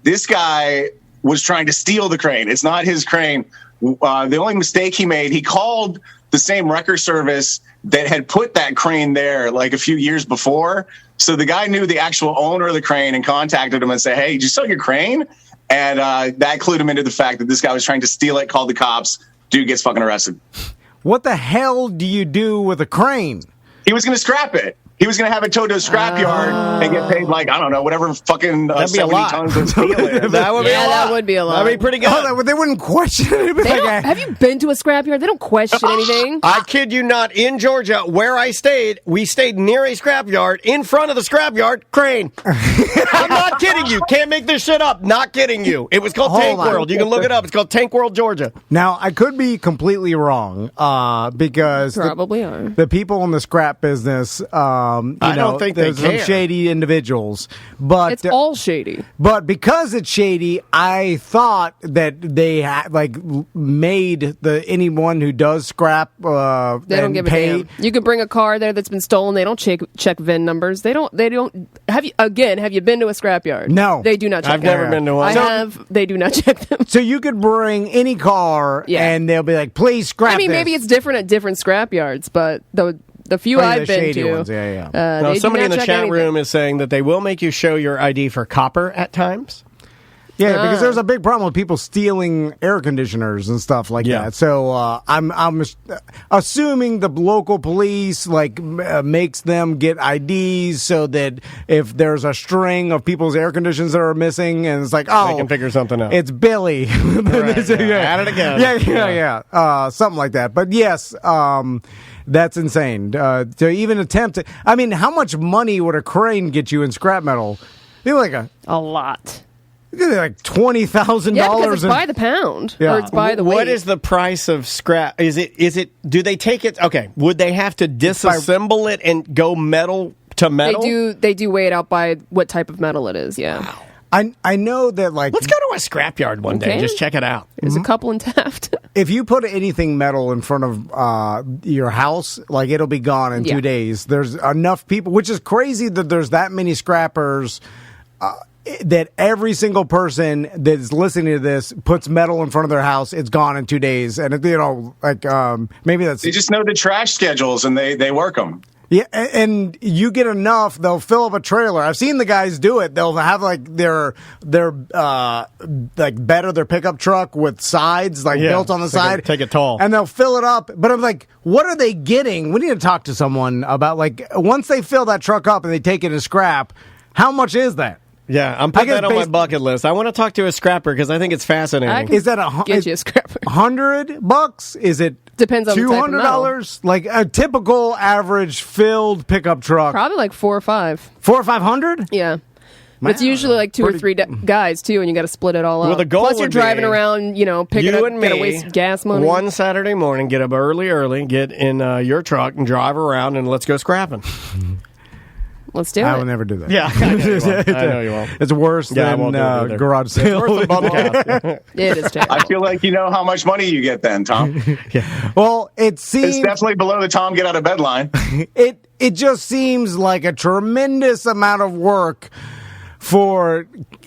This guy was trying to steal the crane. It's not his crane. The only mistake he made, he called the same wrecker service that had put that crane there like a few years before. So the guy knew the actual owner of the crane and contacted him and said, "Hey, did you sell your crane?" And that clued him into the fact that this guy was trying to steal it, called the cops. Dude gets fucking arrested. What the hell do you do with a crane? He was going to scrap it. He was going to have it towed to a scrapyard and get paid like, I don't know, whatever fucking That'd be a 70 lot. tons of steel is. That would be a lot. That would be a lot. That'd be pretty good. They wouldn't question it. Have you been to a scrapyard? They don't question anything. I kid you not, in Georgia, where I stayed, we stayed near a scrapyard, in front of the scrapyard, crane. I'm not kidding you. Can't make this shit up. Not kidding you. It was called Tank World. You can look it up. It's called Tank World, Georgia. Now, I could be completely wrong because Probably are. The people in the scrap business, I don't think there's they care. some shady individuals. But It's all shady. But because it's shady, I thought that they made anyone who does scrap They don't give a damn. You could bring a car there that's been stolen. They don't check VIN numbers. They don't. Have you been to a scrapyard? No. They do not check I've them. never been to one. I have. They do not check them. So you could bring any car, and they'll be like, "Please scrap." I mean, this. maybe it's different at different scrapyards, but the few Probably I've the been shady to, ones, yeah. No, they do somebody not in the check chat anything. room is saying that they will make you show your ID for copper at times. Yeah, because there's a big problem with people stealing air conditioners and stuff like that. So I'm assuming the local police makes them get IDs so that if there's a string of people's air conditioners that are missing, and it's like, They can figure something out. it's Billy. Right, At it again. Yeah. Something like that. But yes, that's insane. To even attempt it. I mean, how much money would a crane get you in scrap metal? Maybe a lot. like $20,000. Yeah, because it's by the pound, or it's by the weight. What is the price of scrap? Is it? Do they take it? Okay, would they have to disassemble it and go metal to metal? They do weigh it out by what type of metal it is. Yeah. Wow. I know that let's go to a scrapyard one day. Just check it out. There's a couple in Taft. If you put anything metal in front of your house, it'll be gone in 2 days. There's enough people, which is crazy that there's that many scrappers. That every single person that's listening to this puts metal in front of their house, it's gone in 2 days, and maybe that's They just know the trash schedules and they work them. Yeah, and you get enough, they'll fill up a trailer. I've seen the guys do it. They'll have like their like bed of their pickup truck with sides like built on the side. Take it tall. And they'll fill it up. But I'm like, what are they getting? We need to talk to someone about like once they fill that truck up and they take it to scrap, how much is that? Yeah, I'm putting that on my bucket list. I want to talk to a scrapper because I think it's fascinating. Is that get you a scrapper? $100? Is it depends on $200? Like a typical average filled pickup truck? Probably like 4 or 5. 400 or 500? Yeah. But it's usually like 2 or 3 guys too, and you got to split it all up. Well, the goal Plus, you're would driving be around, picking up, and gonna me, waste gas money. One Saturday morning, get up early, get in your truck and drive around, and let's go scrapping. Let's do it. I will never do that. Yeah, I know you won't. It's worse than garage sale. It's worse than Bubcast. It is terrible. I feel like you know how much money you get then, Tom. Well, it seems It's definitely below the Tom get out of bed line. It just seems like a tremendous amount of work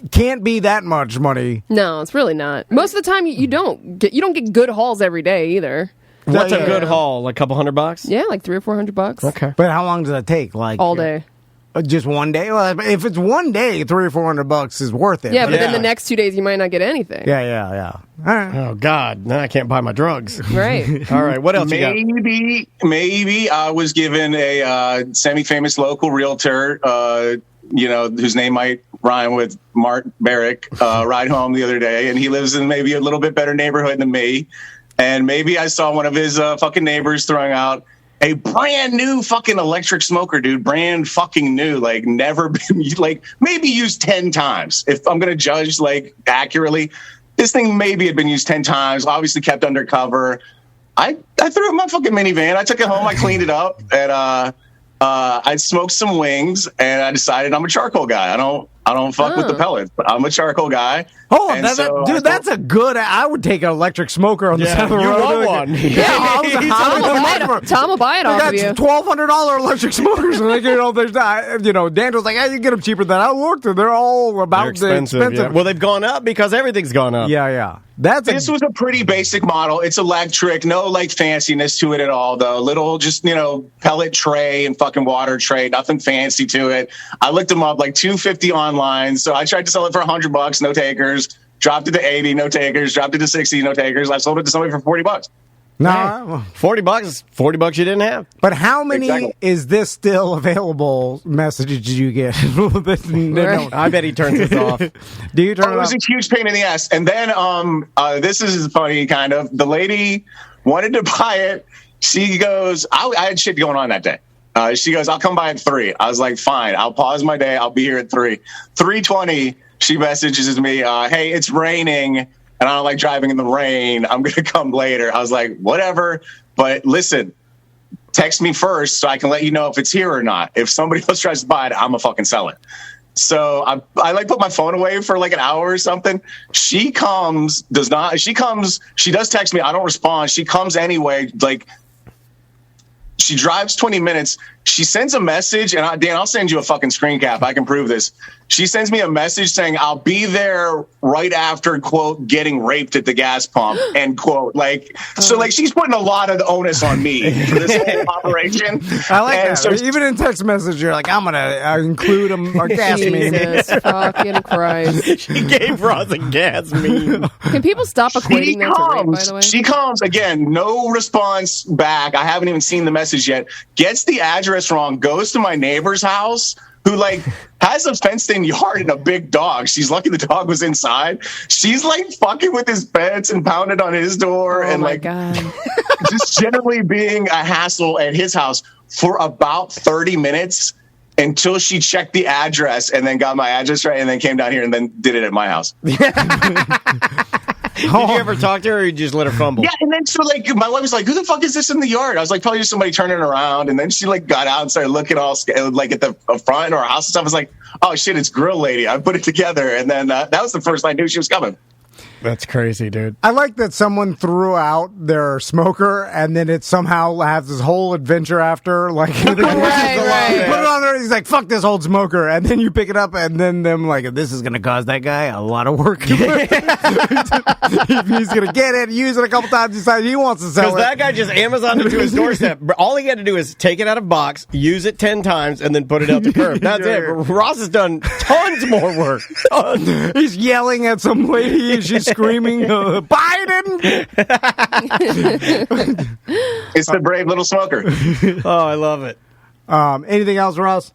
can't be that much money. No, it's really not. Most of the time, you don't get good hauls every day either. What's a good haul? Like a couple $100? Yeah, like $300 or $400. Okay. But how long does that take? Like all day. Just one day? Well, if it's one day, $300 or $400 is worth it. Yeah, but then the next 2 days you might not get anything. Yeah. All right. Oh God! Now I can't buy my drugs. Right. All right. What else you got? Maybe I was given a semi-famous local realtor, whose name might rhyme with Mark Barrick, ride home the other day, and he lives in maybe a little bit better neighborhood than me. And maybe I saw one of his fucking neighbors throwing out a brand new fucking electric smoker, dude. Brand fucking new. Like, never been, like, maybe used 10 times. If I'm going to judge, like, accurately, this thing maybe had been used 10 times, obviously kept undercover. I threw it in my fucking minivan. I took it home. I cleaned it up. And I smoked some wings. And I decided I'm a charcoal guy. I don't fuck with the pellets, but I'm a charcoal guy. Oh, that's a good. I would take an electric smoker on the side of the road. You want one? Tom will buy it off of you. $1,200 electric smokers, and Dan was like, "Hey, you get them cheaper than I looked, and they're all about expensive." Yeah. Well, they've gone up because everything's gone up. Yeah. This was a pretty basic model. It's electric, no like fanciness to it at all, though. Little just pellet tray and fucking water tray, nothing fancy to it. I looked them up, like $250 online. So I tried to sell it for $100, no takers. Dropped it to 80, no takers. Dropped it to 60, no takers. I sold it to somebody for $40. No, $40 you didn't have. But how many is this still available messages did you get? I bet he turns this off. Do you turn it off? It was a huge pain in the ass. And then this is funny, kind of. The lady wanted to buy it. She goes, I had shit going on that day. She goes, I'll come by at 3. I was like, fine. I'll pause my day. I'll be here at 3. 3:20, she messages me, hey, it's raining, and I don't like driving in the rain. I'm going to come later. I was like, whatever. But listen, text me first so I can let you know if it's here or not. If somebody else tries to buy it, I'm going to fucking sell it. So I like put my phone away for like an hour or something. She does text me. I don't respond. She comes anyway, like, she drives 20 minutes. She sends a message, and Dan, I'll send you a fucking screen cap. I can prove this. She sends me a message saying, I'll be there right after, quote, getting raped at the gas pump, end quote. Like, so like she's putting a lot of the onus on me for this whole operation. I like that. So, even in text message, you're like, I'm going to include a gas meme. Jesus fucking Christ. She gave Ross a gas meme. Can people stop equating that to rape, by the way? She comes, again, no response back. I haven't even seen the message yet. Gets the address wrong, goes to my neighbor's house, who like has a fenced-in yard and a big dog. She's lucky the dog was inside. She's like fucking with his pets and pounded on his door and like just generally being a hassle at his house for about 30 minutes until she checked the address and then got my address right and then came down here and then did it at my house. Did you ever talk to her or you just let her fumble? Yeah, and then so like my wife was like, who the fuck is this in the yard? I was like, probably just somebody turning around. And then she like got out and started looking all like at the front of our house and stuff. I was like, oh shit, it's Grill Lady. I put it together. And then that was the first I knew she was coming. That's crazy, dude. I like that someone threw out their smoker and then it somehow has this whole adventure after. Like, Right. put it on there. He's like, fuck this old smoker. And then you pick it up and then them like, this is going to cause that guy a lot of work. He's going to get it, use it a couple times, decide he wants to sell it. Because that guy just Amazoned it to his doorstep. All he had to do is take it out of box, use it 10 times, and then put it out the curb. That's it. But Ross has done tons more work. Tons. He's yelling at some lady. She's screaming, Biden! It's the brave little smoker. Oh, I love it. Anything else, Ross?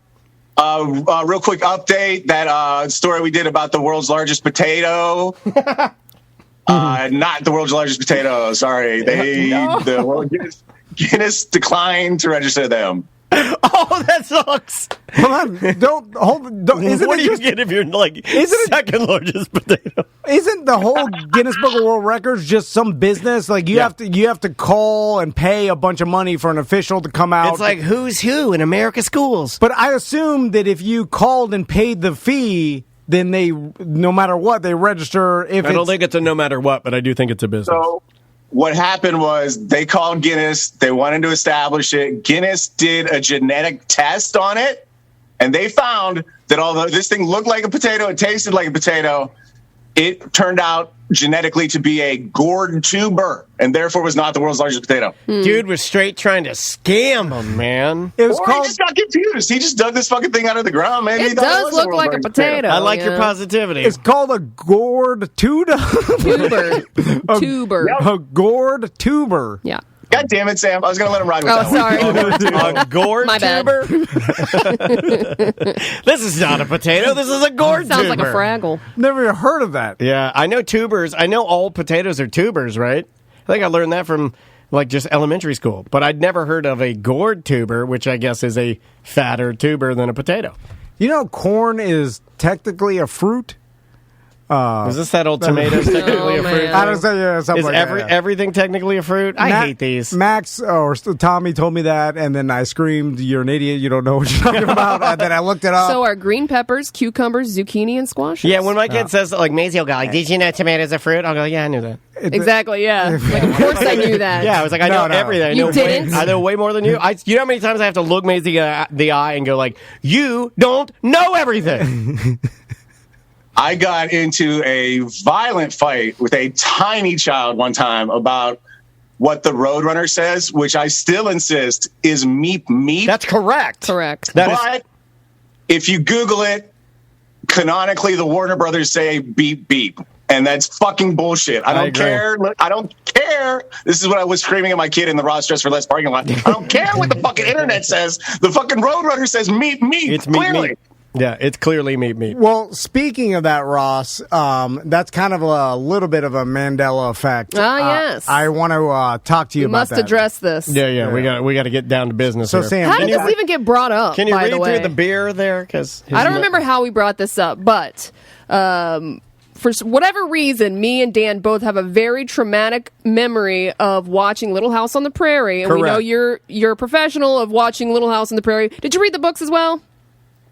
Real quick update, that story we did about the world's largest potato. Not the world's largest potato. Sorry. The world Guinness declined to register them. Oh, that sucks. Hold on. What do you get if you're like second largest potato? Isn't the whole Guinness Book of World Records just some business? Like you have to call and pay a bunch of money for an official to come out. It's like who's who in America schools. But I assume that if you called and paid the fee, then they, no matter what, they register. I don't think it's a no matter what, but I do think it's a business. So what happened was they called Guinness. They wanted to establish it. Guinness did a genetic test on it, and they found that although this thing looked like a potato, it tasted like a potato, it turned out genetically to be a gourd tuber, and therefore was not the world's largest potato. Dude was straight trying to scam him, man. It was Or he just got confused. He just dug this fucking thing out of the ground, man. He It thought does was the look world's like a largest potato. I like your yeah. positivity. It's called a gourd tuber. Tuber. A gourd tuber. Yeah. God damn it, Sam. I was going to let him ride with Oh, that sorry. A gourd My bad. tuber? This is not a potato. This is a gourd Sounds tuber. like a Fraggle. Never even heard of that. Yeah, I know tubers. I know all potatoes are tubers, right? I think I learned that from like just elementary school. But I'd never heard of a gourd tuber, which I guess is a fatter tuber than a potato. You know, corn is technically a fruit. Is this that old tomatoes technically a fruit? man. I don't say something Is like that. everything technically a fruit? I hate these. Max or Tommy told me that, and then I screamed, "You're an idiot! You don't know what you're talking about." And then I looked it up. So are green peppers, cucumbers, zucchini, and squashes? Yeah, when my kid says, like, Maisie will go, like, did you know tomatoes are fruit? I'll go, yeah, I knew that. Exactly, yeah. Like, of course I knew that. Yeah, I was like, I know everything. I You know didn't? I know way more than you. You know how many times I have to look Maisie the eye and go, like, you don't know everything. I got into a violent fight with a tiny child one time about what the Roadrunner says, which I still insist is meep meep. That's correct. Correct. But if you Google it, canonically the Warner Brothers say beep beep. And that's fucking bullshit. I don't care. I don't care. This is what I was screaming at my kid in the Ross Dress for Less parking lot. I don't care what the fucking internet says. The fucking Roadrunner says meep meep. It's clearly. meep. Yeah, it's clearly meep meep. Well, speaking of that, Ross, that's kind of a little bit of a Mandela effect. Yes. I want to talk to you We about must that. address this. Yeah. We got to get down to business. So, here. Sam, How did this even get brought up, Can you by read the way? through the beer there? Because I don't remember how we brought this up, but for whatever reason, me and Dan both have a very traumatic memory of watching Little House on the Prairie, and we know Correct. you're a professional of watching Little House on the Prairie. Did you read the books as well?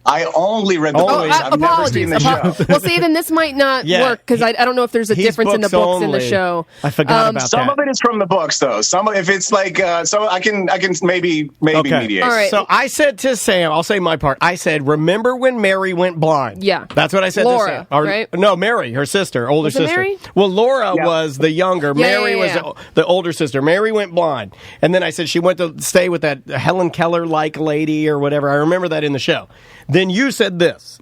I only read the books. I've never seen the show. Well, see, then this might not work because I don't know if there's a difference in the books and the show. I forgot about Some of it is from the books, though. If it's like, so I can maybe mediate. All right. So I said to Sam, I'll say my part. I said, remember when Mary went blind? Yeah. That's what I said Laura, to Sam. right? No, Mary, her sister, older Was it sister. Mary? Well, Laura was the younger. Yeah, Mary was the older sister. Mary went blind. And then I said she went to stay with that Helen Keller-like lady or whatever. I remember that in the show. Then you said this.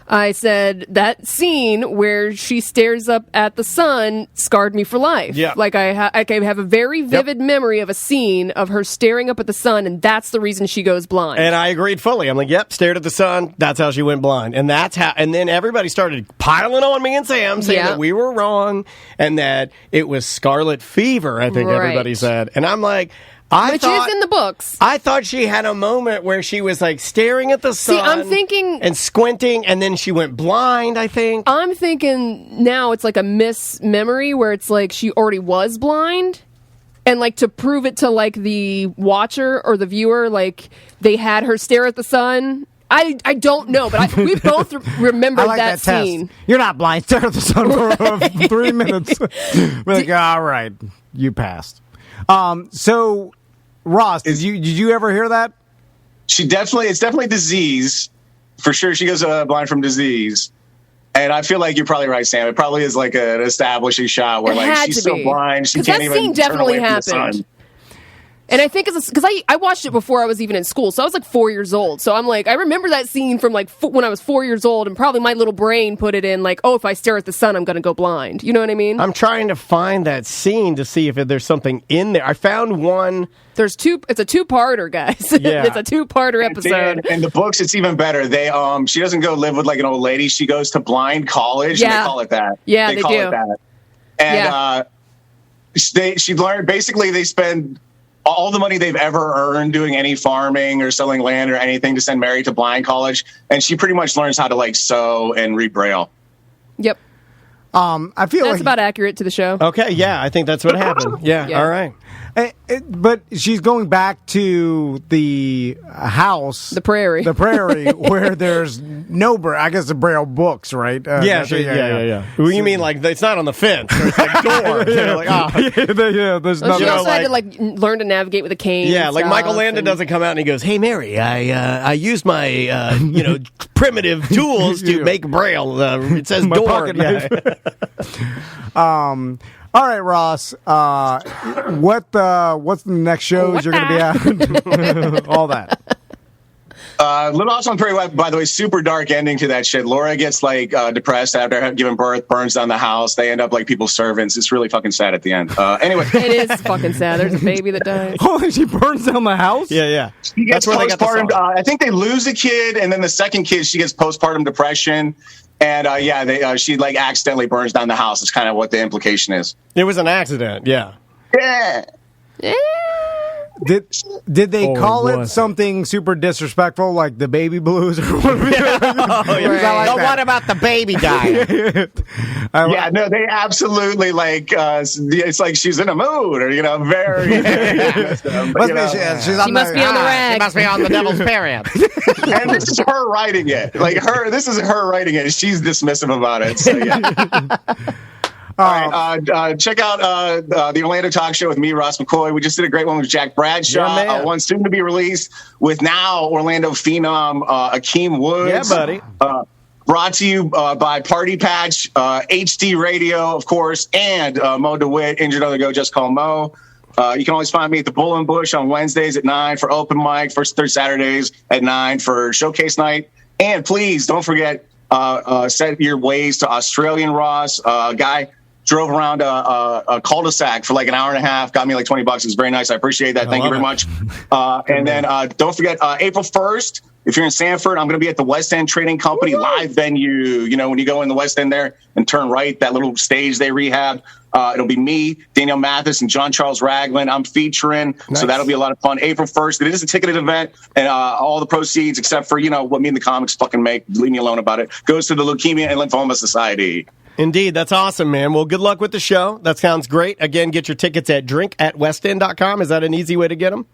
I said that scene where she stares up at the sun scarred me for life. Yeah. Like I have a very vivid memory of a scene of her staring up at the sun, and that's the reason she goes blind. And I agreed fully. I'm like, yep, stared at the sun. That's how she went blind. And that's how. And then everybody started piling on me and Sam, saying that we were wrong and that it was scarlet fever, I think everybody said. And I'm like, Which is in the books. I thought she had a moment where she was like staring at the sun. See, I'm thinking and squinting, and then she went blind, I think. I'm thinking now it's like a mismemory where it's like she already was blind. And like to prove it to like the watcher or the viewer, like they had her stare at the sun I don't know, but we both remember I like that that scene. test. You're not blind. Stare at the sun for 3 minutes. We're like, all right, you passed. So, Ross, did you ever hear that? It's definitely disease. For sure, she goes blind from disease. And I feel like you're probably right, Sam. It probably is like an establishing shot where like she's so blind she can't even scene definitely turn away happened. from the sun. And I think it's because I watched it before I was even in school, so I was like 4 years old. So I'm like, I remember that scene from like when I was 4 years old, and probably my little brain put it in like, oh, if I stare at the sun, I'm going to go blind. You know what I mean? I'm trying to find that scene to see if there's something in there. I found one. There's two. It's a two-parter, guys. Yeah. It's a two-parter episode. In the books, it's even better. They she doesn't go live with like an old lady. She goes to blind college. Yeah. And they call it that. Yeah, they they call do. it that. And she learned basically they spend all the money they've ever earned doing any farming or selling land or anything to send Mary to blind college, and she pretty much learns how to like sew and read Braille. Yep. I feel That's like about accurate to the show. Okay, yeah, I think that's what happened. Yeah, Yeah. all right. But she's going back to the house, The Prairie. where there's no Braille. I guess the Braille books, right? Yeah. Well, you mean like it's not on the fence? Or it's like door. Like, There's She nothing. also had to like learn to navigate with a cane. yeah, and like stuff, Michael Landon and- doesn't come out and he goes, "Hey Mary, I used my primitive tools to make Braille. It says My door." pocket Yeah. All right, Ross. What's the next shows you're going to be at? All that. Little House on Prairie, by the way, super dark ending to that shit. Laura gets like depressed after giving birth, burns down the house. They end up like people's servants. It's really fucking sad at the end. Anyway, It is fucking sad. There's a baby that dies. Oh, she burns down the house? Yeah. she gets That's where they got the postpartum. song. I think they lose a kid, and then the second kid, she gets postpartum depression. And she like accidentally burns down the house. It's kind of what the implication is. It was an accident. Yeah. Yeah. Did they call it was. something super disrespectful, like the baby blues? Or what? Right. What about the baby dying? Yeah, no, they absolutely like. It's like she's in a mood, or very. She's She must be on the rag. must be on the devil's period. And this is her writing it. This is her writing it. She's dismissive about it. So yeah. All right, check out the Orlando Talk Show with me, Ross McCoy. We just did a great one with Jack Bradshaw. Yeah, man. One soon to be released with now Orlando phenom Akeem Woods. Yeah, buddy. Brought to you by Party Patch, HD Radio, of course, and Mo DeWitt, Injured on the Go, Just Call Mo. You can always find me at the Bull and Bush on Wednesdays at 9 for open mic, first and third Saturdays at 9 for showcase night. And please don't forget, set your ways to Australian Ross. Guy drove around a cul-de-sac for like an hour and a half, got me like $20. It was very nice. I appreciate that. Thank you very much. And then don't forget, April 1st, if you're in Sanford, I'm going to be at the West End Trading Company live venue. When you go in the West End there and turn right, that little stage they rehab. It'll be me, Danielle Mathis, and John Charles Ragland. I'm featuring, so that'll be a lot of fun. April 1st, it is a ticketed event, and all the proceeds, except for, what me and the comics fucking make, leave me alone about it, goes to the Leukemia and Lymphoma Society. Indeed, that's awesome, man. Well, good luck with the show. That sounds great. Again, get your tickets at drinkatwestend.com. Is that an easy way to get them?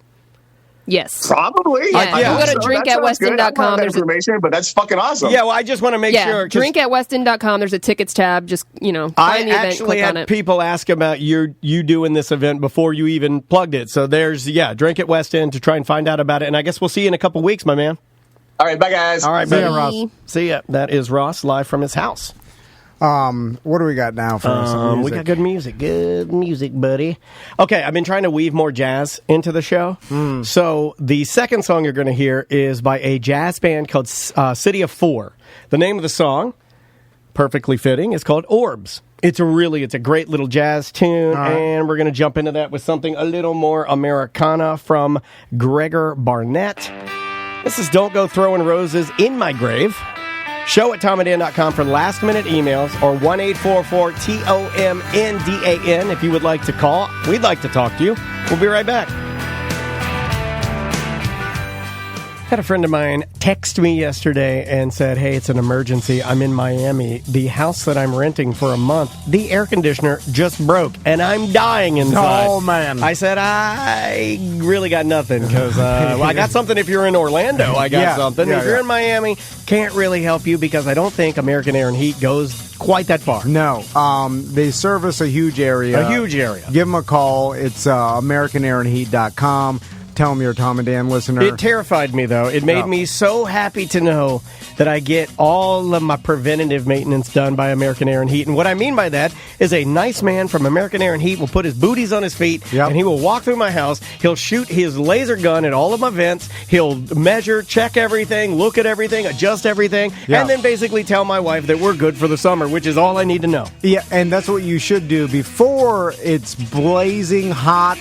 Yes. Probably. Yeah, you go to drinkatwestend.com. I don't have that information, but that's fucking awesome. Yeah, well, I just want to make sure. 'cause drinkatwestend.com. There's a tickets tab. Just, find the I event, actually click on had it. people ask about you doing this event before you even plugged it. So there's, Drink at West End to try and find out about it. And I guess we'll see you in a couple weeks, my man. All right, bye, guys. All right, See ya, buddy. Ross. See ya. That is Ross live from his house. What do we got now for some We music? got good music. Good music, buddy. Okay, I've been trying to weave more jazz into the show. So the second song you're going to hear is by a jazz band called City of Four. The name of the song, perfectly fitting, is called Orbs. It's a great little jazz tune, and we're going to jump into that with something a little more Americana from Gregor Barnett. This is Don't Go Throwing Roses in My Grave. Show at TomandDan.com for last-minute emails or 1-844-TOMNDAN if you would like to call. We'd like to talk to you. We'll be right back. Had a friend of mine text me yesterday and said, hey, it's an emergency. I'm in Miami. The house that I'm renting for a month, the air conditioner just broke, and I'm dying inside. Oh, man. I said, I really got nothing, because I got something if you're in Orlando. I got something. If you're in Miami, can't really help you, because I don't think American Air and Heat goes quite that far. No. They service a huge area. A huge area. Give them a call. It's AmericanAirandHeat.com. Tell them you're a Tom and Dan listener. It terrified me, though. It made me so happy to know that I get all of my preventative maintenance done by American Air and Heat. And what I mean by that is a nice man from American Air and Heat will put his booties on his feet, and he will walk through my house. He'll shoot his laser gun at all of my vents. He'll measure, check everything, look at everything, adjust everything, and then basically tell my wife that we're good for the summer, which is all I need to know. Yeah, and that's what you should do before it's blazing hot,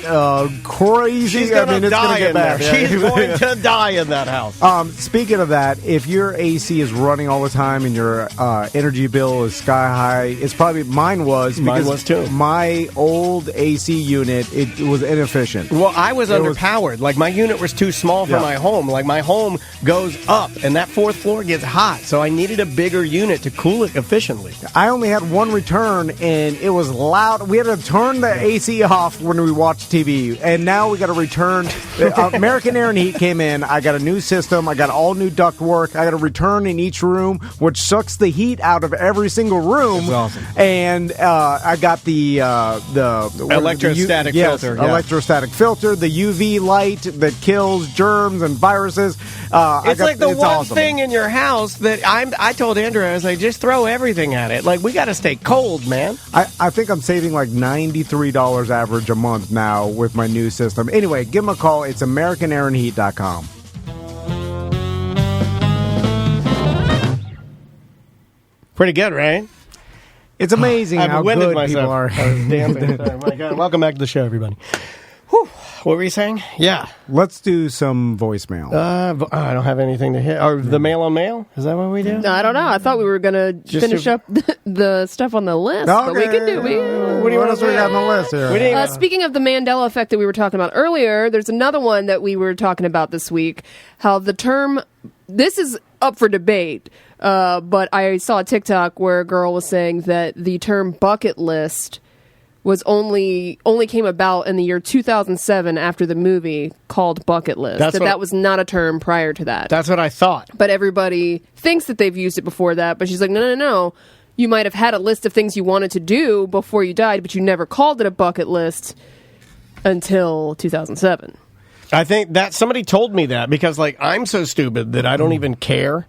crazy. She's going to die get in there. bad. She's going to die in that house. Speaking of that, if your AC is running all the time and your energy bill is sky high, it's probably mine was too. My old AC unit, it was inefficient. Well, I was underpowered. Like, my unit was too small for my home. Like, my home goes up, and that fourth floor gets hot, so I needed a bigger unit to cool it efficiently. I only had one return, and it was loud. We had to turn the AC off when we watched TV, and now we got to return. American Air and Heat came in. I got a new system. I got all new ductwork. I got a return in each room, which sucks the heat out of every single room. That's awesome. And I got the electrostatic filter. Electrostatic filter, the UV light that kills germs and viruses. It's like the one awesome. thing in your house that I told Andrew, I was like, just throw everything at it. Like, we got to stay cold, man. I think I'm saving like $93 average a month now with my new system. Anyway, give them a call. It's AmericanAirandHeat.com. Pretty good, right? It's amazing how good people are. Dancing. Sorry, my God. Welcome back to the show, everybody. Whew. What were you saying? Yeah. Let's do some voicemail. I don't have anything to hit. Or the mail on mail? Is that what we do? No, I don't know. I thought we were going to finish up the stuff on the list. Okay. But we can do What else we got on the list here? Speaking of the Mandela effect that we were talking about earlier, there's another one that we were talking about this week. How the term, this is up for debate, but I saw a TikTok where a girl was saying that the term bucket list was only came about in the year 2007 after the movie called Bucketlist. That was not a term prior to that. That's what I thought. But everybody thinks that they've used it before that. But she's like, no. You might have had a list of things you wanted to do before you died, but you never called it a bucket list until 2007. I think that somebody told me that because, like, I'm so stupid that I don't even care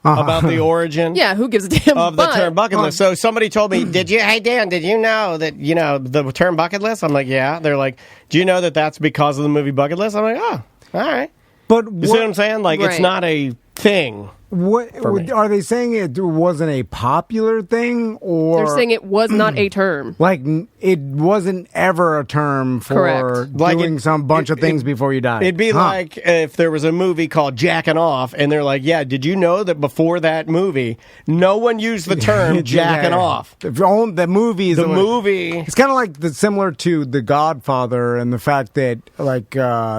about the origin. Yeah, who gives a damn of the term bucket list. So somebody told me, hey Dan, did you know that, the term bucket list? I'm like, yeah. They're like, do you know that that's because of the movie Bucket List? I'm like, oh, all right. But you see what I'm saying? Like, It's not a thing. What are they saying? It wasn't a popular thing, or they're saying it was not a term. Like it wasn't ever a term for doing some bunch of things before you die. It'd be like if there was a movie called Jackin' Off, and they're like, "Yeah, did you know that before that movie, no one used the term jacking off?" The movie is movie. It's kind of like similar to The Godfather and the fact that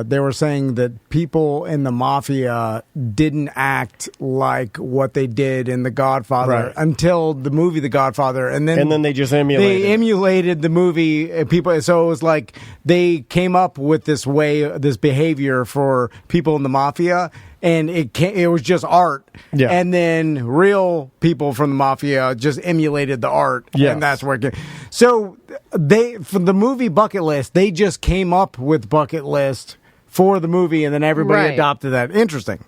they were saying that people in the mafia didn't act like what they did in The Godfather until the movie The Godfather, and then they just emulated the movie people. So it was like they came up with this behavior for people in the mafia, and it was just art. Yeah. And then real people from the mafia just emulated the art, and that's where it came. So for the movie Bucket List, they just came up with Bucket List for the movie, and then everybody adopted that. Interesting.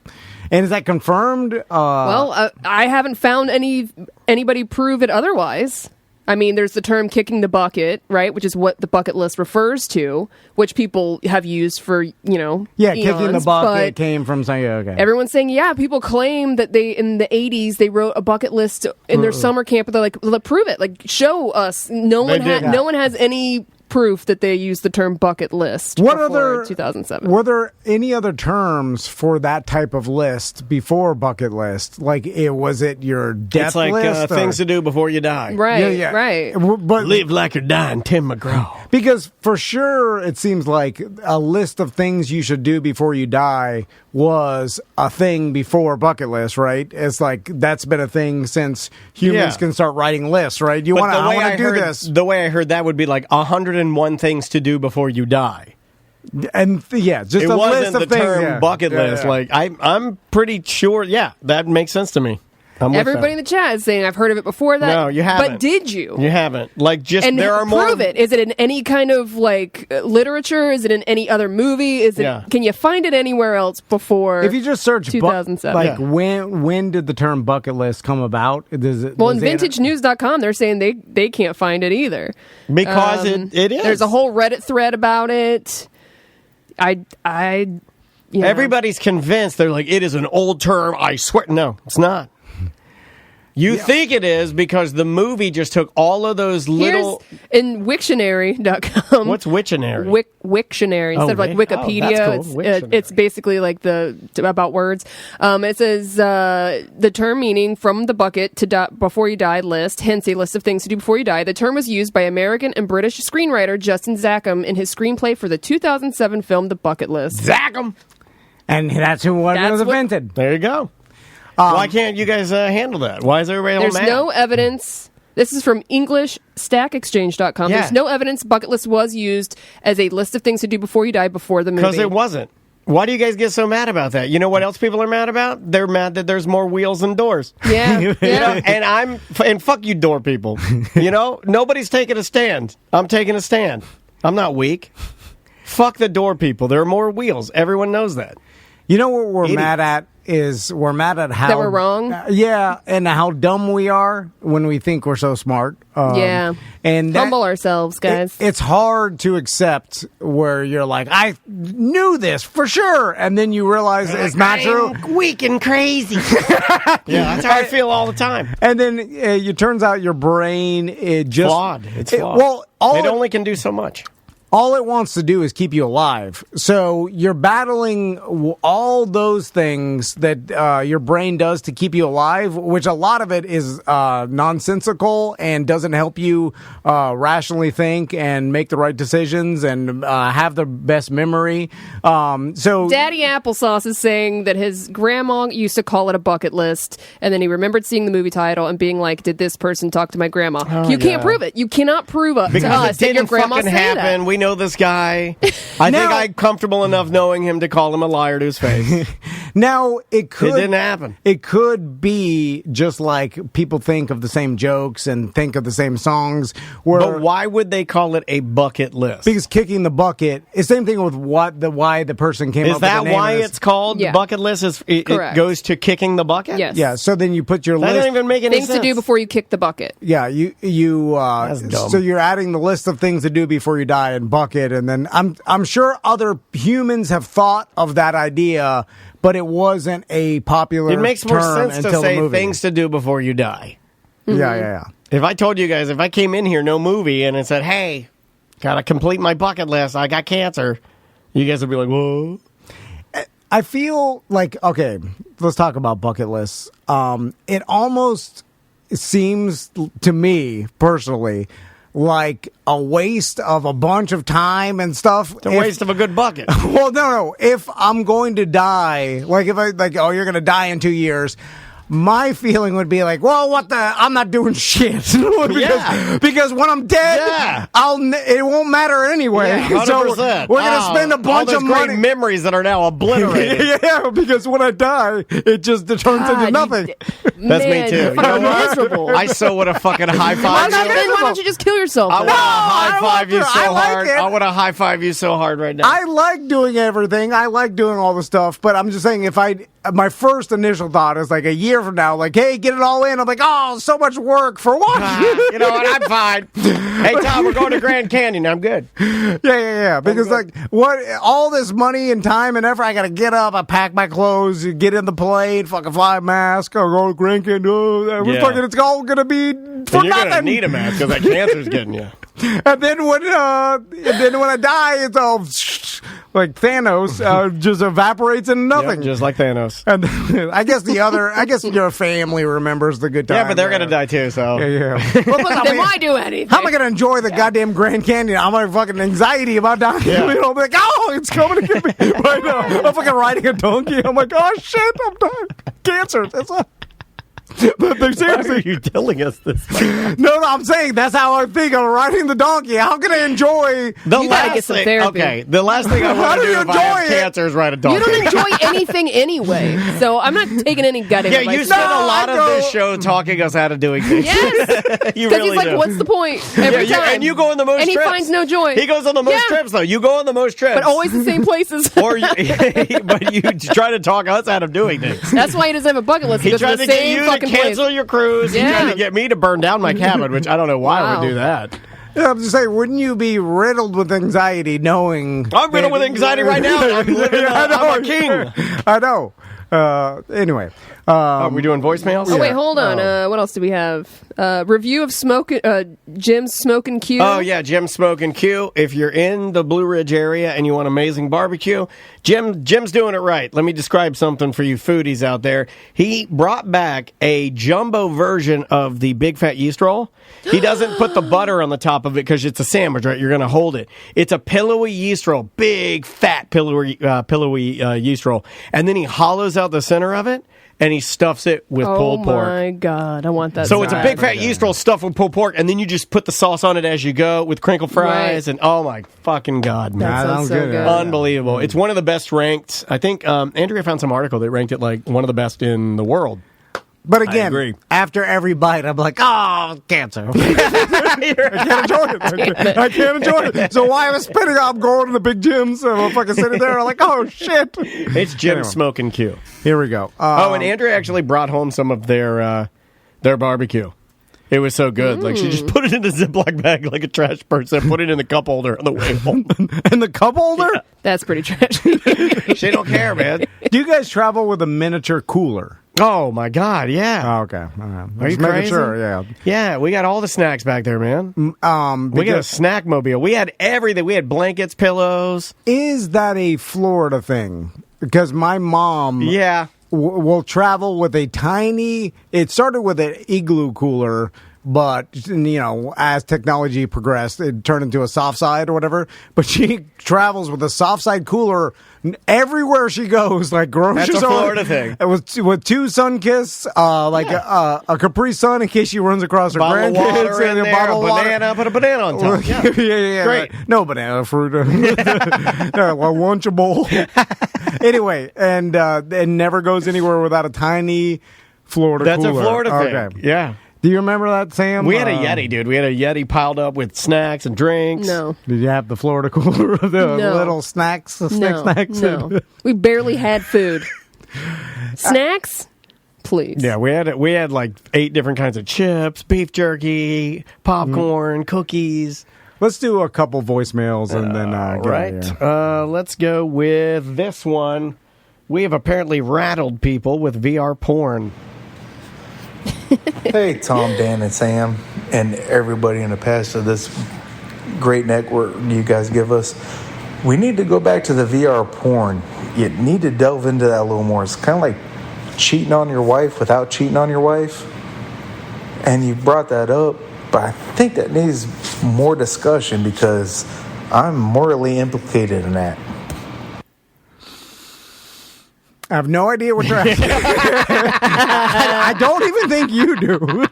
And is that confirmed? Well, I haven't found anybody prove it otherwise. I mean, there's the term kicking the bucket, right, which is what the bucket list refers to, which people have used for, eons, kicking the bucket came from saying, okay. Everyone's saying, prpeople claim that in the 80s, they wrote a bucket list in their summer camp, but they're like, prove it. Like, show us. No one has any proof that they used the term bucket list before 2007. Were there any other terms for that type of list before bucket list? Like, was it your death list? It's like things to do before you die. Right, right. But live like you're dying, Tim McGraw. Because for sure, it seems like a list of things you should do before you die was a thing before Bucketlist, right? It's like that's been a thing since humans can start writing lists, right? You want to do this. The way I heard that would be like 101 things to do before you die. And just it a wasn't list of the things. term bucket list. Yeah. Like I'm pretty sure. Yeah, that makes sense to me. Everybody in the chat is saying I've heard of it before that. No, you haven't. But did you? You haven't. Like and there are more. Prove it. Is it in any kind of like literature? Is it in any other movie? Is it? Yeah. Can you find it anywhere else before? If you just search 2007, when did the term bucket list come about? In VintageNews.com, they're saying they can't find it either Because it is. There's a whole Reddit thread about it. Everybody's convinced. They're like, it is an old term. I swear. No, it's not. You think it is because the movie just took all of those little... in Wiktionary.com. What's Wiktionary? Wiktionary. Instead of like Wikipedia, cool. it's basically like about words. It says the term meaning from the bucket to before you die list, hence a list of things to do before you die. The term was used by American and British screenwriter Justin Zackham in his screenplay for the 2007 film The Bucketlist. Zackham! And that's who was invented. There you go. Why can't you guys handle that? Why is everybody all mad? There's no evidence. This is from EnglishStackExchange.com. Yeah. There's no evidence Bucketlist was used as a list of things to do before you die before the movie. Because it wasn't. Why do you guys get so mad about that? You know what else people are mad about? They're mad that there's more wheels than doors. Yeah. You know? And fuck you door people. You know? Nobody's taking a stand. I'm taking a stand. I'm not weak. Fuck the door people. There are more wheels. Everyone knows that. You know what we're mad at? We're mad at how... That we're wrong? And how dumb we are when we think we're so smart. And humble ourselves, guys. It's hard to accept where you're like, I knew this for sure, and then you realize it's not true. Weak and crazy. Yeah, that's how I feel all the time. And then it turns out your brain It's flawed. It only can do so much. All it wants to do is keep you alive. So you're battling all those things that your brain does to keep you alive, which a lot of it is nonsensical and doesn't help you rationally think and make the right decisions and have the best memory. So Daddy Applesauce is saying that his grandma used to call it a bucket list, and then he remembered seeing the movie title and being like, did this person talk to my grandma? You can't prove it. You cannot prove to us that your grandma said happen. That. We know this guy. I think I'm comfortable enough knowing him to call him a liar to his face. Now, it didn't happen. It could be just like people think of the same jokes and think of the same songs. But why would they call it a bucket list? Because kicking the bucket is the same thing with why the person came up with the name. Is that why it's called bucket list? It goes to kicking the bucket? Yes. Yeah, so then you put your list. That doesn't even make any things sense. to do before you kick the bucket. Yeah, That's dumb. So you're adding the list of things to do before you die in bucket, and then I'm sure other humans have thought of that idea, but it wasn't a popular term. It makes more sense to until say the movie. things to do before you die. Mm-hmm. Yeah. If I told you guys, if I came in here, no movie, and it said, hey, gotta complete my bucket list, I got cancer, you guys would be like, whoa. I feel like, okay, let's talk about bucket lists. It almost seems to me, personally, like a waste of a bunch of time and stuff. It's a waste of a good bucket. Well, no. If I'm going to die, like if you're going to die in 2 years, my feeling would be like, well, I'm not doing shit. because when I'm dead, it won't matter anyway. Yeah, so we're going to spend a bunch of money. Great memories that are now obliterated. Yeah, because when I die, it just turns into nothing. That's me too. You know what? Miserable. I so would have fucking high-fived you. Why don't you just kill yourself? I want to high-five you so hard. I want to high-five you so hard right now. I like doing everything. I like doing all the stuff, but I'm just saying my first initial thought is like a year from now, like, hey, get it all in. I'm like, oh, so much work for what? You know what? I'm fine. Hey, Tom, we're going to Grand Canyon. I'm good. Yeah. Because what all this money and time and effort, I got to get up, I pack my clothes, get in the plane, fucking fly a mask, I'll go to Grand Canyon. It's all going to be for You're nothing. You're going to need a mask because that cancer's getting you. And then when I die, it's all like Thanos, just evaporates into nothing. Yep, just like Thanos. And I guess your family remembers the good times. Yeah, but they're going to die too, so. Yeah. Well, then why do anything? How am I going to enjoy the goddamn Grand Canyon? I'm like fucking anxiety about dying. Yeah. You know, like, oh, it's coming to get me right now. I'm fucking riding a donkey. I'm like, oh shit, I'm dying. Cancer. That's all. But they're seriously, Why are you telling us this? no, I'm saying that's how I think. I'm riding the donkey. How can I enjoy? You gotta get some therapy. Okay, the last thing I How want do to do you if I have enjoy it? cancer is ride a donkey. You don't enjoy anything anyway, so I'm not taking any gutting. Yeah, advice. you spend No, a lot I of know. this show talking us out of doing things. Yes, You because really he's like, do. "What's the point?" Every Yeah, time, and you go on the most and trips. he finds no joy. He goes on the most Yeah. trips, though. You go on the most trips. but always the same places. But you try to talk us out of doing things. That's why he doesn't have a bucket list. He He goes to tried the to get same you to fucking cancel place. your cruise. He Yeah. tried to get me to burn down my cabin, which I don't know why I Wow. would do that. Yeah, I'm just saying, wouldn't you be riddled with anxiety knowing? I'm riddled with anxiety right now. I'm living. I'm a king. I know. Anyway, Are we doing voicemails? Oh wait, hold on. What else do we have? Review of Jim's Smoking Q. Oh, yeah, Jim's Smoking Q. If you're in the Blue Ridge area and you want amazing barbecue, Jim's doing it right. Let me describe something for you foodies out there. He brought back a jumbo version of the Big Fat Yeast Roll. He doesn't put the butter on the top of it because it's a sandwich, right? You're going to hold it. It's a pillowy yeast roll, big, fat, pillowy yeast roll. And then he hollows out the center of it, and he stuffs it with pulled pork. Oh my god, I want that. So it's a bad. big fat yeast roll stuffed with pulled pork, and then you just put the sauce on it as you go with crinkle fries, Right. and oh my fucking god, man. That sounds so good. Unbelievable. It's one of the best ranked. I think Andrea found some article that ranked it like one of the best in the world. but I again, agree. after every bite, I'm like, oh, cancer. I can't enjoy it. I can't enjoy it. So why am I spitting? I'm going to the big gyms, and I'm fucking sitting there, like, oh shit. It's Jim's Anyway. Smoking Q. Here we go. And Andrea actually brought home some of their barbecue. It was so good. Like, she just put it in a Ziploc bag like a trash person, put it in the cup holder on the way home. in the cup holder. Yeah. That's pretty trashy. She don't care, man. Do you guys travel with a miniature cooler? Oh, my God, yeah. Oh, okay. All right. Are you Just making crazy? sure, yeah. Yeah, we got all the snacks back there, man. We got a Because- snack mobile. We had everything. We had blankets, pillows. Is that a Florida thing? Because my mom Yeah. will travel with a tiny. It started with an igloo cooler, but you know, as technology progressed, it turned into a soft side or whatever. But she travels with a soft side cooler everywhere she goes, like grocery That's a store. Florida thing. With two Sunkist, a Capri Sun in case she runs across her Bottle of grandkids, water in and there, bottle of water. banana, put a banana on top. Yeah. yeah. Great. No banana fruit. Well, lunchable. Anyway, and it never goes anywhere without a tiny Florida That's cooler. a Florida thing. Okay. Yeah. Do you remember that, Sam? We had a Yeti, dude. We had a Yeti piled up with snacks and drinks. No. Did you have the Florida cooler of the No. little snacks? The No, snacks? no. We barely had food. Snacks? Please. Yeah, we had like 8 different kinds of chips, beef jerky, popcorn, cookies. Let's do a couple voicemails and then get out of Right. here. Let's go with this one. We have apparently rattled people with VR porn. Hey, Tom, Dan, and Sam, and everybody in the past of this great network you guys give us. We need to go back to the VR porn. You need to delve into that a little more. It's kind of like cheating on your wife without cheating on your wife. And you brought that up, but I think that needs more discussion because I'm morally implicated in that. I have no idea what you're asking. I don't even think you do.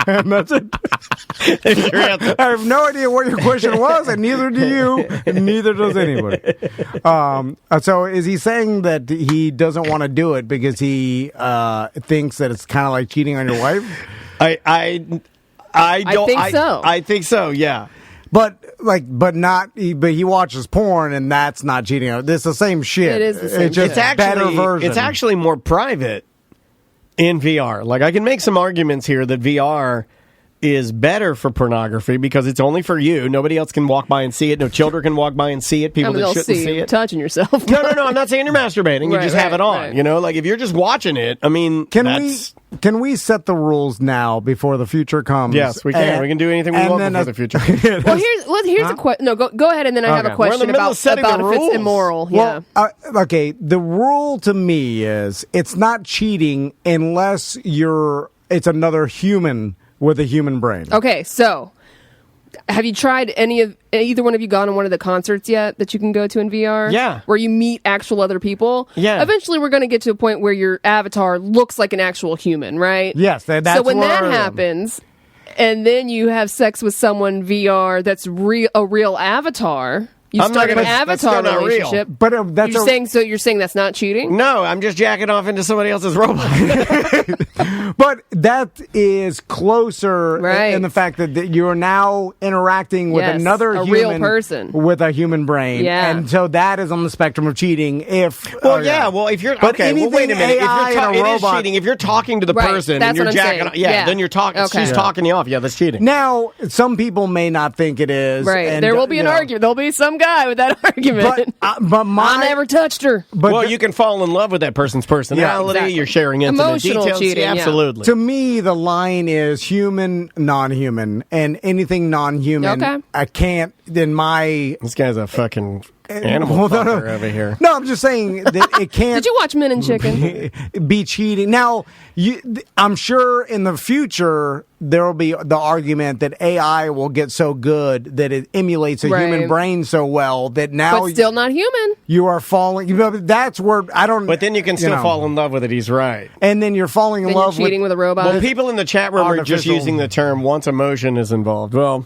And that's it. I have no idea what your question was, and neither do you, and neither does anybody. So is he saying that he doesn't want to do it because he thinks that it's kind of like cheating on your wife? I don't think so. I think so, yeah. But he watches porn, and that's not cheating. It's the same shit. It is the same It's just shit. better version. It's actually more private in VR. Like, I can make some arguments here that VR is better for pornography because it's only for you. Nobody else can walk by and see it. No children can walk by and see it. People that shouldn't see it. Touching yourself. No. I'm not saying you're masturbating. You just have it on. Right. You know, like if you're just watching it, I mean, Can we set the rules now before the future comes? Yes, we can. We can do anything we want before the future. Here's a question. No, go ahead, and then I have a question about if it's immoral. Well, okay. The rule to me is it's not cheating unless it's another human with a human brain. Okay, so have you tried either one of you gone on one of the concerts yet that you can go to in VR? Yeah. Where you meet actual other people? Yeah. Eventually we're going to get to a point where your avatar looks like an actual human, right? Yes, that's so when that happens, and then you have sex with someone VR that's a real avatar... You start an avatar relationship, but you're saying that's not cheating? No, I'm just jacking off into somebody else's robot. But that is closer in the fact that you're now interacting with another human, real person with a human brain, and so that is on the spectrum of cheating. If you're wait a minute. It is cheating if you're talking to the person and you're jacking off. Yeah, then you're talking. Okay. She's talking you off. Yeah, that's cheating. Now, some people may not think it is. Right, and there will be an argument. There'll be some guy with that argument. But I never touched her. But you can fall in love with that person's personality. Yeah, exactly. You're sharing intimate emotional details. Cheating, absolutely. To me, the line is human, non-human, and anything non-human. Okay. I can't. This guy's a fucking animal fucker over here. No, I'm just saying that it can't. Did you watch Men in Chicken? Be cheating. Now, I'm sure in the future there will be the argument that AI will get so good that it emulates a human brain so well that now, but still not human. You are falling. That's where I don't. But then you can still fall in love with it. He's right. And then you're falling in love cheating with a robot. Well, people in the chat room are just using the term once emotion is involved. Well.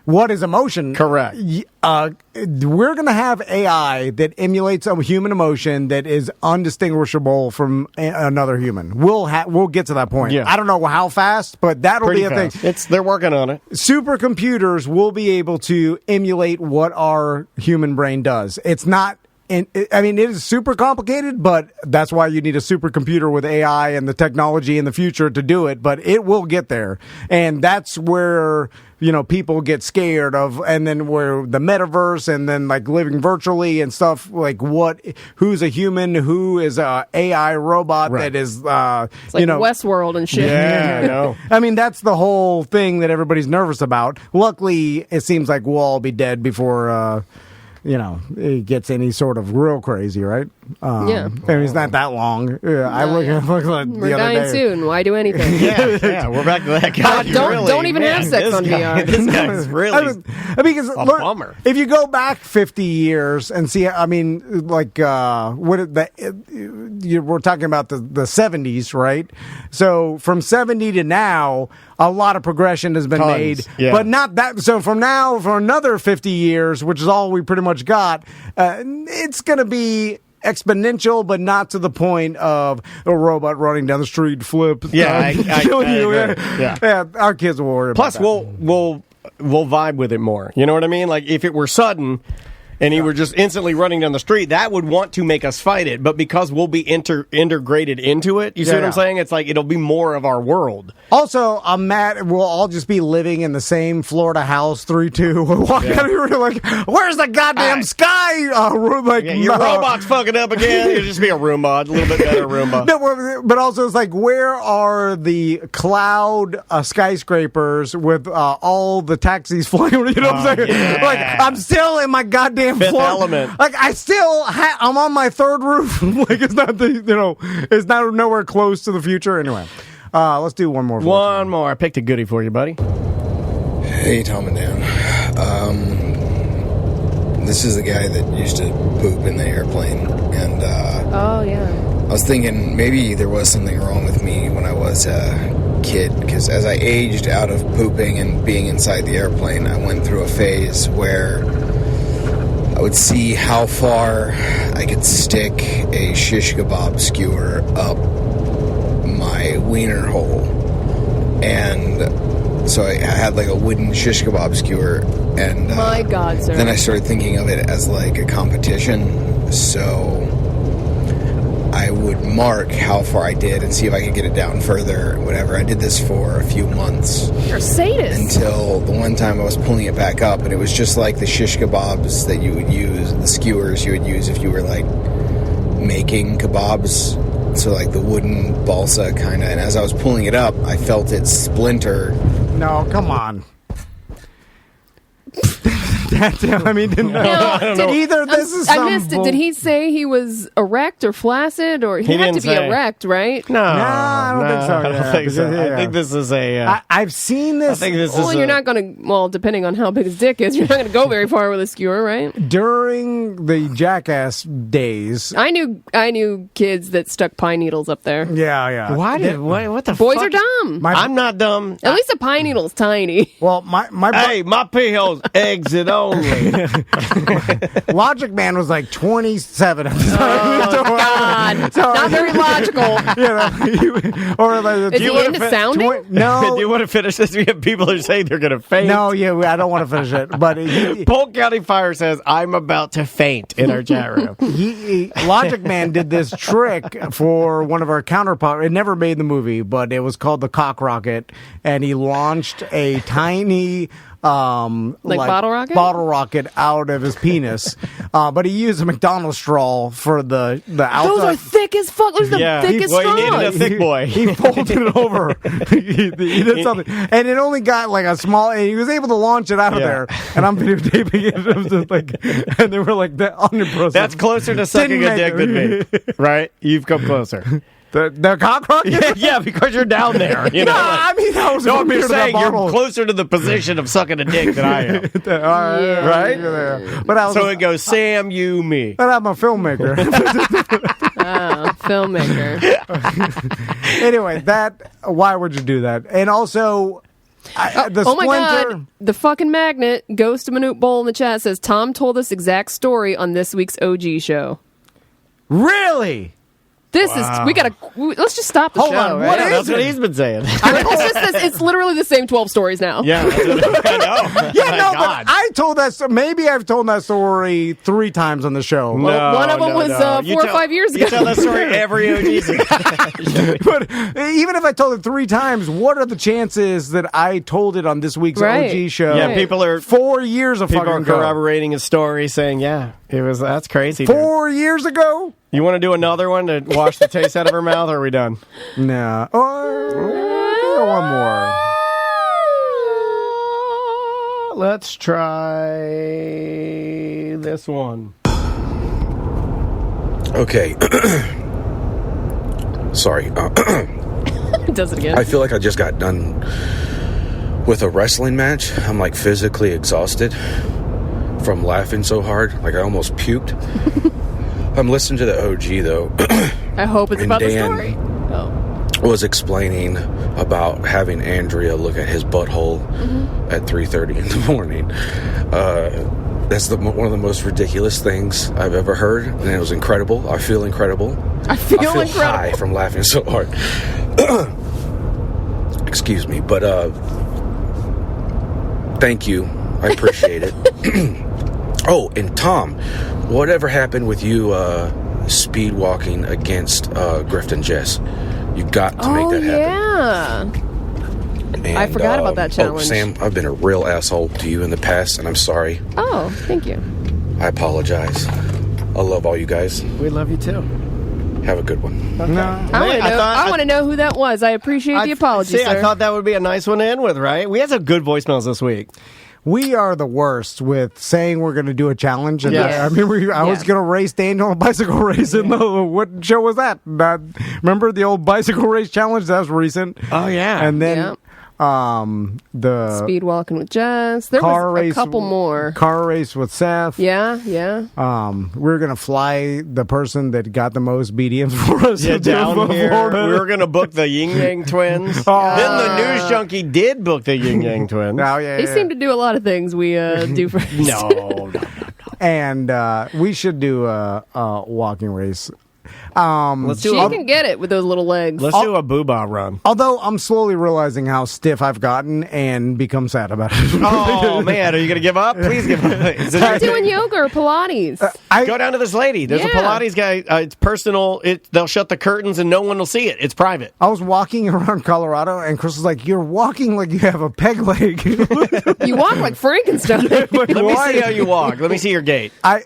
What is emotion? Correct. We're going to have AI that emulates a human emotion that is undistinguishable from another human. We'll get to that point. Yeah. I don't know how fast, but that'll be a thing. They're working on it. Supercomputers will be able to emulate what our human brain does. It's not. It is super complicated, but that's why you need a supercomputer with AI and the technology in the future to do it. But it will get there, and that's where people get scared of, and then where the metaverse, and then like living virtually and stuff like who's a human, who is a AI robot that is it's like Westworld and shit. Yeah, I know. I mean, that's the whole thing that everybody's nervous about. Luckily, it seems like we'll all be dead before. It gets any sort of real crazy, right? It's not that long. I look at we're dying soon. Why do anything? We're back to that guy. Don't even have sex on VR. This guy's really because a bummer. If you go back 50 years and see, we're talking about the 70s, right? So from 70 to now, a lot of progression has been made, but not that. So from now for another 50 years, which is all we pretty much got, it's going to be exponential, but not to the point of a robot running down the street, flip, killing you. Yeah, our kids will worry about that. Plus, we'll vibe with it more. You know what I mean? Like if it were sudden. And he were just instantly running down the street, that would want to make us fight it. But because we'll be integrated into it, you see what I'm saying? It's like it'll be more of our world. Also, I'm mad. We'll all just be living in the same Florida house, 3-2. We'll walk out here like, where's the goddamn sky? Your robot's fucking up again. It'll just be a Roomba, a little bit better Roomba. No, but also it's like, where are the cloud skyscrapers with all the taxis flying? You know what I'm saying? Yeah. Like, I'm still in my goddamn Fifth Element. Like I still, I'm on my third roof. Like it's not it's not nowhere close to the future. Anyway, let's do one more. One more. I picked a goodie for you, buddy. Hey, Tom and Dan. This is the guy that used to poop in the airplane, and I was thinking maybe there was something wrong with me when I was a kid, because as I aged out of pooping and being inside the airplane, I went through a phase where I would see how far I could stick a shish kebab skewer up my wiener hole. And so I had like a wooden shish kebab skewer. And my God, sir. Then I started thinking of it as like a competition. So I would mark how far I did and see if I could get it down further or whatever. I did this for a few months. You're a sadist. Until the one time I was pulling it back up, and it was just like the shish kebabs that you would use, the skewers you would use if you were like making kebabs. So like the wooden balsa kind of. And as I was pulling it up, I felt it splinter. No, come on. I mean, either this is I missed it. Did he say he was erect or flaccid, or he had to be erect, right? No, I don't think so. I don't think so. I think this is a. I've seen this. I think this well, is. You're not going to. Well, depending on how big his dick is, you're not going to go very far with a skewer, right? During the Jackass days, I knew kids that stuck pine needles up there. Yeah. What the boys fuck? are dumb. I'm not dumb. At least a pine needle's tiny. Well, my pee hole's exit only. Logic Man was like 27 at the time. Oh, God. Not very logical. Or like, is he into sounding? No. Do you want to finish this? We have people who are saying they're going to faint. No, I don't want to finish it. But Polk County Fire says, I'm about to faint in our chat room. Logic Man did this trick for one of our counterparts. It never made the movie, but it was called the Cock Rocket. And he launched a tiny... bottle rocket out of his penis, but he used a McDonald's straw for the outside. Those are thick as fuck. Those are the thickest straws. He needed a thick boy. He folded it over. he did something, and it only got like a small. And he was able to launch it out of there. And I'm videotaping it. It was just like, and they were like, that unimpressive. That's closer to sucking a dick than me, right? You've come closer. The cock rocket? Yeah, because you're down there. You know, I mean, that was I'm just saying you're closer to the position of sucking a dick than I am. Right? But so it goes Sam, you, me. But I'm a filmmaker. Filmmaker. Anyway, why would you do that? And also... oh my God! The fucking magnet, Ghost of Manute Bowl in the chat says, Tom told this exact story on this week's OG show. Really? This is, let's just stop the Hold show. on, right? That's what he's been saying. It's literally the same 12 stories now. Yeah, I know. But I told that story. Maybe I've told that story 3 times on the show. Well, one of them was 4 or 5 years ago. You tell that story every OG. But even if I told it 3 times, what are the chances that I told it on this week's OG show? Yeah, people are 4 years of people fucking are corroborating his story, saying, that's crazy. 4 years ago? You want to do another one to wash the taste out of her mouth, or are we done? No. One more. Let's try this one. Okay. Sorry. Does it again. I feel like I just got done with a wrestling match. I'm like physically exhausted from laughing so hard. Like I almost puked. I'm listening to the OG though. I hope it's about Dan the story. Was explaining about having Andrea look at his butthole at 3:30 in the morning. That's one of the most ridiculous things I've ever heard, and it was incredible. I feel incredible. I feel incredible. High from laughing so hard. Excuse me, but thank you. I appreciate it. Oh, and Tom, whatever happened with you speed walking against Grift and Jess? You got to make that happen. Yeah. And, I forgot about that challenge. Sam, I've been a real asshole to you in the past, and I'm sorry. Oh, thank you. I apologize. I love all you guys. We love you too. Have a good one. Okay. I want to know who that was. I appreciate the apology, sir. I thought that would be a nice one to end with, right? We had some good voicemails this week. We are the worst with saying we're going to do a challenge. And Yes. I remember I was going to race Daniel a bicycle race. In what show was that? Remember the old bicycle race challenge? That was recent. Oh, yeah. And then the speed walking with Jess. There was a couple more. Car race with Seth. Yeah. We're going to fly the person that got the most BDMs for us. Down here. We were going to book the Yin Yang twins. Then the news junkie did book the Yin Yang twins. He seemed to do a lot of things we do for No. And we should do a walking race Let's do She can get it with those little legs. Let's do a booba run. Although I'm slowly realizing how stiff I've gotten and become sad about it. Oh, man. Are you going to give up? Please give up. Start doing yoga or Pilates. Go down to this lady. There's a Pilates guy. It's personal. They'll shut the curtains and no one will see it. It's private. I was walking around Colorado and Chris was like, "You're walking like you have a peg leg." You walk like Frankenstein. Let me see how you walk. Let me see your gait. I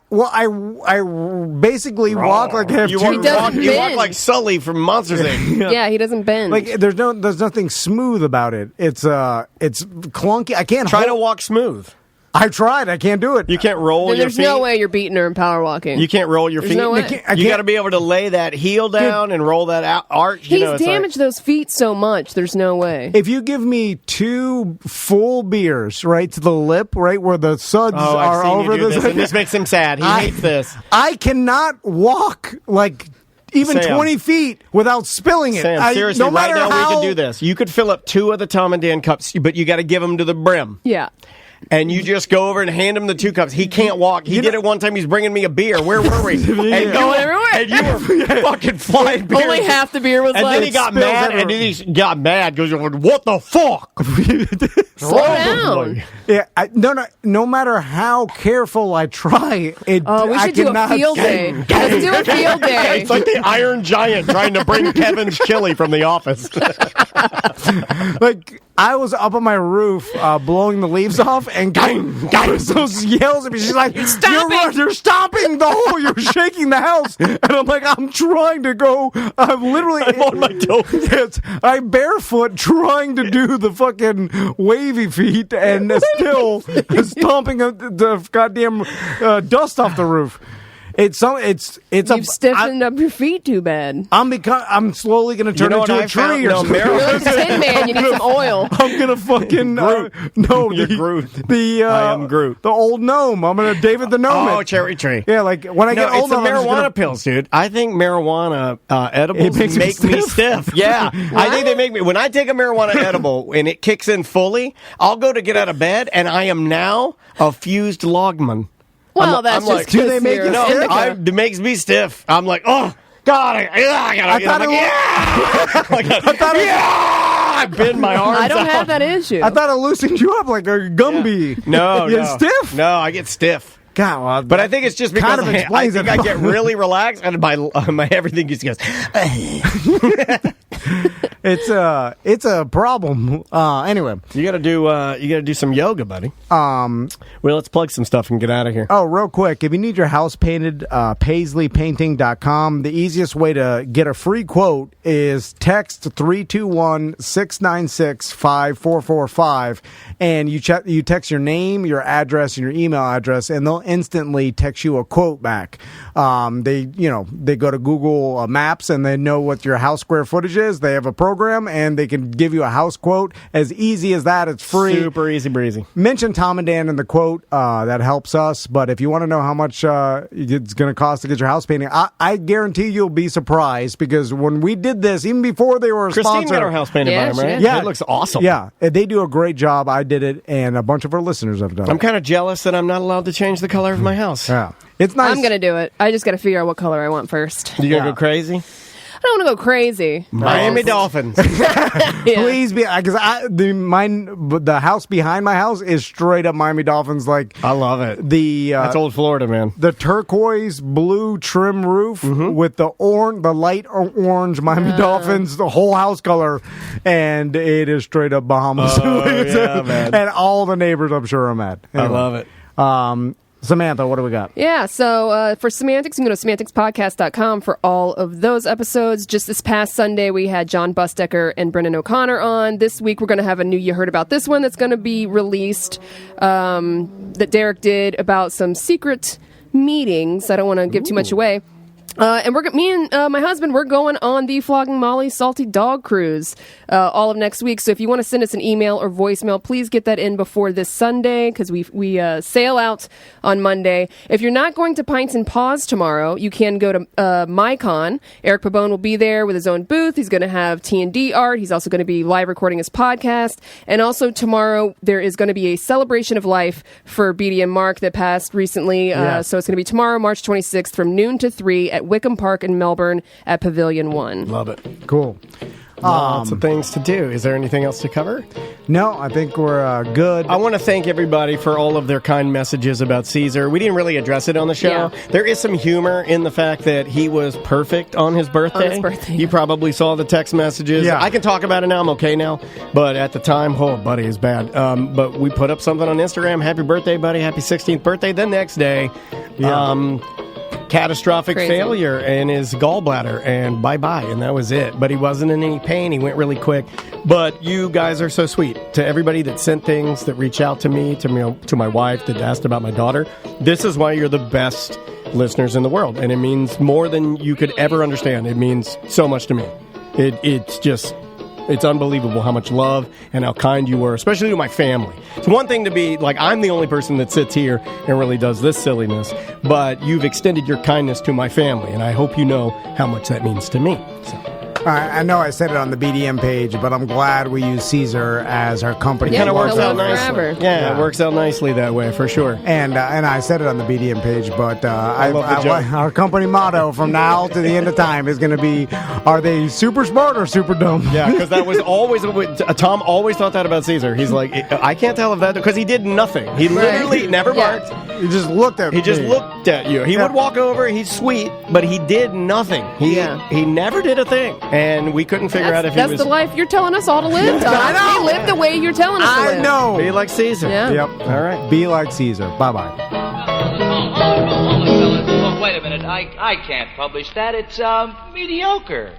basically walk like I have You two. walk like Sully from Monsters Inc. Yeah, he doesn't bend. Like there's nothing smooth about it. It's clunky. I can't Try to walk smooth. I tried. I can't do it. You can't roll then your there's feet. no way you're beating her in power walking. You can't roll your There's feet. no way. You got to be able to lay that heel down and roll that arch. He's damaged those feet so much. There's no way. If you give me 2 full beers right to the lip, right where the suds are over this, and this makes him sad. He hates this. I cannot walk like even Sam. 20 feet without spilling it. Sam, seriously, no right now how, we can do this. You could fill up 2 of the Tom and Dan cups, but you got to give them to the brim. Yeah. And you just go over and hand him the 2 cups. He can't walk. He did it one time. He's bringing me a beer. Where were we? And Going everywhere. And you were fucking flying beer. Only half the beer was and left. then he got mad. And then he got mad. Goes, what the fuck? Slow down. Yeah, no matter how careful I try, we should do a field day. Let's do a field day. It's like the Iron Giant trying to bring Kevin's chili from The Office. Like, I was up on my roof blowing the leaves off, and those yells at me. She's like, "You're stomping the whole. You're shaking the house." And I'm like, "I'm trying to go. I'm on my toes. I'm barefoot trying to do the fucking wavy feet, and still stomping the goddamn dust off the roof." You've stiffened up your feet too bad. I'm slowly going to turn into a tree or something. You're a tin man. You need some oil. I'm going to fucking Groot. You're Groot. I am Groot. The old gnome. I'm going to David the gnome. Oh, cherry tree. Yeah, like when I get it's old the enough, marijuana pills, dude. I think marijuana edibles It makes make me me stiff. Yeah, I think they make me. When I take a marijuana edible and it kicks in fully, I'll go to get out of bed, and I am now a fused logman. Well, that's just like, do they make you it makes me stiff. I'm like, oh God, I gotta get. I bend my arms. I don't out. have that issue. I thought it loosened you up like a Gumby. No, you get stiff. No, I get stiff. God, well, but I think it's just because kind of I explains think it. I get really relaxed and my everything just goes. It's a problem. Anyway, you gotta do some yoga, buddy. Well, let's plug some stuff and get out of here. Oh, real quick, if you need your house painted, PaisleyPainting.com. The easiest way to get a free quote is text 321-696-5445, and you text your name, your address, and your email address, and they'll instantly text you a quote back. They go to Google Maps and they know what your house square footage is. They have a program and they can give you a house quote as easy as that. It's free, super easy breezy. Mention Tom and Dan in the quote. That helps us. But if you want to know how much it's going to cost to get your house painted, I guarantee you'll be surprised, because when we did this, even before they were a Christine sponsor, got her house painted by him, right? Yeah, it looks awesome. Yeah, they do a great job. I did it, and a bunch of our listeners have done it. I'm kind of jealous that I'm not allowed to change the color of my house. Yeah, it's nice. I'm gonna do it. I just got to figure out what color I want first. You gonna go crazy? I don't want to go crazy. Miami Dolphins. Please be, because the house behind my house is straight up Miami Dolphins. Like, I love it. That's old Florida, man. The turquoise blue trim roof with the light orange Miami Dolphins, the whole house color, and it is straight up Bahamas. Yeah, man. And all the neighbors, I'm sure, are mad. Anyway, I love it. Samantha, what do we got? Yeah, so for Semantics, you can go to semanticspodcast.com for all of those episodes. Just this past Sunday, we had John Busdecker and Brendan O'Connor on. This week, we're going to have a new You Heard About This one that's going to be released that Derek did about some secret meetings. I don't want to give too much away. And me and my husband, we're going on the Flogging Molly Salty Dog Cruise all of next week. So if you want to send us an email or voicemail, please get that in before this Sunday, because we sail out on Monday. If you're not going to Pints and Paws tomorrow, you can go to MyCon. Eric Pabon will be there with his own booth. He's going to have T&D art. He's also going to be live recording his podcast. And also tomorrow, there is going to be a celebration of life for BD and Mark that passed recently. So it's going to be tomorrow, March 26th, from noon to 3 at Wickham Park in Melbourne at Pavilion 1. Love it. Cool. Lots of things to do. Is there anything else to cover? No, I think we're good. I want to thank everybody for all of their kind messages about Caesar. We didn't really address it on the show. Yeah. There is some humor in the fact that he was perfect on his birthday. You probably saw the text messages. Yeah. I can talk about it now. I'm okay now. But at the time, oh, buddy, is bad. But we put up something on Instagram. Happy birthday, buddy. Happy 16th birthday. The next day, catastrophic failure in his gallbladder, and bye-bye, and that was it. But he wasn't in any pain. He went really quick. But you guys are so sweet. To everybody that sent things, that reached out to me, to my wife, that asked about my daughter, this is why you're the best listeners in the world, and it means more than you could ever understand. It means so much to me. It's unbelievable how much love and how kind you were, especially to my family. It's one thing to be like, I'm the only person that sits here and really does this silliness, but you've extended your kindness to my family, and I hope you know how much that means to me. So. I know I said it on the BDM page, but I'm glad we use Caesar as our company. It kind of works out nicely. Yeah, it works out nicely that way, for sure. And I said it on the BDM page, but our company motto from now to the end of time is going to be, are they super smart or super dumb? Yeah, because that was always, Tom always thought that about Caesar. He's like, I can't tell if that, because he did nothing. He literally never barked. He just looked at He just looked at you. He would walk over, he's sweet, but he did nothing. He never did a thing. And we couldn't figure out if he was... That's the life you're telling us all to live, Tom. I know. We live the way you're telling us to live. I know. Be like Caesar. Yeah. Yep. All right. Be like Caesar. Bye-bye. Hold on, fellas. Wait a minute. I can't publish that. It's mediocre.